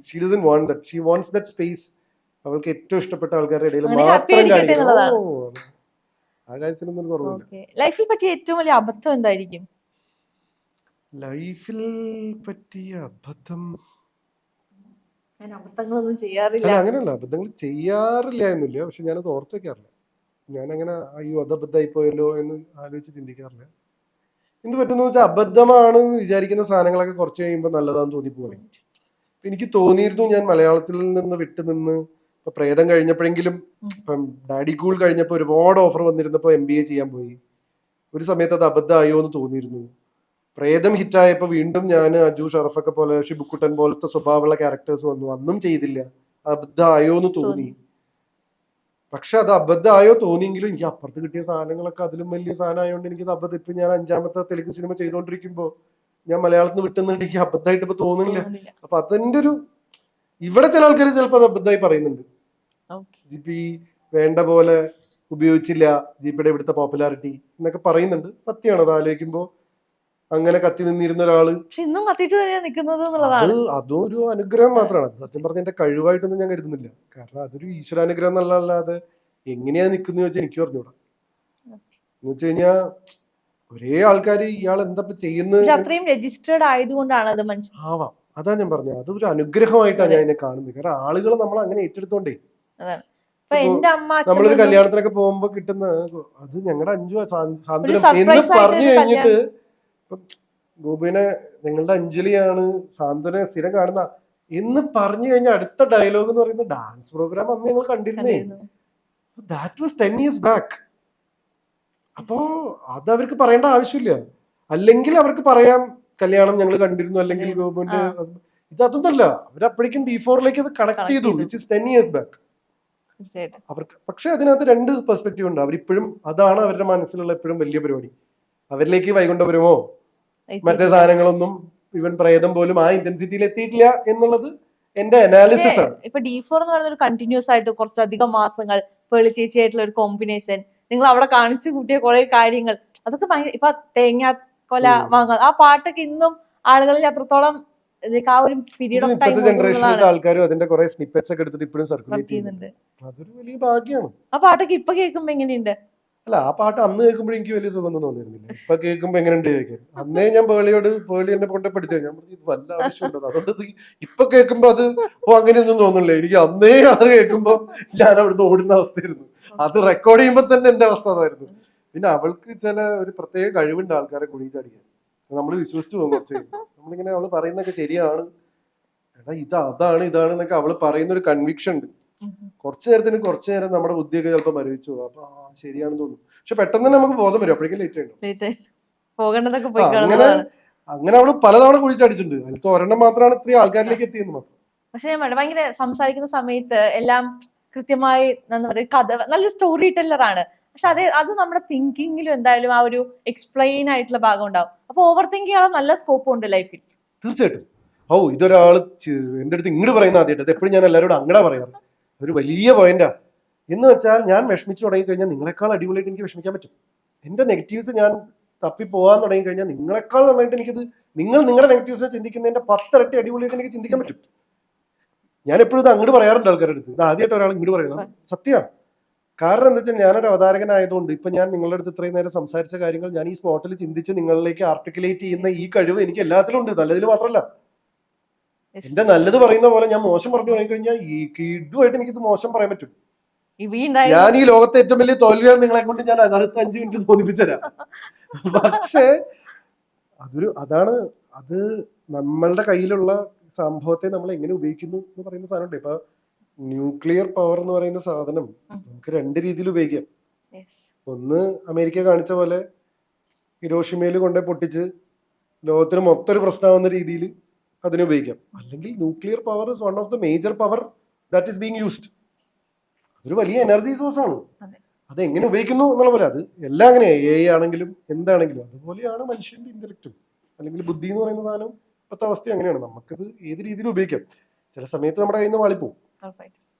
She doesn't want that, she wants that space. അവൾക്ക് ഏറ്റവും ഇഷ്ടപ്പെട്ട ആൾക്കാരുടെ ഇടയിൽ മാത്രം കാണിക്കണം. ആ കാര്യത്തിനൊന്നും കുറവില്ല. ലൈഫിൽ പറ്റിയ ഏറ്റവും വലിയ അബദ്ധം എന്തായിരിക്കും? ലൈഫിൽ പറ്റിയ അബദ്ധം അബദ്ധങ്ങളൊന്നും ചെയ്യാറില്ല. അങ്ങനെയല്ല, അബദ്ധങ്ങൾ ചെയ്യാറില്ല എന്നില്ല. പക്ഷെ ഞാനത് ഓർത്ത് വെക്കാറില്ല. ഞാനങ്ങനെ അയ്യോ അത് അബദ്ധമായി പോയല്ലോ എന്ന് ആലോചിച്ച് ചിന്തിക്കാറില്ല. എന്ത് പറ്റുന്ന വെച്ചാൽ അബദ്ധമാണ് വിചാരിക്കുന്ന സാധനങ്ങളൊക്കെ കുറച്ച് കഴിയുമ്പോൾ നല്ലതാന്ന് തോന്നിപ്പോയി. എനിക്ക് തോന്നിയിരുന്നു, ഞാൻ മലയാളത്തിൽ നിന്ന് വിട്ടുനിന്ന് ഇപ്പൊ പ്രേതം കഴിഞ്ഞപ്പോഴെങ്കിലും, ഇപ്പം ഡാഡി കൂൾ കഴിഞ്ഞപ്പോൾ ഒരുപാട് ഓഫർ വന്നിരുന്നപ്പോ MBA ചെയ്യാൻ പോയി. ഒരു സമയത്ത് അത് അബദ്ധമായോ എന്ന് തോന്നിയിരുന്നു. പ്രേതം ഹിറ്റായപ്പോ വീണ്ടും ഞാൻ അജു ഷറഫൊക്കെ പോലെ ഷിബുക്കുട്ടൻ പോലത്തെ സ്വഭാവമുള്ള ക്യാരക്ടേഴ്സ് വന്നു, അന്നും ചെയ്തില്ല, അബദ്ധമായോ എന്ന് തോന്നി. പക്ഷെ അത് അബദ്ധമായോ തോന്നിയെങ്കിലും എനിക്ക് അപ്പുറത്ത് കിട്ടിയ സാധനങ്ങളൊക്കെ അതിലും വലിയ സാധനം ആയതുകൊണ്ട് എനിക്കത് അബദ്ധം. ഇപ്പൊ ഞാൻ 5ാമത്തെ തെലുങ്ക് സിനിമ ചെയ്തുകൊണ്ടിരിക്കുമ്പോൾ ഞാൻ മലയാളത്തിൽ നിന്ന് വിട്ടുന്നിട്ട് എനിക്ക് അബദ്ധമായിട്ട് ഇപ്പൊ തോന്നുന്നില്ല. അപ്പൊ അതിന്റെ ഒരു ഇവിടെ ചില ആൾക്കാർ ചിലപ്പോൾ അത് അബദ്ധമായി പറയുന്നുണ്ട്. ജിപി വേണ്ട പോലെ ഉപയോഗിച്ചില്ല, ജിപിയുടെ ഇവിടുത്തെ പോപ്പുലാരിറ്റി എന്നൊക്കെ പറയുന്നുണ്ട്. സത്യമാണ് അത് ആലോചിക്കുമ്പോ. അങ്ങനെ കത്തി നിന്നിരുന്ന ഒരാള് ഇന്നും കത്തിയിട്ട് തന്നെയാണ് നിൽക്കുന്നത് എന്നുള്ളതാണ്. അതും ഒരു അനുഗ്രഹം മാത്രമാണ്. സത്യം പറഞ്ഞ എന്റെ കഴിവായിട്ടൊന്നും ഞാൻ കരുതുന്നില്ല. കാരണം അതൊരു ഈശ്വരാനുഗ്രഹം എന്നല്ലാതെ എങ്ങനെയാ നിൽക്കുന്ന വെച്ചാൽ എനിക്ക് പറഞ്ഞൂടാ. എന്ന് വെച്ച് കഴിഞ്ഞാ ഒരേ ആൾക്കാര് ഇയാൾ എന്താ ചെയ്യുന്നത് അത്രയും രജിസ്റ്റേർഡ് ആയതുകൊണ്ടാണ് അത് ആവാം. അതാ ഞാൻ പറഞ്ഞത്, അത് ഒരു അനുഗ്രഹമായിട്ടാണ് ഞാൻ ഇതിനെ കാണുന്നത്. കാരണം ആളുകൾ നമ്മൾ അങ്ങനെ ഏറ്റെടുത്തോണ്ടേ. നമ്മളൊരു കല്യാണത്തിനൊക്കെ പോകുമ്പോ കിട്ടുന്ന അത് ഞങ്ങളുടെ അഞ്ചു സാന്ത്വനം എന്ന് പറഞ്ഞു കഴിഞ്ഞിട്ട്, ഗോപിനെ ഞങ്ങളുടെ അഞ്ജലിയാണ്, സാന്ത്വനെ സ്ഥിരം കാണുന്ന എന്ന് പറഞ്ഞു കഴിഞ്ഞാൽ അടുത്ത ഡയലോഗ് എന്ന് പറയുന്നത് ഡാൻസ് പ്രോഗ്രാം അന്ന് ഞങ്ങൾ കണ്ടിരുന്നേ. That was 10 years back. അപ്പോ അത് അവർക്ക് പറയേണ്ട ആവശ്യമില്ല. അല്ലെങ്കിൽ അവർക്ക് പറയാം കല്യാണം ഞങ്ങൾ കണ്ടിരുന്നു, അല്ലെങ്കിൽ ഗോപിന്റെ ഇതൊന്നല്ല. അവരപ്പോഴേക്കും D4ലേക്ക് അത് കണക്ട് ചെയ്തു, വിച്ച് ഇസ് 10 years ബാക്ക്. അവർക്ക് പക്ഷെ അതിനകത്ത് 2 പെർസ്പെക്റ്റീവ് ഉണ്ട്. അവരിപ്പോഴും അതാണ് അവരുടെ മനസ്സിലുള്ള എപ്പോഴും വലിയ പരിപാടി. അവരിലേക്ക് വൈകുണ്ഠപുരമോ മറ്റേ സാധനങ്ങളൊന്നും ഇവൻ പ്രേതം പോലും ആ ഇന്റൻസിറ്റിയിൽ എത്തിയിട്ടില്ല എന്നുള്ളത് എന്റെ അനാലിസിസ് ആണ്. ഇപ്പൊ D4 എന്ന് പറയുന്ന ഒരു കണ്ടിന്യൂസ് ആയിട്ട് കുറച്ചധികം മാസങ്ങൾ പേളി ചേച്ചിയായിട്ടുള്ള ഒരു കോമ്പിനേഷൻ, നിങ്ങൾ അവിടെ കാണിച്ചു കൂട്ടിയ കുറെ കാര്യങ്ങൾ, അതൊക്കെ ഭയങ്കര. ഇപ്പൊ തേങ്ങ കൊല വാങ്ങ ആ പാട്ടൊക്കെ ഇന്നും ആളുകളിൽ അത്രത്തോളം ആ ഒരു പീരീഡ് ഓഫ് ടൈം ജനറേഷനിലെ ആൾക്കാരും അതിന്റെ കുറെ സ്നിപ്പെറ്റ്സ് ഒക്കെ എടുത്തിട്ട് ഇപ്പോഴും സർക്കുലേറ്റ് ചെയ്യുന്നുണ്ട്. അതൊരു വലിയ ഭാഗ്യമാണ്. ആ പാട്ടൊക്കെ ഇപ്പൊ കേൾക്കുമ്പോ എങ്ങനെയുണ്ട്? അല്ല, ആ പാട്ട് അന്ന് കേൾക്കുമ്പോൾ എനിക്ക് വലിയ സുഖമൊന്നും തോന്നിയിരുന്നില്ല. ഇപ്പൊ കേൾക്കുമ്പോ എങ്ങനെയുണ്ട് ചോദിക്കാൻ. അന്നേ ഞാൻ പേളി എന്നെ കൊണ്ട് പഠിച്ചു. ഞാൻ പറഞ്ഞു ഇത് വല്ല ആവശ്യമുണ്ടോ, അതുകൊണ്ട് ഇപ്പൊ കേൾക്കുമ്പോ അത് അങ്ങനെയൊന്നും തോന്നില്ല. എനിക്ക് അന്നേ അത് കേൾക്കുമ്പോ ഞാൻ അവിടുന്ന് ഓടുന്ന അവസ്ഥയായിരുന്നു. അത് റെക്കോർഡ് ചെയ്യുമ്പോ തന്നെ എന്റെ അവസ്ഥ അതായിരുന്നു. പിന്നെ അവൾക്ക് ചില ഒരു പ്രത്യേക കഴിവുണ്ട് ആൾക്കാരെ കുഴിച്ചടിക്കാൻ. നമ്മൾ വിശ്വസിച്ചു പോകും കുറച്ച്. നമ്മളിങ്ങനെ അവള് പറയുന്നൊക്കെ ശരിയാണ്, എടാ അതാണ് ഇതാണ് എന്നൊക്കെ അവള് പറയുന്ന ഒരു കൺവിക്ഷൻ ഉണ്ട്. കുറച്ചു നേരം നമ്മുടെ ബുദ്ധിയൊക്കെ ചിലപ്പോൾ മരവിച്ചു പോകും. അപ്പൊ ശരിയാണെന്ന് തോന്നും. പക്ഷെ പെട്ടെന്ന് തന്നെ നമുക്ക് ബോധം വരും. അപ്പോഴേക്കും ലേറ്റ് ആയിട്ടുണ്ടോ. അങ്ങനെ അവള് പലതവണ കുഴിച്ചടിച്ചിട്ടുണ്ട്. അതിലത്തെ ഒരെണ്ണം മാത്രമാണ് ഇത്രയും ആൾക്കാരിലേക്ക് എത്തിയെന്ന് മാത്രം. പക്ഷെ ഭയങ്കര സംസാരിക്കുന്ന സമയത്ത് എല്ലാം കൃത്യമായി കഥ, നല്ല സ്റ്റോറി ടെല്ലർ ആണ്. പക്ഷെ അത് നമ്മുടെ തിങ്കിങ്ങിലും എന്തായാലും ആ ഒരു എക്സ്പ്ലെയിൻ ആയിട്ടുള്ള ഭാഗം ഉണ്ടാവും. അപ്പൊ ഓവർ തിങ്ക് ചെയ്യാൻ നല്ല സ്കോപ്പ് ഉണ്ട് ലൈഫിൽ. തീർച്ചയായിട്ടും. ഇതൊരാള് എന്റെ അടുത്ത് ഇങ്ങോട്ട് പറയുന്ന ആദ്യമായിട്ട്. എപ്പോഴും ഞാൻ എല്ലാവരോടും അങ്ങനെ പറയാറ്. അതൊരു വലിയ പോയിന്റാ. എന്ന് വെച്ചാൽ ഞാൻ വിഷമിച്ചു തുടങ്ങി കഴിഞ്ഞാൽ നിങ്ങളെക്കാൾ അടിപൊളിയായിട്ട് എനിക്ക് വിഷമിക്കാൻ പറ്റും. എന്റെ നെഗറ്റീവ്സ് ഞാൻ തപ്പി പോകാൻ തുടങ്ങി കഴിഞ്ഞാൽ നിങ്ങളെക്കാൾ നന്നായിട്ട് എനിക്കത്, നിങ്ങളുടെ നെഗറ്റീവ്സിനെ ചിന്തിക്കുന്നതിന്റെ 10 ഇരട്ടി അടിപൊളിയായിട്ട് എനിക്ക് ചിന്തിക്കാൻ പറ്റും. ഞാൻ എപ്പോഴും ഇത് അങ്ങോട്ട് പറയാറുണ്ട് ആൾക്കാരുടെ അടുത്ത്. ഇത് ആദ്യമായിട്ട് ഒരാൾ ഇങ്ങോട്ട് പറയുന്നത് സത്യമാണ്. കാരണം എന്താ വെച്ചാൽ ഞാനൊരു അവതാരകനായതുകൊണ്ട് ഇപ്പൊ ഞാൻ നിങ്ങളുടെ അടുത്ത് ഇത്രയും നേരം സംസാരിച്ച കാര്യങ്ങൾ ഞാൻ ഈ സ്പോട്ടിൽ ചിന്തിച്ച് നിങ്ങളിലേക്ക് ആർട്ടിക്കുലേറ്റ് ചെയ്യുന്ന ഈ കഴിവ് എനിക്ക് എല്ലാത്തിലും ഉണ്ട്. നല്ലതിൽ മാത്രമല്ല. എന്റെ നല്ലത് പറയുന്ന പോലെ ഞാൻ മോശം പറഞ്ഞു തുടങ്ങി കഴിഞ്ഞാൽ ഈ കിഡുമായിട്ട് എനിക്കിത് മോശം പറയാൻ പറ്റും. ഞാൻ ഈ ലോകത്തെ ഏറ്റവും വലിയ തോൽവിയാണ് നിങ്ങളെ കൊണ്ട് ഞാൻ അടുത്ത 5 മിനിറ്റ് തോന്നിപ്പിച്ചുതരാം. പക്ഷേ അതാണ് അത് നമ്മളുടെ കയ്യിലുള്ള സംഭവത്തെ നമ്മൾ എങ്ങനെ ഉപയോഗിക്കുന്നു എന്ന് പറയുന്ന സാധനമുണ്ട്. ഇപ്പൊ ന്യൂക്ലിയർ പവർ എന്ന് പറയുന്ന സാധനം നമുക്ക് 2 രീതിയിൽ ഉപയോഗിക്കാം. ഒന്ന് അമേരിക്ക കാണിച്ച പോലെ ഹിരോഷിമയിൽ കൊണ്ടുപോയി പൊട്ടിച്ച് ലോകത്തിന് മൊത്തം ഒരു പ്രശ്നമാവുന്ന രീതിയിൽ അതിനെ ഉപയോഗിക്കാം. അല്ലെങ്കിൽ nuclear power is one of the major power that is being used. അതൊരു വലിയ എനർജി സോഴ്സ് ആണ്. അത് എങ്ങനെ ഉപയോഗിക്കുന്നു എന്നുള്ള പോലെ അത് എല്ലാം അങ്ങനെ AI ആണെങ്കിലും എന്താണെങ്കിലും അതുപോലെയാണ് മനുഷ്യന്റെ ഇന്റലക്റ്റും അല്ലെങ്കിൽ ബുദ്ധി എന്ന് പറയുന്ന സാധനം. ഇപ്പോഴത്തെ അവസ്ഥ അങ്ങനെയാണ്. നമുക്കത് ഏത് രീതിയിൽ ഉപയോഗിക്കാം. ചില സമയത്ത് നമ്മുടെ കയ്യിൽ നിന്ന് വാളിപ്പോവും.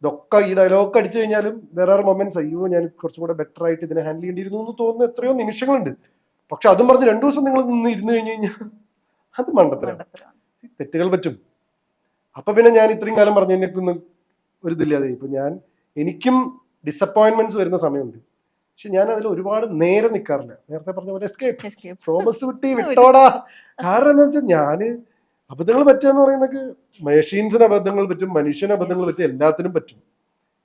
ഇതൊക്കെ ഈ ഡയലോഗ് അടിച്ചു കഴിഞ്ഞാലും ദർ ആർ മൊമെന്റ്സ്, അയ്യോ ഞാൻ കുറച്ചും കൂടെ ബെറ്റർ ആയിട്ട് ഇതിനെ ഹാൻഡിൽ ചെയ്യേണ്ടിയിരുന്നു എന്ന് തോന്നുന്ന എത്രയോ നിമിഷങ്ങളുണ്ട്. പക്ഷെ അതും പറഞ്ഞ് 2 ദിവസം നിങ്ങൾ ഇരുന്ന് കഴിഞ്ഞു കഴിഞ്ഞാൽ അത് മണ്ടത്തരാണ്. തെറ്റുകൾ പറ്റും. അപ്പൊ പിന്നെ ഞാൻ ഇത്രയും കാലം പറഞ്ഞതിനൊന്നും ഒരു ഇതില്ലാതെ ഇപ്പൊ എനിക്കും ഡിസപ്പോയിന്റ്മെന്റ്സ് വരുന്ന സമയമുണ്ട്. പക്ഷെ ഞാൻ അതിൽ ഒരുപാട് നേരം നിൽക്കാറില്ല. നേരത്തെ പറഞ്ഞ പോലെ എസ്കേപ്പ്, തോമസ് വിട്ടോടാ. കാരണം എന്താ വെച്ചാൽ ഞാന് അബദ്ധങ്ങൾ പറ്റുക പറയുന്നൊക്കെ മെഷീൻസിന് അബദ്ധങ്ങൾ പറ്റും, മനുഷ്യന് അബദ്ധങ്ങൾ പറ്റും, എല്ലാത്തിനും പറ്റും.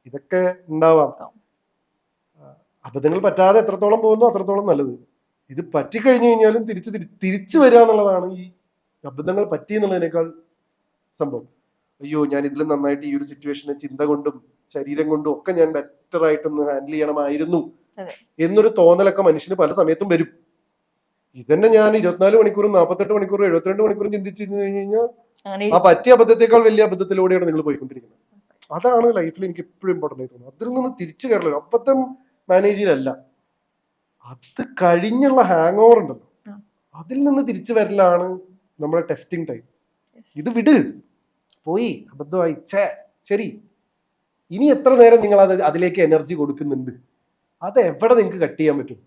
ഇതൊക്കെ ഉണ്ടാവാം. അബദ്ധങ്ങൾ പറ്റാതെ എത്രത്തോളം പോകുന്നു അത്രത്തോളം നല്ലത്. ഇത് പറ്റിക്കഴിഞ്ഞു കഴിഞ്ഞാലും തിരിച്ചു വരിക എന്നുള്ളതാണ് ഈ അബദ്ധങ്ങൾ പറ്റി എന്നുള്ളതിനേക്കാൾ സംഭവം. അയ്യോ ഞാൻ ഇതിലും നന്നായിട്ട് ഈ ഒരു സിറ്റുവേഷനെ ചിന്ത കൊണ്ടും ശരീരം കൊണ്ടും ഒക്കെ ഞാൻ ബെറ്റർ ആയിട്ടൊന്ന് ഹാൻഡിൽ ചെയ്യണമായിരുന്നു എന്നൊരു തോന്നലൊക്കെ മനുഷ്യന് പല സമയത്തും വരും. ഇതന്നെ ഞാൻ 24 മണിക്കൂറും 48 മണിക്കൂറും 72 മണിക്കൂറും ചിന്തിച്ചു കഴിഞ്ഞു കഴിഞ്ഞാൽ ആ പറ്റിയ അബദ്ധത്തെക്കാൾ വലിയ അബദ്ധത്തിലൂടെയാണ് നിങ്ങൾ പോയിക്കൊണ്ടിരിക്കുന്നത്. അതാണ് ലൈഫിൽ എനിക്ക് എപ്പോഴും ഇമ്പോർട്ടൻ്റ് ആയി തോന്നുന്നത്. അതിൽ നിന്ന് തിരിച്ചു കയറില്ല, അപ്പത്തം മാനേജിലല്ല, അത് കഴിഞ്ഞുള്ള ഹാങ് ഓവർ ഉണ്ടല്ലോ, അതിൽ നിന്ന് തിരിച്ചു വരലാണ് നമ്മുടെ ടെസ്റ്റിംഗ് ടൈം. ഇത് വിട്, പോയി, അബദ്ധമായി, ശരി, ഇനി എത്ര നേരം നിങ്ങൾ അതിലേക്ക് എനർജി കൊടുക്കുന്നുണ്ട്, അത് എവിടെ നിങ്ങൾക്ക് കട്ട് ചെയ്യാൻ പറ്റും,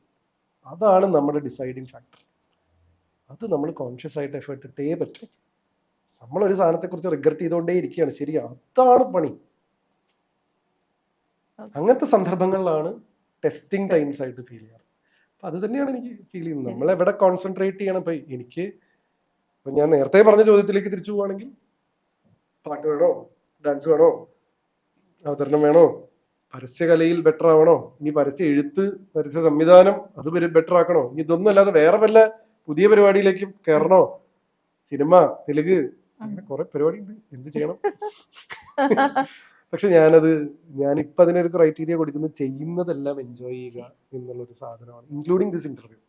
അതാണ് നമ്മുടെ ഡിസൈഡിങ് ഫാക്ടർ. അത് നമ്മൾ കോൺഷ്യസ് ആയിട്ട് എഫേർട്ട് ഇട്ടേ പറ്റും. നമ്മളൊരു സാധനത്തെക്കുറിച്ച് റിഗ്രറ്റ് ചെയ്തുകൊണ്ടേ ഇരിക്കുകയാണ്, ശരി, അതാണ് പണി. അങ്ങനത്തെ സന്ദർഭങ്ങളിലാണ് ടെസ്റ്റിംഗ് ടൈംസ് ആയിട്ട് ഫീൽ ചെയ്യാറ്. അപ്പൊ അത് തന്നെയാണ് എനിക്ക് ഫീൽ ചെയ്യുന്നത്. നമ്മൾ എവിടെ കോൺസെൻട്രേറ്റ് ചെയ്യണം. ഇപ്പൊ എനിക്ക്, ഇപ്പൊ ഞാൻ നേരത്തെ പറഞ്ഞ ചോദ്യത്തിലേക്ക് തിരിച്ചു പോവുകയാണെങ്കിൽ, പാട്ട് വേണോ, ഡാൻസ് വേണോ, അവതരണം വേണോ, പരസ്യകലയിൽ ബെറ്റർ ആവണോ, ഇനി പരസ്യ എഴുത്ത്, പരസ്യ സംവിധാനം അത് ബെറ്റർ ആക്കണോ, ഇനി ഇതൊന്നും അല്ലാതെ വേറെ വല്ല പുതിയ പരിപാടിയിലേക്കും കയറണോ, സിനിമ, തെലുങ്ക്, അങ്ങനെ കുറെ പരിപാടി ഉണ്ട്, എന്ത് ചെയ്യണം. പക്ഷെ ഞാനിപ്പോ അതിനൊരു ക്രൈറ്റീരിയ കൊടുക്കുന്നത് ചെയ്യുന്നതെല്ലാം എൻജോയ് ചെയ്യുക എന്നുള്ളൊരു സാധനമാണ്, ഇൻക്ലൂഡിങ് ദിസ് ഇന്റർവ്യൂ.